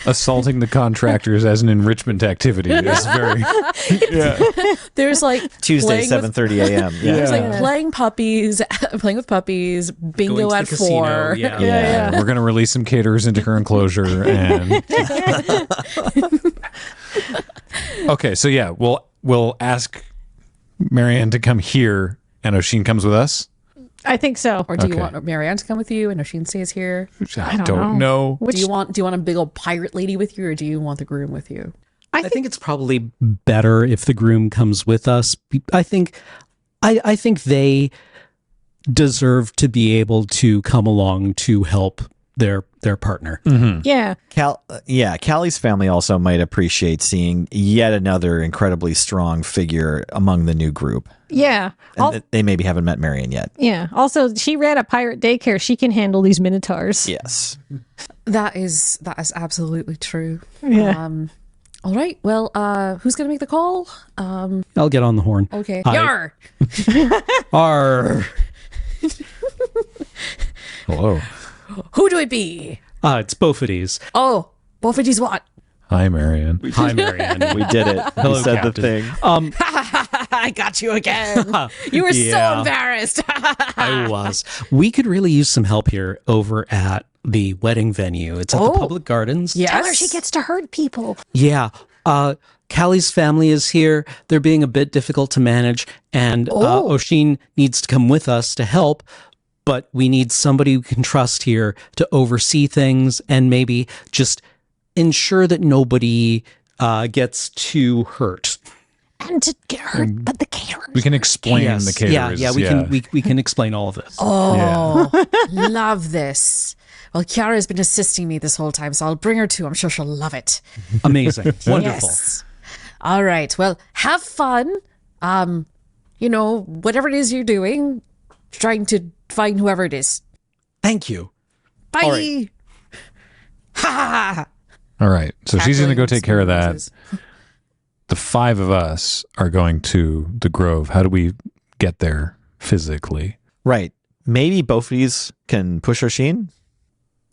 S4: assaulting the contractors as an enrichment activity is very. Yeah.
S1: There's like
S2: Tuesday,
S1: playing with-
S2: 7:30 a.m. Yeah.
S1: There's like playing with puppies, bingo
S6: Going to
S1: at
S6: the casino,
S1: 4.
S6: yeah.
S4: We're going to release some caterers into her enclosure, and okay, so yeah, we'll ask Marianne to come here, and Oisin comes with us.
S3: I think so.
S1: Or do you
S4: Okay.
S1: want Marianne to come with you and Oisin stays here?
S4: I don't know.
S1: Do you want a big old pirate lady with you, or do you want the groom with you?
S6: I think it's probably better if the groom comes with us. I think they deserve to be able to come along to help their partner.
S3: Yeah.
S2: Callie's family also might appreciate seeing yet another incredibly strong figure among the new group.
S3: Yeah.
S2: And they maybe haven't met Marion yet.
S3: Yeah. Also, she ran a pirate daycare. She can handle these minotaurs.
S2: Yes.
S1: That is absolutely true.
S3: Yeah.
S1: All right. Well, who's gonna make the call?
S6: I'll get on the horn.
S1: Okay.
S6: Hi.
S1: Yar.
S6: Arr.
S4: Hello.
S1: Who do it be?
S6: It's Bofides.
S1: Oh, Bofides what?
S4: Hi, Marianne.
S6: Hi, Marianne.
S2: We did it.
S6: Hello,
S2: we said
S6: Captain.
S2: the thing.
S1: I got you again. You were so
S6: Yeah.
S1: embarrassed.
S6: I was. We could really use some help here over at the wedding venue. It's at the public gardens.
S1: Yes.
S3: Tell her she gets to hurt people.
S6: Yeah. Callie's family is here. They're being a bit difficult to manage, and Oisin needs to come with us to help. But we need somebody we can trust here to oversee things and maybe just ensure that nobody gets too hurt.
S3: And to get hurt, but the caterer.
S4: We can explain the caterers.
S6: Yeah, we can explain all of this.
S1: Oh, love this. Well, Kiara's been assisting me this whole time, so I'll bring her too. I'm sure she'll love it.
S6: Amazing. Wonderful.
S1: Yes. All right. Well, have fun. Whatever it is you're doing, trying to find whoever it is.
S6: Thank you.
S1: Bye.
S6: All right.
S1: Ha.
S4: All right. So she's going to go take care of that.
S1: Noises.
S4: The 5 of us are going to the Grove. How do we get there physically?
S2: Right. Maybe Bofides can push Oisin?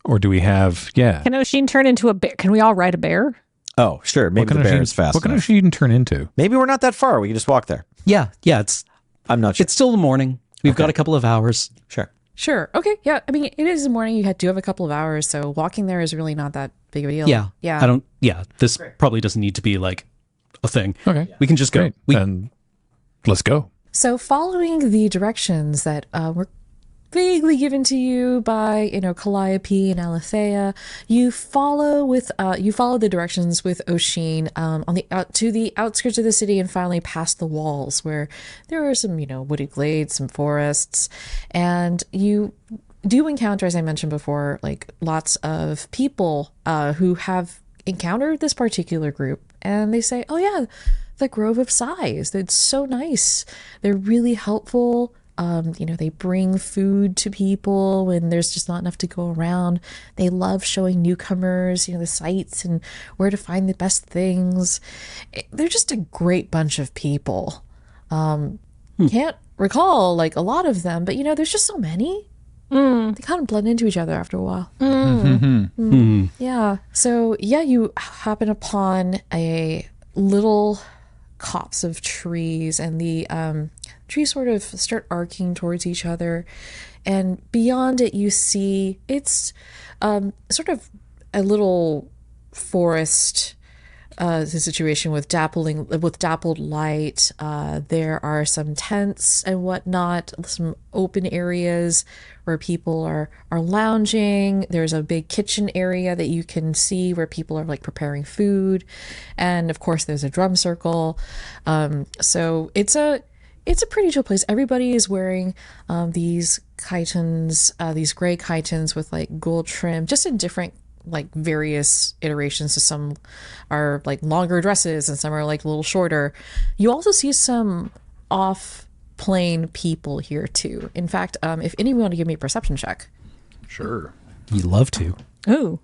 S4: Or do we have,
S3: Can Oisin turn into a bear? Can we all ride a bear?
S2: Oh, sure. Maybe the bear is fast
S4: What can
S2: enough.
S4: Oisin turn into?
S2: Maybe we're not that far. We can just walk there.
S6: Yeah, it's
S2: I'm not sure.
S6: still the morning. We've got a couple of hours.
S2: Sure.
S1: Sure. Okay. Yeah. I mean, it is the morning. You do have a couple of hours, so walking there is really not that big of a deal.
S6: Yeah.
S1: Yeah.
S6: This probably doesn't need to be like a thing.
S4: Okay.
S6: We can just go.
S4: Great. Then let's go.
S1: So, following the directions that were vaguely given to you by, Calliope and Alethea, you follow the directions with Oisin to the outskirts of the city and finally past the walls where there are some, wooded glades, some forests, and you do encounter, as I mentioned before, like lots of people who have encountered this particular group, and they say, "Oh yeah, the Grove of Sighs. It's so nice. They're really helpful. They bring food to people when there's just not enough to go around. They love showing newcomers, the sights and where to find the best things. They're just a great bunch of people. Can't recall like a lot of them, but there's just so many. They kind of blend into each other after a while. Yeah. So you happen upon a little copse of trees, and the trees sort of start arcing towards each other, and beyond it you see it's sort of a little forest situation with dappled light. There are some tents and whatnot, some open areas where people are lounging. There's a big kitchen area that you can see where people are like preparing food, and of course there's a drum circle. So it's a pretty chill place. Everybody is wearing these chitons, these gray chitons with like gold trim, just in different like various iterations. So some are like longer dresses and some are like a little shorter. You also see some off-plane people here too. In fact, if anyone want to give me a perception check.
S4: Sure.
S6: You'd love to.
S3: Ooh.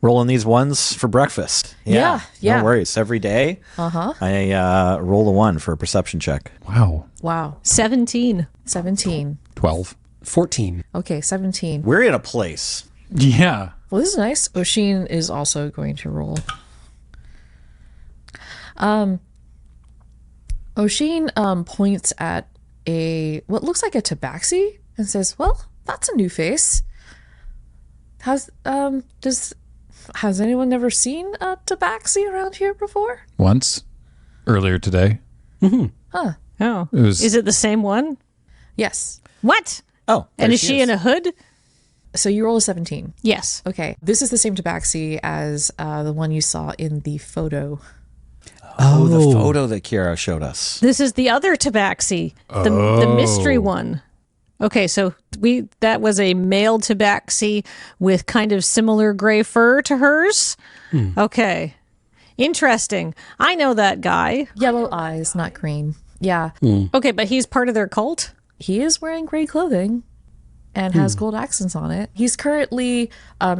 S2: Rolling these ones for breakfast.
S1: Yeah.
S2: No worries. Every day, I roll a 1 for a perception check.
S4: Wow.
S3: 17.
S1: 17.
S4: 12.
S6: 14.
S1: Okay, 17.
S2: We're in a place.
S4: Yeah.
S1: Well, this is nice. Oshin is also going to roll. Oshin points at what looks like a tabaxi and says, "Well, that's a new face. Has anyone ever seen a tabaxi around here before?"
S4: Once, earlier today.
S3: Oh,
S4: was-
S3: is it the same one?
S1: Yes.
S3: What?
S2: Oh,
S3: And is she in a hood?
S1: So you roll a 17.
S3: Yes.
S1: Okay. This is the same tabaxi as the one you saw in the photo.
S2: Oh, the photo that Kiara showed us.
S3: This is the other tabaxi, the mystery one. Okay, so that was a male tabaxi with kind of similar gray fur to hers. Okay. Interesting. I know that guy.
S1: Yellow eyes, not green. Yeah.
S3: Okay, but he's part of their cult?
S1: He is wearing gray clothing and has gold accents on it. He's currently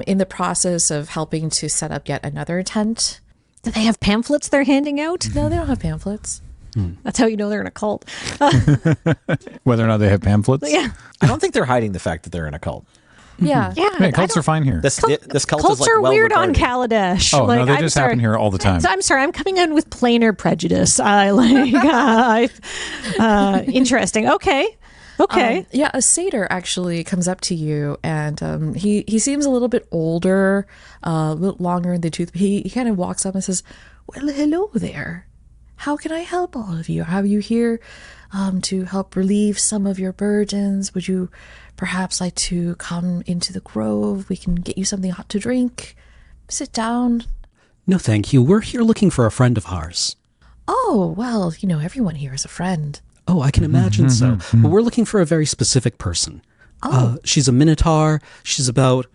S1: in the process of helping to set up yet another tent.
S3: Do they have pamphlets they're handing out?
S1: No, they don't have pamphlets.
S3: That's how you know they're in a cult.
S4: Whether or not they have pamphlets.
S3: Yeah.
S2: I don't think they're hiding the fact that they're in a cult.
S1: Yeah.
S3: Yeah.
S4: Hey, cults are fine here.
S2: This cult
S3: Cults
S2: is like
S3: are
S2: well
S3: weird on
S2: regarded.
S3: Kaladesh.
S4: Oh, no, they
S3: I'm
S4: just
S3: sorry.
S4: happen here all the time.
S3: I'm sorry, I'm coming in with plainer prejudice. Interesting. Okay.
S1: Yeah, a satyr actually comes up to you, and he seems a little bit older, a little longer in the tooth. He kind of walks up and says, "Well, hello there. How can I help all of you? Have you here to help relieve some of your burdens? Would you perhaps like to come into the grove? We can get you something hot to drink. Sit down."
S6: No, thank you. We're here looking for a friend of ours.
S1: "Oh, well, everyone here is a friend."
S6: Oh, I can imagine so. But we're looking for a very specific person. She's a minotaur. She's about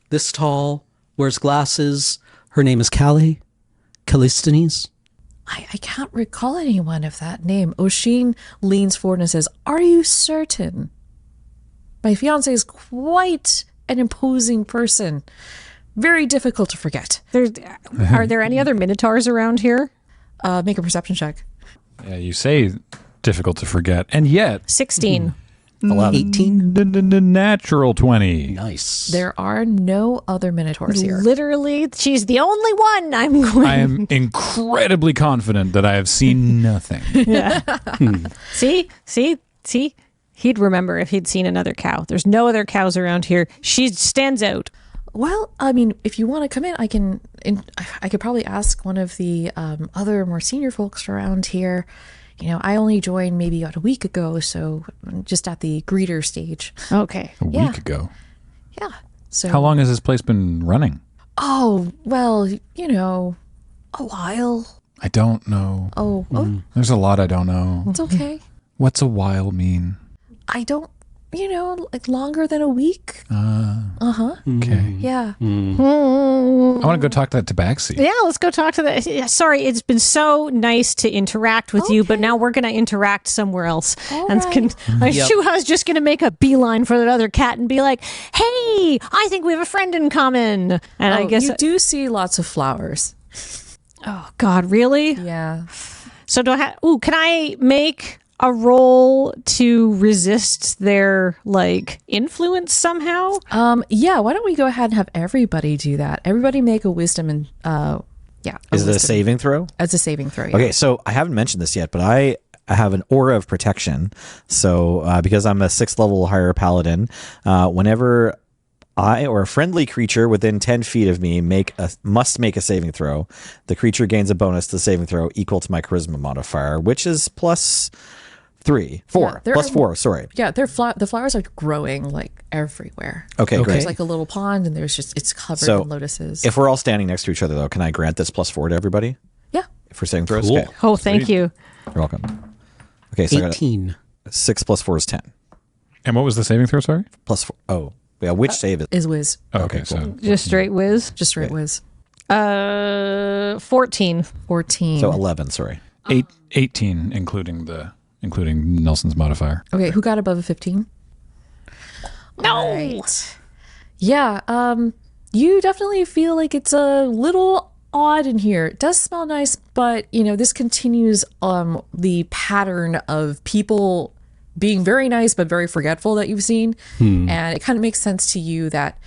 S6: this tall, wears glasses. Her name is Callisthenes.
S1: I can't recall anyone of that name. Oshin leans forward and says, "Are you certain? My fiance is quite an imposing person. Very difficult to forget."
S3: Are there any other minotaurs around here?
S1: Make a perception check.
S4: Yeah, you say difficult to forget, and yet
S3: 16.
S6: 18.
S4: Natural 20.
S6: Nice.
S1: There are no other minotaurs here.
S3: Literally, she's the only one I'm going.
S4: I am incredibly confident that I have seen nothing.
S3: See? He'd remember if he'd seen another cow. There's no other cows around here. She stands out.
S1: Well, I mean, if you want to come in, I could probably ask one of the other more senior folks around here. I only joined maybe about a week ago, so just at the greeter stage.
S3: Okay.
S4: A
S1: Yeah.
S4: week ago.
S1: Yeah. So
S4: How long has this place been running?
S1: Oh, well, a while.
S4: I don't know.
S1: Oh,
S4: There's a lot I don't know.
S1: it's okay.
S4: What's a while mean?
S1: I don't, like longer than a week.
S4: Okay.
S1: Yeah.
S4: I want to go talk to that tabaxi.
S3: Yeah, let's go talk to the. Yeah, sorry, it's been so nice to interact with you, but now we're going to interact somewhere else. And Shuha's just going to make a beeline for that other cat and be like, "Hey, I think we have a friend in common." And I guess
S1: you do see lots of flowers.
S3: Oh God, really?
S1: Yeah.
S3: So can I make a roll to resist their influence somehow?
S1: Yeah, why don't we go ahead and have everybody do that? Everybody make a wisdom and
S2: Is it a saving throw?
S1: As a saving throw. Yeah.
S2: Okay, so I haven't mentioned this yet, but I have an aura of protection. So because I'm a 6th level higher paladin, whenever I or a friendly creature within 10 feet of me must make a saving throw, the creature gains a bonus to the saving throw equal to my charisma modifier, which is plus 4. Sorry.
S1: Yeah, the flowers are growing everywhere.
S2: Okay,
S1: There's
S2: great.
S1: a little pond and it's covered
S2: So
S1: in lotuses.
S2: if we're all standing next to each other, though, can I grant this plus 4 to everybody?
S1: Yeah.
S2: For saving throws?
S6: Cool.
S2: Okay.
S3: Oh, thank you.
S2: You're welcome. Okay, so I got
S6: 18.
S2: 6 plus 4 is 10.
S4: And what was the saving throw, sorry?
S2: Plus 4. Oh, yeah, which save is?
S1: Is whiz.
S4: Oh, okay, so
S3: Just straight whiz.
S1: Just straight whiz.
S3: 14.
S1: 14.
S2: So 11, sorry.
S4: 18, including Nelson's modifier.
S1: Okay, who got above a 15?
S3: No.
S1: Yeah, you definitely feel like it's a little odd in here. It does smell nice, but this continues the pattern of people being very nice but very forgetful that you've seen. And it kind of makes sense to you that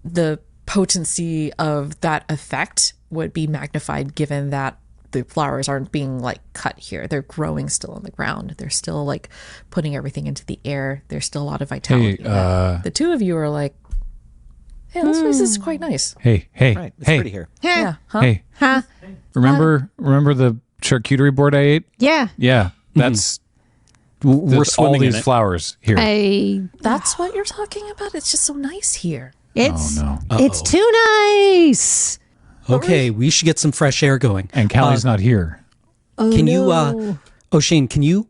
S1: the potency of that effect would be magnified given that the flowers aren't being like cut here. They're growing still on the ground. They're still like putting everything into the air. There's still a lot of vitality. The two of you are like, hey, this place is quite nice.
S4: Hey,
S2: Right. It's
S4: hey,
S2: pretty here.
S1: Yeah. Huh?
S4: hey.
S3: Huh?
S4: Remember the charcuterie board I ate?
S3: Yeah.
S4: Yeah, that's
S6: We're
S4: there's all
S6: swimming in
S4: these
S6: it.
S4: flowers here.
S1: That's what you're talking about? It's just so nice here.
S3: It's
S4: no.
S3: it's too nice.
S6: Okay, we should get some fresh air going.
S4: And Callie's not here.
S6: Can you, Shane, can you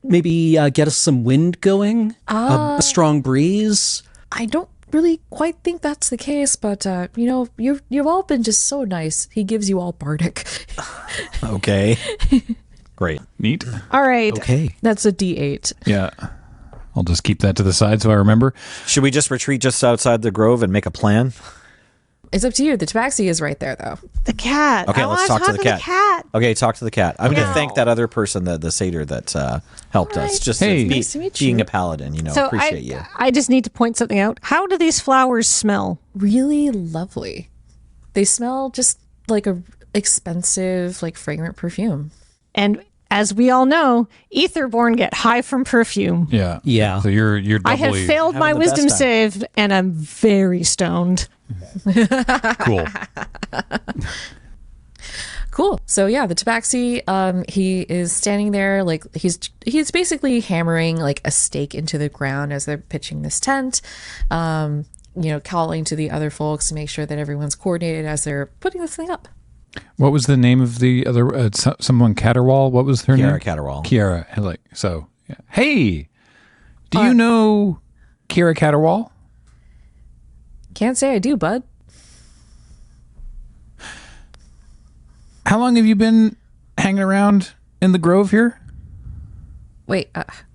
S6: maybe get us some wind going? A strong breeze?
S1: I don't really quite think that's the case, but you know, you've all been just so nice. He gives you all bardic.
S2: Okay. Great.
S4: Neat.
S3: All right.
S6: Okay.
S1: That's a D8.
S4: Yeah. I'll just keep that to the side so I remember.
S2: Should we just retreat just outside the grove and make a plan?
S1: It's up to you. The tabaxi is right there, though.
S3: The cat.
S2: Okay,
S3: I
S2: let's
S3: wanna
S2: talk to the cat. Okay, talk to the cat. I'm going to thank that other person, the satyr that helped us. Just
S4: Hey.
S1: Nice to meet
S2: being
S1: you.
S2: a paladin, you know,
S3: So
S2: appreciate you.
S3: I just need to point something out. How do these flowers smell?
S1: Really lovely. They smell just like a expensive, like fragrant perfume.
S3: And as we all know, Etherborn get high from perfume.
S4: Yeah.
S6: Yeah.
S4: So you're
S3: I
S4: doubly
S3: have failed my
S2: having the best
S3: wisdom
S2: time.
S3: save, and I'm very stoned.
S4: cool.
S1: Cool. So yeah, the tabaxi, he is standing there like he's basically hammering like a stake into the ground as they're pitching this tent. You know, calling to the other folks to make sure that everyone's coordinated as they're putting this thing up.
S4: What was the name of the other someone Caterwall? What was her name?
S2: Kiara Caterwall.
S4: Kiara. Like so. Yeah. Hey, do you know Kiara Caterwall?
S1: Can't say I do, bud.
S4: How long have you been hanging around in the grove here?
S1: Wait,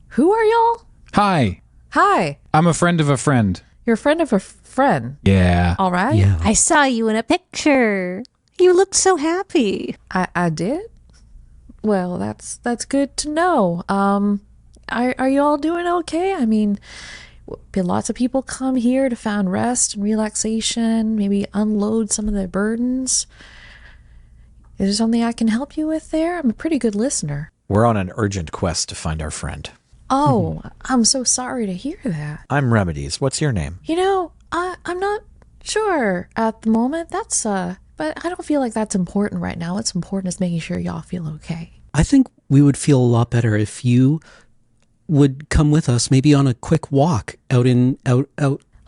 S1: who are y'all?
S4: Hi,
S1: Hi,
S4: I'm a friend of a friend.
S1: you're a friend of a friend.
S4: Yeah.
S1: All right.
S6: Yeah.
S3: I saw you in a picture. You looked so happy.
S1: I did. Well, that's good to know. Are you all doing okay? I mean, lots of people come here to find rest and relaxation, maybe unload some of their burdens. Is there something I can help you with there? I'm a pretty good listener.
S2: We're on an urgent quest to find our friend.
S1: Oh, I'm so sorry to hear that.
S2: I'm Remedies. What's your name?
S1: You know, I'm not sure at the moment. That's but I don't feel like that's important right now. What's important is making sure y'all feel okay.
S6: I think we would feel a lot better if you would come with us, maybe on a quick walk out.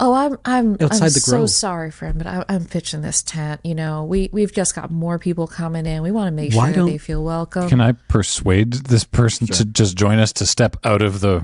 S1: Oh, I'm
S6: Outside the
S1: so
S6: grove.
S1: sorry, friend, but I'm pitching this tent. You know, we've just got more people coming in. We want to make
S6: Why
S1: sure that
S6: don't-
S1: they feel welcome.
S4: Can I persuade this person to just join us to step out of the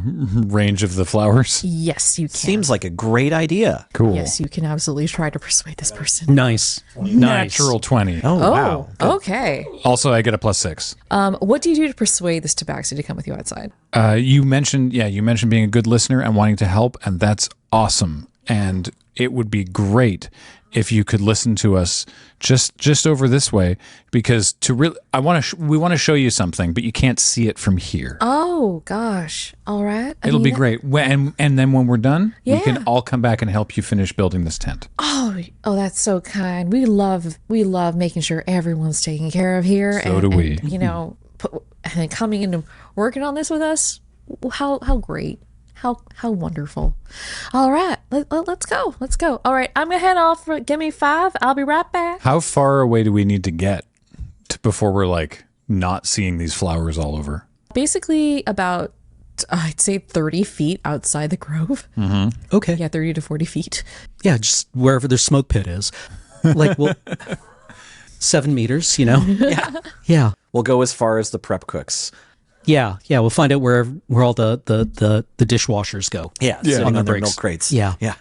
S4: range of the flowers?
S1: Yes, you can.
S2: Seems like a great idea.
S4: Cool.
S1: Yes, you can absolutely try to persuade this person.
S6: Nice.
S4: Natural 20.
S2: Oh, wow.
S1: Okay.
S4: Also, I get a +6.
S1: What do you do to persuade this tabaxi to come with you outside?
S4: You mentioned being a good listener and wanting to help, and that's awesome. And it would be great if you could listen to us just over this way, because we want to show you something, but you can't see it from here.
S1: Oh gosh. All right.
S4: It'll be great. And then when we're done, we
S1: Yeah.
S4: can all come back and help you finish building this tent.
S1: Oh, that's so kind. We love making sure everyone's taken care of here.
S4: So do we.
S1: And, you know, and coming in and working on this with us. How great. How wonderful. All right, let's go. Let's go. All right, I'm gonna head off. Give me 5. I'll be right back.
S4: How far away do we need to get before we're like not seeing these flowers all over?
S1: Basically, about I'd say 30 feet outside the grove.
S6: Okay.
S1: Yeah, 30 to 40 feet.
S6: Yeah, just wherever their smoke pit is. Like, well, 7 meters, you know? Yeah.
S2: We'll go as far as the prep cooks.
S6: Yeah. We'll find out where all the dishwashers go.
S2: Yeah,
S6: On
S2: sitting
S6: the
S2: on their
S6: breaks.
S2: milk crates.
S6: Yeah.
S2: Yeah.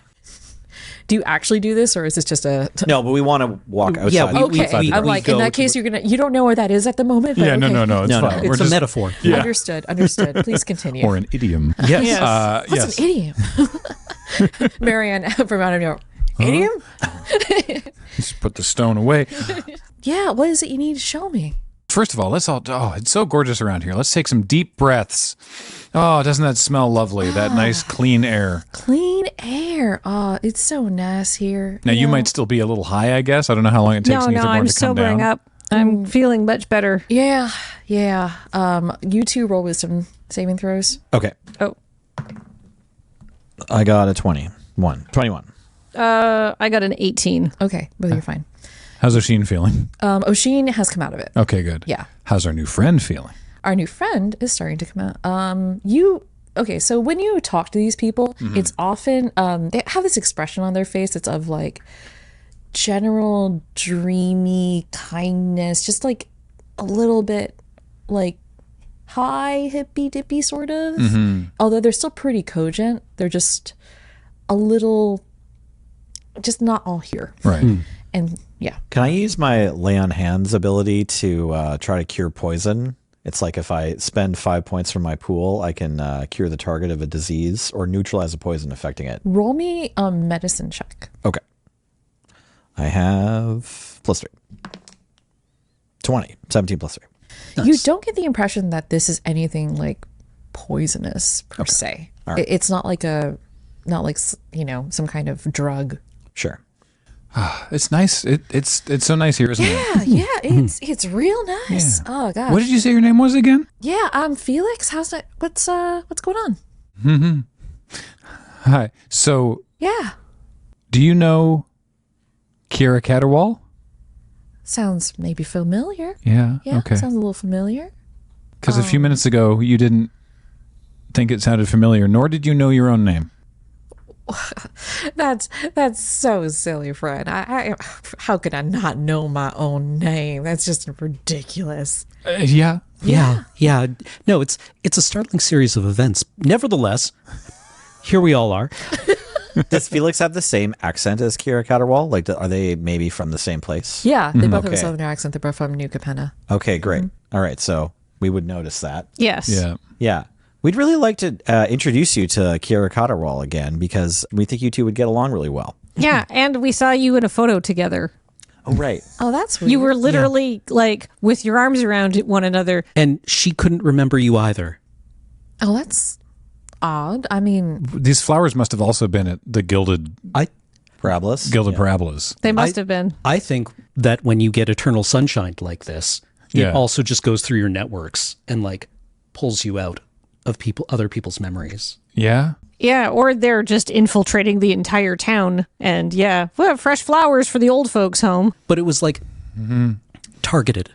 S1: Do you actually do this, or is this just a?
S2: No, but we want to walk outside.
S6: Yeah, we-
S1: Okay,
S6: we-
S1: I'm
S6: we
S1: like, in
S6: go
S1: that case, you don't know where that is at the moment. But
S4: Yeah,
S1: okay.
S4: no, it's
S2: No, no,
S4: fine.
S6: It's a metaphor.
S4: Yeah.
S1: Understood. Please continue.
S4: Or an idiom.
S6: Yes.
S1: What's an idiom? Marianne from out of New York. Idiom?
S4: Just put the stone away.
S1: Yeah. What is it you need to show me?
S4: First of all, it's so gorgeous around here. Let's take some deep breaths. Oh, doesn't that smell lovely? That nice clean air.
S1: Clean air. there. Oh, it's so nice here.
S4: Now, you might still be a little high, I guess. I don't know how long it takes
S3: No,
S4: anything more
S3: I'm
S4: to come
S3: sobering
S4: down.
S3: up. I'm feeling much better.
S1: Yeah. You two roll wisdom saving throws.
S2: Okay.
S3: Oh,
S2: I got a 21.
S3: I got an 18.
S1: Okay, but you're fine.
S4: How's Oshin feeling?
S1: Oshin has come out of it.
S4: Okay, good.
S1: Yeah.
S4: How's our new friend feeling?
S1: Our new friend is starting to come out. Okay, so when you talk to these people, it's often they have this expression on their face that's of like general dreamy kindness, just like a little bit like high hippy dippy sort of. Although they're still pretty cogent, they're just a little, just not all here.
S4: Right.
S1: And yeah,
S2: Can I use my lay on hands ability to try to cure poison? It's like if I spend 5 points from my pool, I can cure the target of a disease or neutralize a poison affecting it.
S1: roll me a medicine check.
S2: Okay. I have +3. 20. 17 +3.
S1: You don't get the impression that this is anything like poisonous per se.
S2: All right.
S1: It's not like some kind of drug.
S2: Sure.
S4: It's nice. It's so nice here, isn't it?
S1: Yeah, it's real nice.
S4: Yeah.
S1: Oh gosh.
S4: What did you say your name was again?
S1: Yeah, I'm Felix. How's that? What's going on?
S4: Hi. So,
S1: Yeah,
S4: do you know Kira Caterwall?
S1: sounds maybe familiar.
S4: Yeah.
S1: Yeah,
S4: Okay.
S1: sounds a little familiar.
S4: Because a few minutes ago, you didn't think it sounded familiar, nor did you know your own name.
S1: That's so silly, Fred. I how could I not know my own name? That's just ridiculous.
S4: Yeah.
S6: Yeah. No, it's a startling series of events. Nevertheless, here we all are.
S2: Does Felix have the same accent as Kira Caterwall? Like, are they maybe from the same place?
S1: Yeah, they both have a
S2: Okay.
S1: southern accent. They're both from New Capenna.
S2: Okay, great. All right, so we would notice that.
S3: Yes.
S4: Yeah.
S2: Yeah. We'd really like to introduce you to Kira Caterwall again because we think you two would get along really well.
S3: Yeah, and we saw you in a photo together.
S2: Oh, right.
S1: Oh, that's weird.
S3: You were literally like with your arms around one another.
S6: And she couldn't remember you either.
S1: Oh, that's odd. I mean,
S4: These flowers must have also been at the Gilded
S2: Parabolas.
S4: Parabolas.
S3: They must have been.
S6: I think that when you get eternal sunshine like this,
S4: Yeah.
S6: it also just goes through your networks and like pulls you out of other people's memories.
S4: Yeah.
S3: Yeah, or they're just infiltrating the entire town. And yeah, well, fresh flowers for the old folks' home.
S6: But it was like targeted,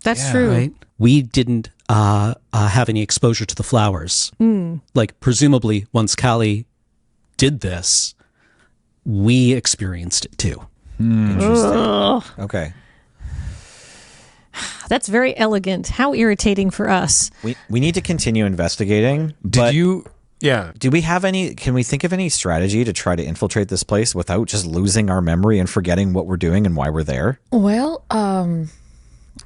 S3: That's true.
S6: right? We didn't have any exposure to the flowers. Like presumably once Callie did this, we experienced it too.
S2: Okay.
S3: That's very elegant. How irritating for us.
S2: We need to continue investigating.
S4: Did you? Yeah.
S2: Do we have any? Can we think of any strategy to try to infiltrate this place without just losing our memory and forgetting what we're doing and why we're there?
S1: well,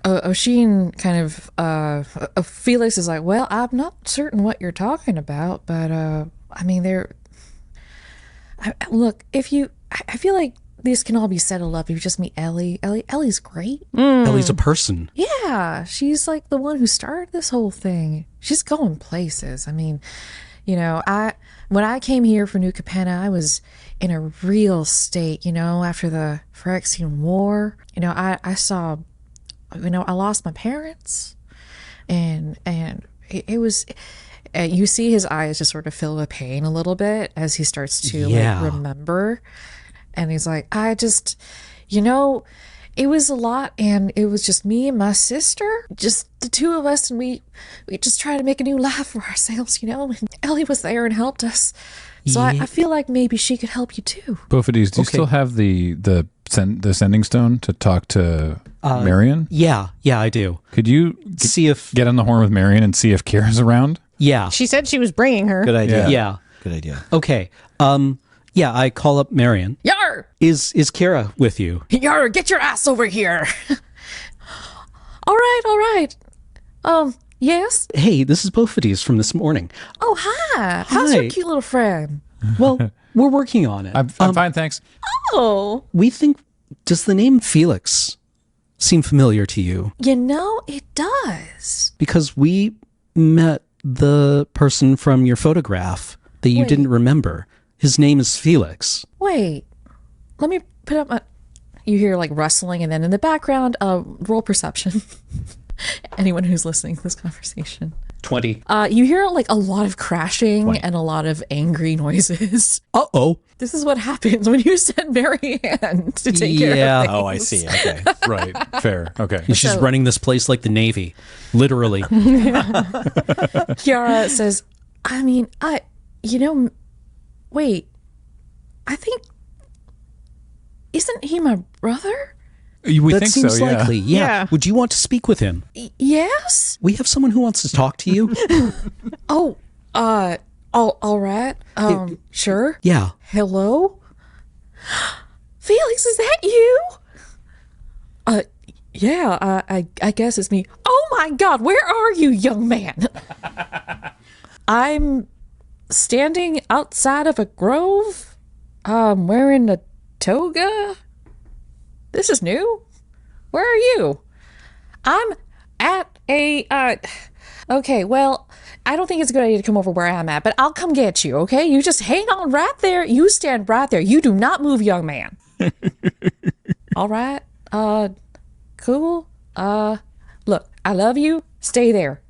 S1: Oshin kind of, Felix is like, well, I'm not certain what you're talking about, but, I mean, look, I feel like this can all be settled up if you just meet Ellie. Ellie's great.
S6: Ellie's a person.
S1: Yeah, she's like the one who started this whole thing. She's going places. I mean, you know, when I came here for New Capenna, I was in a real state, you know, after the Phyrexian War. You know, I saw, you know, I lost my parents, and it was, you see his eyes just sort of fill with pain a little bit as he starts to
S6: Yeah.
S1: like remember. And he's like, I just, you know, it was a lot, and it was just me and my sister, just the two of us, and we just tried to make a new life for ourselves, you know, and Ellie was there and helped us. So I feel like maybe she could help you too.
S4: Bofidis, do you still have the sending stone to talk to Marion?
S6: Yeah, I do.
S4: Could you
S6: See if
S4: get on the horn with Marion and see if Kira's around?
S6: yeah.
S3: She said she was bringing her.
S2: Good idea.
S6: Yeah.
S2: Good idea.
S6: Okay. Yeah, I call up Marion.
S1: Yar!
S6: Is Kira with you?
S1: Yar, get your ass over here. All right. Yes?
S6: Hey, this is Bofidis from this morning.
S1: Oh, hi. How's your
S6: Hi.
S1: cute little friend?
S6: Well, we're working on it.
S4: I'm fine, thanks.
S1: Oh,
S6: We think, does the name Felix seem familiar to you?
S1: you know, it does.
S6: Because we met the person from your photograph that you
S1: Wait.
S6: didn't remember. His name is Felix.
S1: Wait, let me put up my... You hear like rustling, and then in the background, roll perception. Anyone who's listening to this conversation.
S6: 20.
S1: You hear like a lot of crashing and a lot of angry noises.
S6: Uh-oh.
S1: This is what happens when you send Marianne to take care of things.
S2: Oh, I see. Okay.
S4: Right. Fair. Okay.
S6: She's running this place like the Navy. Literally.
S1: Kiara says, wait, I think, isn't he my brother?
S4: We
S6: That
S4: think
S6: seems
S4: so, yeah.
S6: likely. Yeah.
S3: Yeah.
S6: Would you want to speak with him?
S1: Yes?
S6: We have someone who wants to talk to you.
S1: Oh, all right. Sure.
S6: Yeah.
S1: Hello? Felix, is that you? Yeah, I guess it's me. Oh my God, where are you, young man? I'm standing outside of a grove. Wearing a toga. This is new. Where are you? I'm at a, okay, well, I don't think it's a good idea to come over where I'm at, but I'll come get you, okay? You just hang on right there. You stand right there. You do not move, young man. All right. Cool. Look, I love you. Stay there.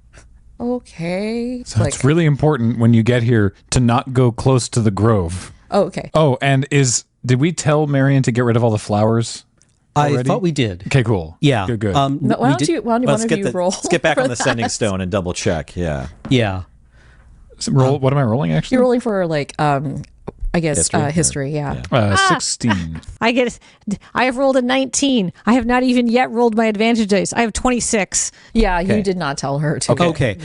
S1: Okay.
S4: So it's really important when you get here to not go close to the grove.
S1: Oh, okay.
S4: Oh, and did we tell Marion to get rid of all the flowers?
S6: I
S4: already?
S6: thought we did.
S4: Okay, cool.
S6: Yeah.
S4: Good.
S1: Why don't you one
S2: Let's
S1: of you roll?
S2: Let's get back
S1: for
S2: on the sending
S1: that?
S2: stone and double check. Yeah.
S6: Yeah.
S4: So what am I rolling actually?
S1: You're rolling for like I guess
S2: History?
S1: history, yeah.
S4: 16.
S3: I have rolled a 19. I have not even yet rolled my advantage dice. I have 26.
S1: Yeah,
S2: Okay.
S1: you did not tell her to.
S6: Okay.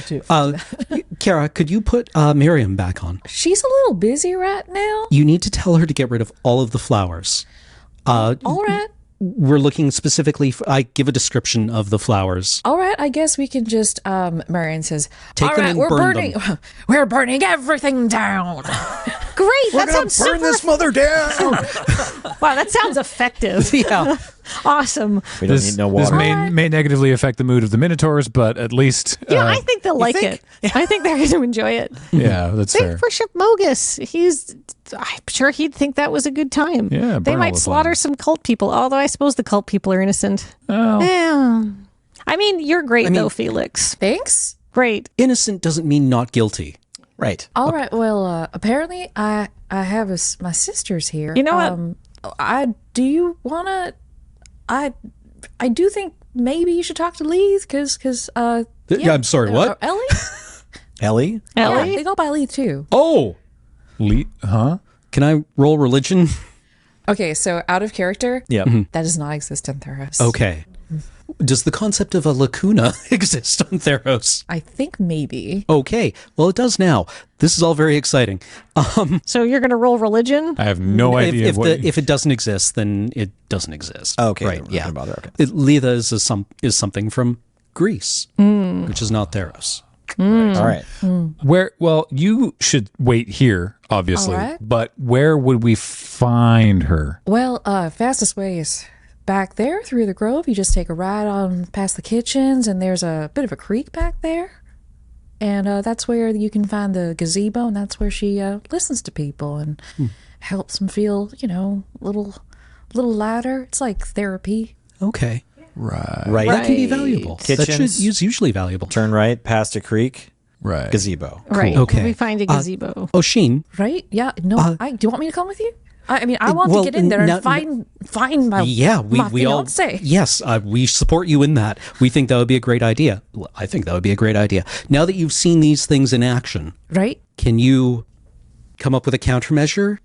S6: Kara, could you put Miriam back on?
S1: She's a little busy right now.
S6: You need to tell her to get rid of all of the flowers.
S1: All right.
S6: We're looking specifically I give a description of the flowers.
S1: All right, I guess we can just Marianne says,
S6: Take
S1: all
S6: them
S1: right,
S6: and
S1: we're
S6: burn
S1: burning
S6: them."
S1: we're burning everything down.
S3: Great. That sounds super.
S2: mother down.
S3: Wow, that sounds effective.
S6: Yeah.
S3: Awesome.
S2: We don't need no water.
S4: This may negatively affect the mood of the Minotaurs, but at least
S3: Yeah, I think they'll like it. I think they're going to enjoy it.
S4: yeah, that's fair.
S3: Thank Bishop Mogus. I'm sure he'd think that was a good time.
S4: Yeah,
S3: they
S4: burn all
S3: might
S4: the
S3: slaughter
S4: flowers.
S3: some cult people, although I suppose the cult people are innocent.
S4: Oh.
S3: Yeah. I mean, you're great though, Felix.
S1: Thanks.
S3: Great.
S6: Innocent doesn't mean not guilty.
S2: Right.
S1: All right, well, apparently I have my sisters here.
S3: You know what?
S1: I do think maybe you should talk to Leith because
S6: I'm sorry, what?
S1: Ellie?
S2: Ellie?
S1: Yeah,
S3: Ellie?
S1: they go by Leith too.
S6: Oh,
S4: Huh?
S6: can I roll religion?
S1: Okay, so out of character,
S2: Yep.
S1: that does not exist in Theros.
S6: Okay. Does the concept of a lacuna exist on Theros?
S1: I think maybe.
S6: Okay. Well, it does now. This is all very exciting.
S3: So you're going to roll religion?
S4: I have no idea
S6: if,
S4: what.
S6: if it doesn't exist, then it doesn't exist.
S2: Okay.
S6: Right.
S2: Then we're
S6: Yeah.
S2: not gonna bother. Okay.
S6: Letha is something from Greece, which is not Theros.
S2: All right.
S4: Where? Well, you should wait here, obviously.
S1: All right.
S4: But where would we find her?
S1: Well, fastest way is back there through the grove. You just take a ride on past the kitchens, and there's a bit of a creek back there. And that's where you can find the gazebo, and that's where she listens to people and helps them feel, a little lighter. It's like therapy.
S6: Okay.
S2: Right.
S6: That can be valuable. That
S2: Kitchens.
S6: is usually valuable.
S2: Turn right past a creek.
S4: Right.
S2: Gazebo.
S3: Right.
S6: Okay.
S3: We find a gazebo.
S6: Sheen,
S1: Right? Yeah. No. Do you want me to come with you? I mean, I want
S6: well,
S1: to get in there
S6: now-
S1: and find my my
S6: we all
S1: fiance.
S6: yes, we support you in that. We think that would be a great idea. I think that would be a great idea. Now that you've seen these things in action,
S1: Right?
S6: can you come up with a countermeasure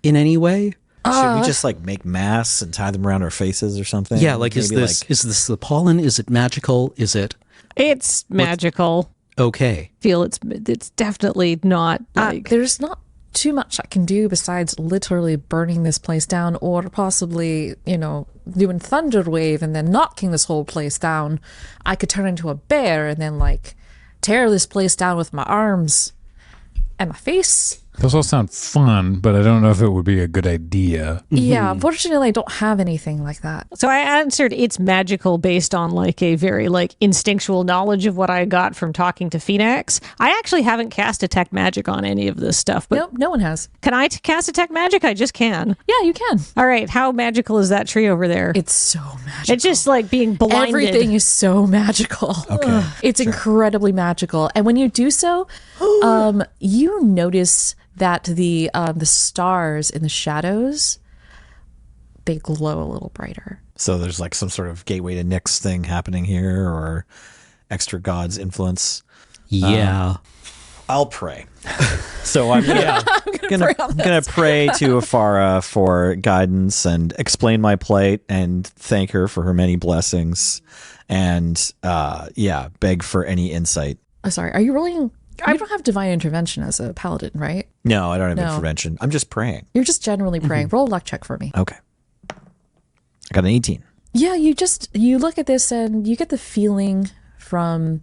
S6: in any way?
S2: Should we just like make masks and tie them around our faces or something?
S6: Yeah, like is
S2: Maybe,
S6: this the pollen? Is it magical? Is it
S3: It's magical.
S6: okay?
S3: Feel it's definitely not like
S1: There's not too much I can do besides literally burning this place down, or possibly, doing Thunderwave and then knocking this whole place down. I could turn into a bear and then like tear this place down with my arms and my face.
S4: Those all sound fun, but I don't know if it would be a good idea.
S1: Yeah, unfortunately, I don't have anything like that.
S3: So I answered it's magical based on like a very like instinctual knowledge of what I got from talking to Phoenix. I actually haven't cast Detect Magic on any of this stuff, but
S1: Nope, no one has.
S3: can I cast Detect Magic? I just can.
S1: Yeah, you can.
S3: All right, how magical is that tree over there?
S1: It's so magical.
S3: It's just like being blinded.
S1: Everything is so magical.
S2: Okay.
S1: It's incredibly magical. And when you do so, you notice that the stars in the shadows, they glow a little brighter.
S2: So there's like some sort of gateway to Nyx thing happening here, or extra god's influence.
S6: Yeah.
S2: I'll pray. So I'm gonna pray to Afara for guidance and explain my plight and thank her for her many blessings, and beg for any insight.
S1: Oh, sorry, are you rolling? You don't have divine intervention as a paladin, right?
S2: No, I don't have
S1: No.
S2: intervention. I'm just praying.
S1: You're just generally praying. Roll a luck check for me.
S2: Okay. I got an 18.
S1: Yeah, you look at this and you get the feeling from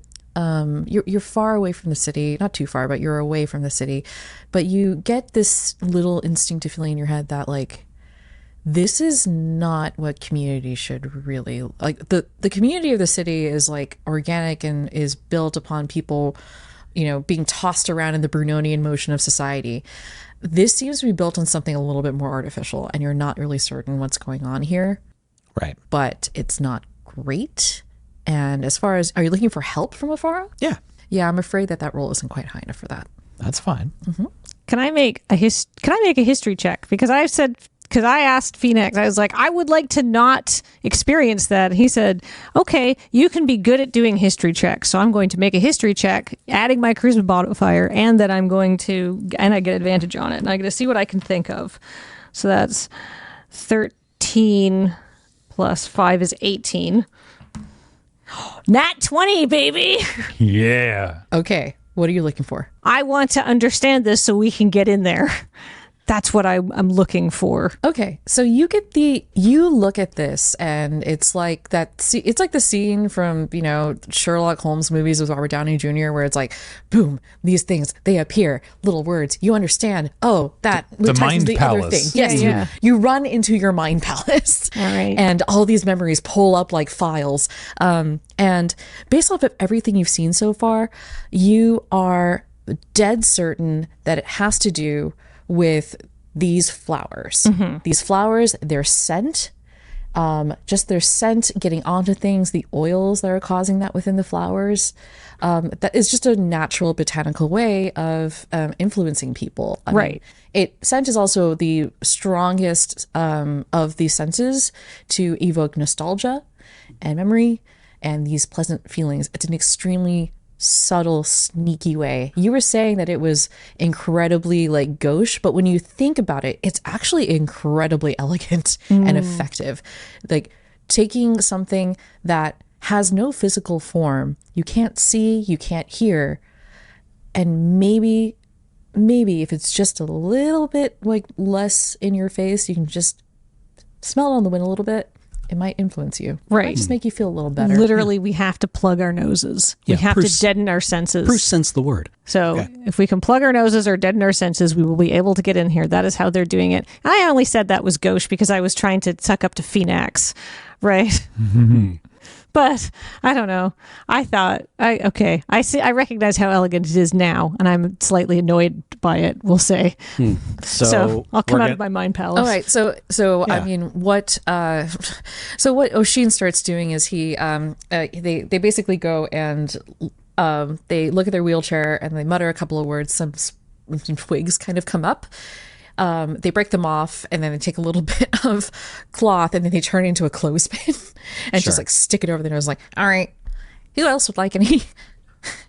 S1: you're far away from the city, not too far, but you're away from the city, but you get this little instinctive feeling in your head that like this is not what community should really like. The community of the city is like organic and is built upon people, being tossed around in the Brunonian motion of society. This seems to be built on something a little bit more artificial, and you're not really certain what's going on here.
S2: Right.
S1: But it's not great. And as far as, are you looking for help from Afara?
S2: Yeah,
S1: Yeah, I'm afraid that roll isn't quite high enough for that.
S2: that's fine.
S3: Can I make a history check? Because I asked Phoenix, I was like, I would like to not experience that. He said, okay, you can be good at doing history checks. So I'm going to make a history check, adding my charisma modifier, and that and I get advantage on it. And I'm going to see what I can think of. So that's 13 plus 5 is 18. Nat 20, baby.
S4: Yeah.
S1: Okay, what are you looking for?
S3: I want to understand this so we can get in there. That's what I'm looking for.
S1: Okay, so you look at this and it's like it's like the scene from, Sherlock Holmes movies with Robert Downey Jr. where it's like, boom, these things, they appear, little words, you understand. Oh, that
S4: The
S1: ties
S4: mind
S1: into the other
S4: palace.
S1: thing. Yes,
S3: Yeah.
S1: You run into your mind palace.
S3: All right.
S1: And all these memories pull up like files. And based off of everything you've seen so far, you are dead certain that it has to do with these flowers. These flowers, their scent, just their scent getting onto things, the oils that are causing that within the flowers. That is just a natural botanical way of influencing people. I
S3: Right.
S1: mean, scent is also the strongest of the senses to evoke nostalgia and memory and these pleasant feelings. It's an extremely subtle, sneaky way. You were saying that it was incredibly like gauche, but when you think about it, it's actually incredibly elegant and effective. Like taking something that has no physical form, you can't see, you can't hear, and maybe if it's just a little bit like less in your face, you can just smell it on the wind a little bit. It might influence you. It
S3: Right.
S1: might just make you feel a little better.
S3: Literally, we have to plug our noses. We
S6: Yeah,
S3: have
S6: Bruce-
S3: to deaden our senses.
S6: Bruce sensed the word.
S3: So if we can plug our noses or deaden our senses, we will be able to get in here. That is how they're doing it. I only said that was gauche because I was trying to suck up to Phoenix, right? But I don't know. I thought, I see. I recognize how elegant it is now, and I'm slightly annoyed by it. We'll say. So I'll come
S2: we're
S3: out of my mind palace.
S1: All right, so I mean, what Oshin starts doing is they basically go and they look at their wheelchair and they mutter a couple of words. Some twigs kind of come up. They break them off and then they take a little bit of cloth and then they turn it into a clothespin and just like stick it over the nose. Like, all right, who else would like any?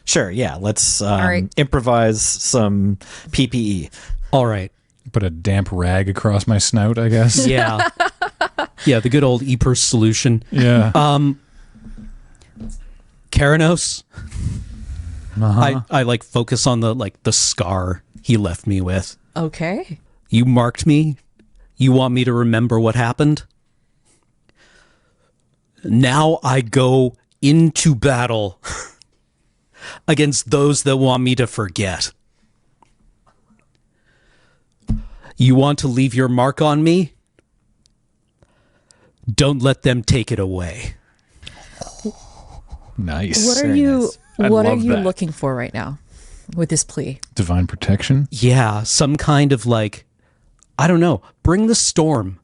S2: Sure, yeah. Let's
S1: right.
S2: improvise some PPE.
S6: All right.
S4: Put a damp rag across my snout, I guess.
S6: Yeah. Yeah, the good old E-purse solution.
S4: Yeah.
S6: Karanos. I like focus on the scar he left me with.
S1: Okay.
S6: You marked me. You want me to remember what happened? Now I go into battle against those that want me to forget. You want to leave your mark on me? Don't let them take it away.
S4: Nice.
S1: What are
S2: Very
S1: you
S2: nice.
S4: I
S1: what are
S4: love
S1: you
S4: that.
S1: looking for right now with this plea?
S4: Divine protection?
S6: Yeah, some kind of like, I don't know, bring the storm.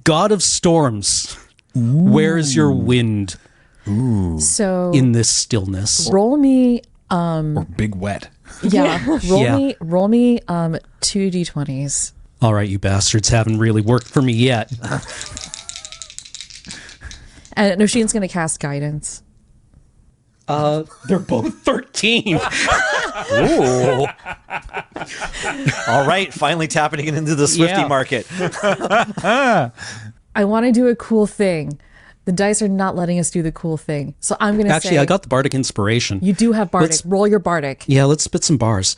S6: God of storms, where is your wind
S1: So
S6: in this stillness?
S1: roll me
S4: Or big wet?
S1: roll me 2d20s.
S6: All right, you bastards haven't really worked for me yet.
S1: And Noshin's going to cast guidance.
S6: They're both 13.
S2: Ooh. All right, finally tapping into the Swifty
S6: Yeah.
S2: market.
S1: I want to do a cool thing. The dice are not letting us do the cool thing. So I'm going to say
S6: Actually, I got the bardic inspiration.
S1: you do have bardic.
S6: Let's-
S1: Roll your bardic.
S6: Yeah, let's spit some bars.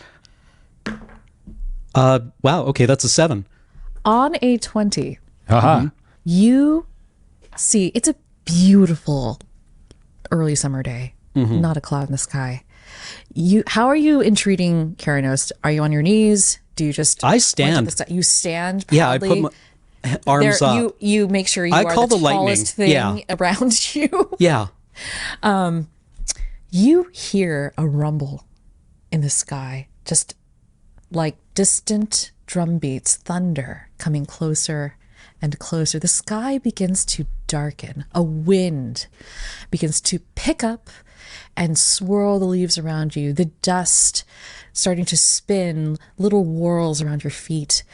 S6: Wow, okay, that's a 7.
S1: On a 20,
S4: Haha.
S1: you see it's a beautiful early summer day. Not a cloud in the sky. How are you entreating Karanos? Are you on your knees? Do you just
S6: I
S1: point to
S6: stand.
S1: the sky? You stand
S6: Yeah, I
S1: proudly.
S6: put my arms
S1: There,
S6: up.
S1: you make sure you
S6: I
S1: are
S6: call
S1: the
S6: the lightning.
S1: tallest thing
S6: Yeah.
S1: around you.
S6: Yeah.
S1: You hear a rumble in the sky, just like distant drum beats, thunder coming closer and closer. The sky begins to darken. A wind begins to pick up and swirl the leaves around you. The dust starting to spin, little whorls around your feet.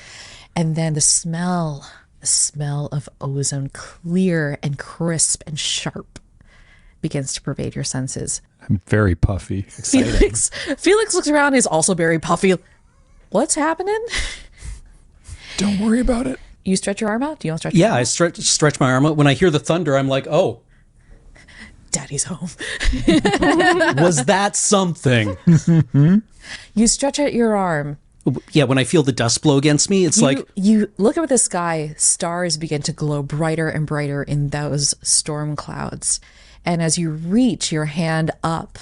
S1: And then the smell of ozone, clear and crisp and sharp, begins to pervade your senses.
S4: I'm very puffy.
S1: Felix looks around and is also very puffy. What's happening?
S4: Don't worry about it.
S1: You stretch your arm out? Do you want to stretch your
S6: Yeah,
S1: arm
S6: I
S1: out?
S6: stretch my arm out. When I hear the thunder, I'm like, oh,
S1: Daddy's home.
S6: was that something?
S1: You stretch out your arm.
S6: Yeah, when I feel the dust blow against me, it's like,
S1: You look up at the sky, stars begin to glow brighter and brighter in those storm clouds. And as you reach your hand up,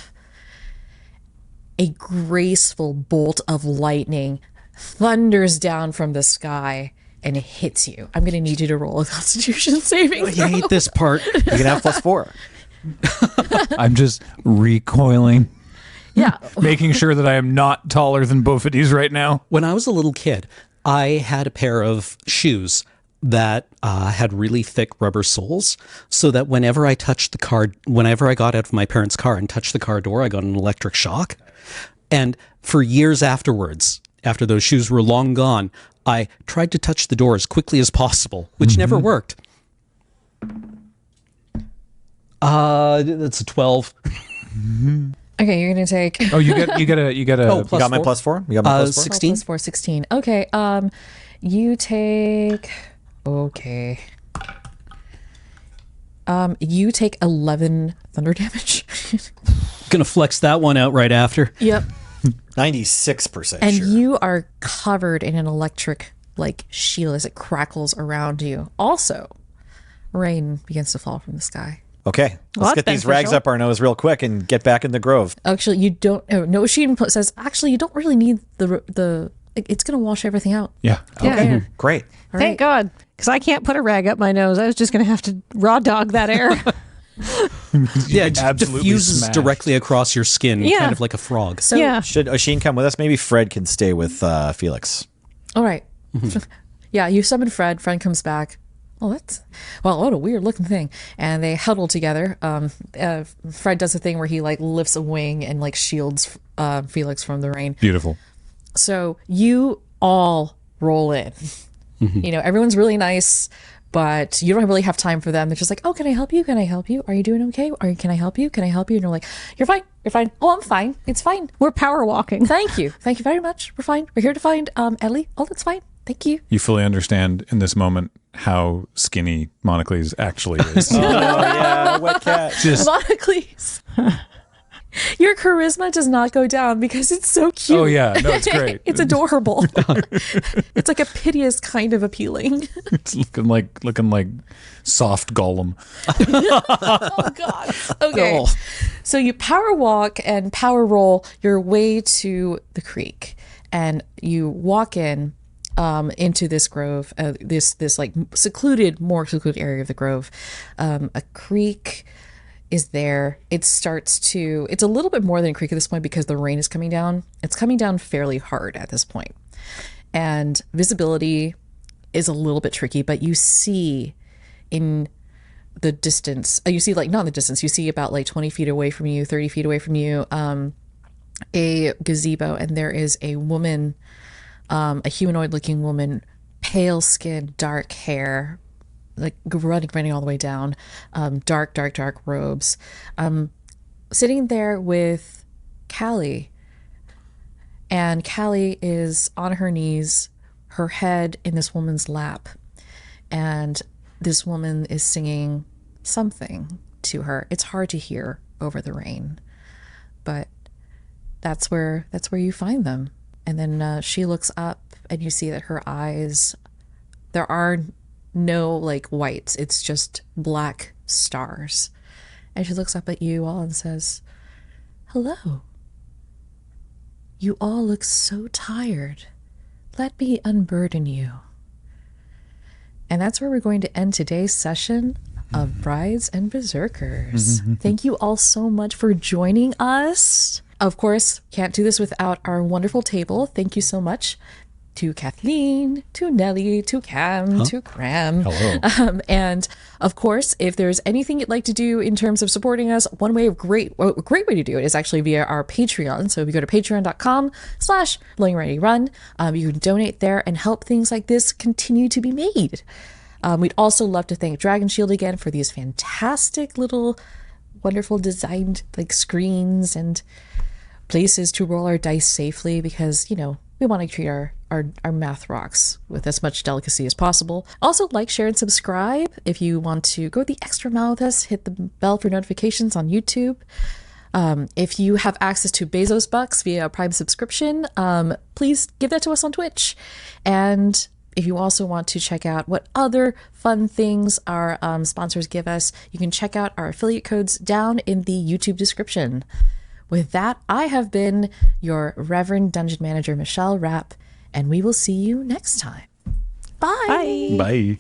S1: a graceful bolt of lightning thunders down from the sky and it hits you. I'm going to need you to roll a Constitution saving
S6: I
S1: throw.
S6: hate this part.
S2: You can have +4.
S4: I'm just recoiling,
S1: Yeah.
S4: making sure that I am not taller than both of these right now.
S6: When I was a little kid, I had a pair of shoes that had really thick rubber soles, so that whenever I got out of my parents' car and touched the car door, I got an electric shock. And for years afterwards, after those shoes were long gone, I tried to touch the door as quickly as possible, which never worked. That's a 12.
S1: Okay, you're going to take
S4: Oh, you get a.
S6: Oh, plus
S2: You got my
S6: 4.
S2: +4? You got my +4?
S6: 16.
S1: plus 4, 16. Okay, you take... Okay. You take 11 thunder damage.
S6: Gonna flex that one out right after.
S1: Yep.
S2: 96%
S1: And
S2: sure.
S1: you are covered in an electric like shield as it crackles around you. Also, rain begins to fall from the sky.
S2: Okay,
S3: Well,
S2: let's
S3: that's
S2: get these rags
S3: beneficial.
S2: up our nose real quick and get back in the grove.
S1: Actually, you don't. Oh, no, Sheen says actually you don't really need the. It's going to wash everything out.
S4: Yeah.
S3: Yeah, yeah.
S2: Great.
S1: All
S3: Thank God, because I can't put a rag up my nose. I was just going to have to raw dog that air.
S6: Yeah, it
S4: absolutely
S6: diffuses
S4: smash.
S6: directly across your skin,
S3: Yeah.
S6: kind of like a frog.
S1: So,
S3: yeah.
S2: Should Oshin come with us? Maybe Fred can stay with Felix.
S1: All right. Yeah, you summon Fred. Fred comes back. What a weird looking thing. And they huddle together. Fred does a thing where he like lifts a wing and like shields Felix from the rain.
S4: Beautiful.
S1: So you all roll in. You know, everyone's really nice, but you don't really have time for them. They're just like, oh, can I help you? Can I help you? Are you doing okay? Can I help you? Can I help you? And you're like, you're fine. You're fine. Oh, I'm fine. It's fine.
S3: We're power walking.
S1: Thank you. Thank you very much. We're fine. We're here to find Ellie. Oh, that's fine. Thank you.
S4: You fully understand in this moment how skinny Monocles actually is.
S2: Oh, yeah, wet cat.
S4: Just
S1: Monocles. Your charisma does not go down because it's so cute.
S4: oh yeah, no, it's great.
S1: It's adorable. It's like a piteous kind of appealing.
S4: It's looking like soft Gollum.
S1: Oh God. Okay. So you power walk and power roll your way to the creek, and you walk in. into this grove, this like more secluded area of the grove. A creek is there. It's a little bit more than a creek at this point because the rain is coming down. It's coming down fairly hard at this point. And visibility is a little bit tricky, but you see in the distance, you see like not in the distance, you see about like 20 feet away from you, 30 feet away from you, a gazebo, and there is a woman, a humanoid looking woman, pale skin, dark hair, like running all the way down, dark robes, sitting there with Callie. And Callie is on her knees, her head in this woman's lap. And this woman is singing something to her. It's hard to hear over the rain, but that's where you find them. And then she looks up and you see that her eyes, there are no like whites, it's just black stars. And she looks up at you all and says, "Hello. You all look so tired. Let me unburden you." And that's where we're going to end today's session of Brides and Berserkers. Thank you all so much for joining us. Of course, can't do this without our wonderful table. Thank you so much to Kathleen, to Nellie, to Cam, to Graham.
S4: Hello.
S1: And of course, if there's anything you'd like to do in terms of supporting us, a great way to do it is actually via our Patreon. So if you go to patreon.com/LongReadyRun, you can donate there and help things like this continue to be made. We'd also love to thank Dragon Shield again for these fantastic little wonderful designed like screens and places to roll our dice safely, because, you know, we want to treat our math rocks with as much delicacy as possible. Also, like, share, and subscribe. If you want to go the extra mile with us, hit the bell for notifications on YouTube. If you have access to Bezos Bucks via a Prime subscription, please give that to us on Twitch. And if you also want to check out what other fun things our sponsors give us, you can check out our affiliate codes down in the YouTube description. With that, I have been your Reverend Dungeon Manager, Michelle Rapp, and we will see you next time. Bye.
S3: Bye.
S4: Bye.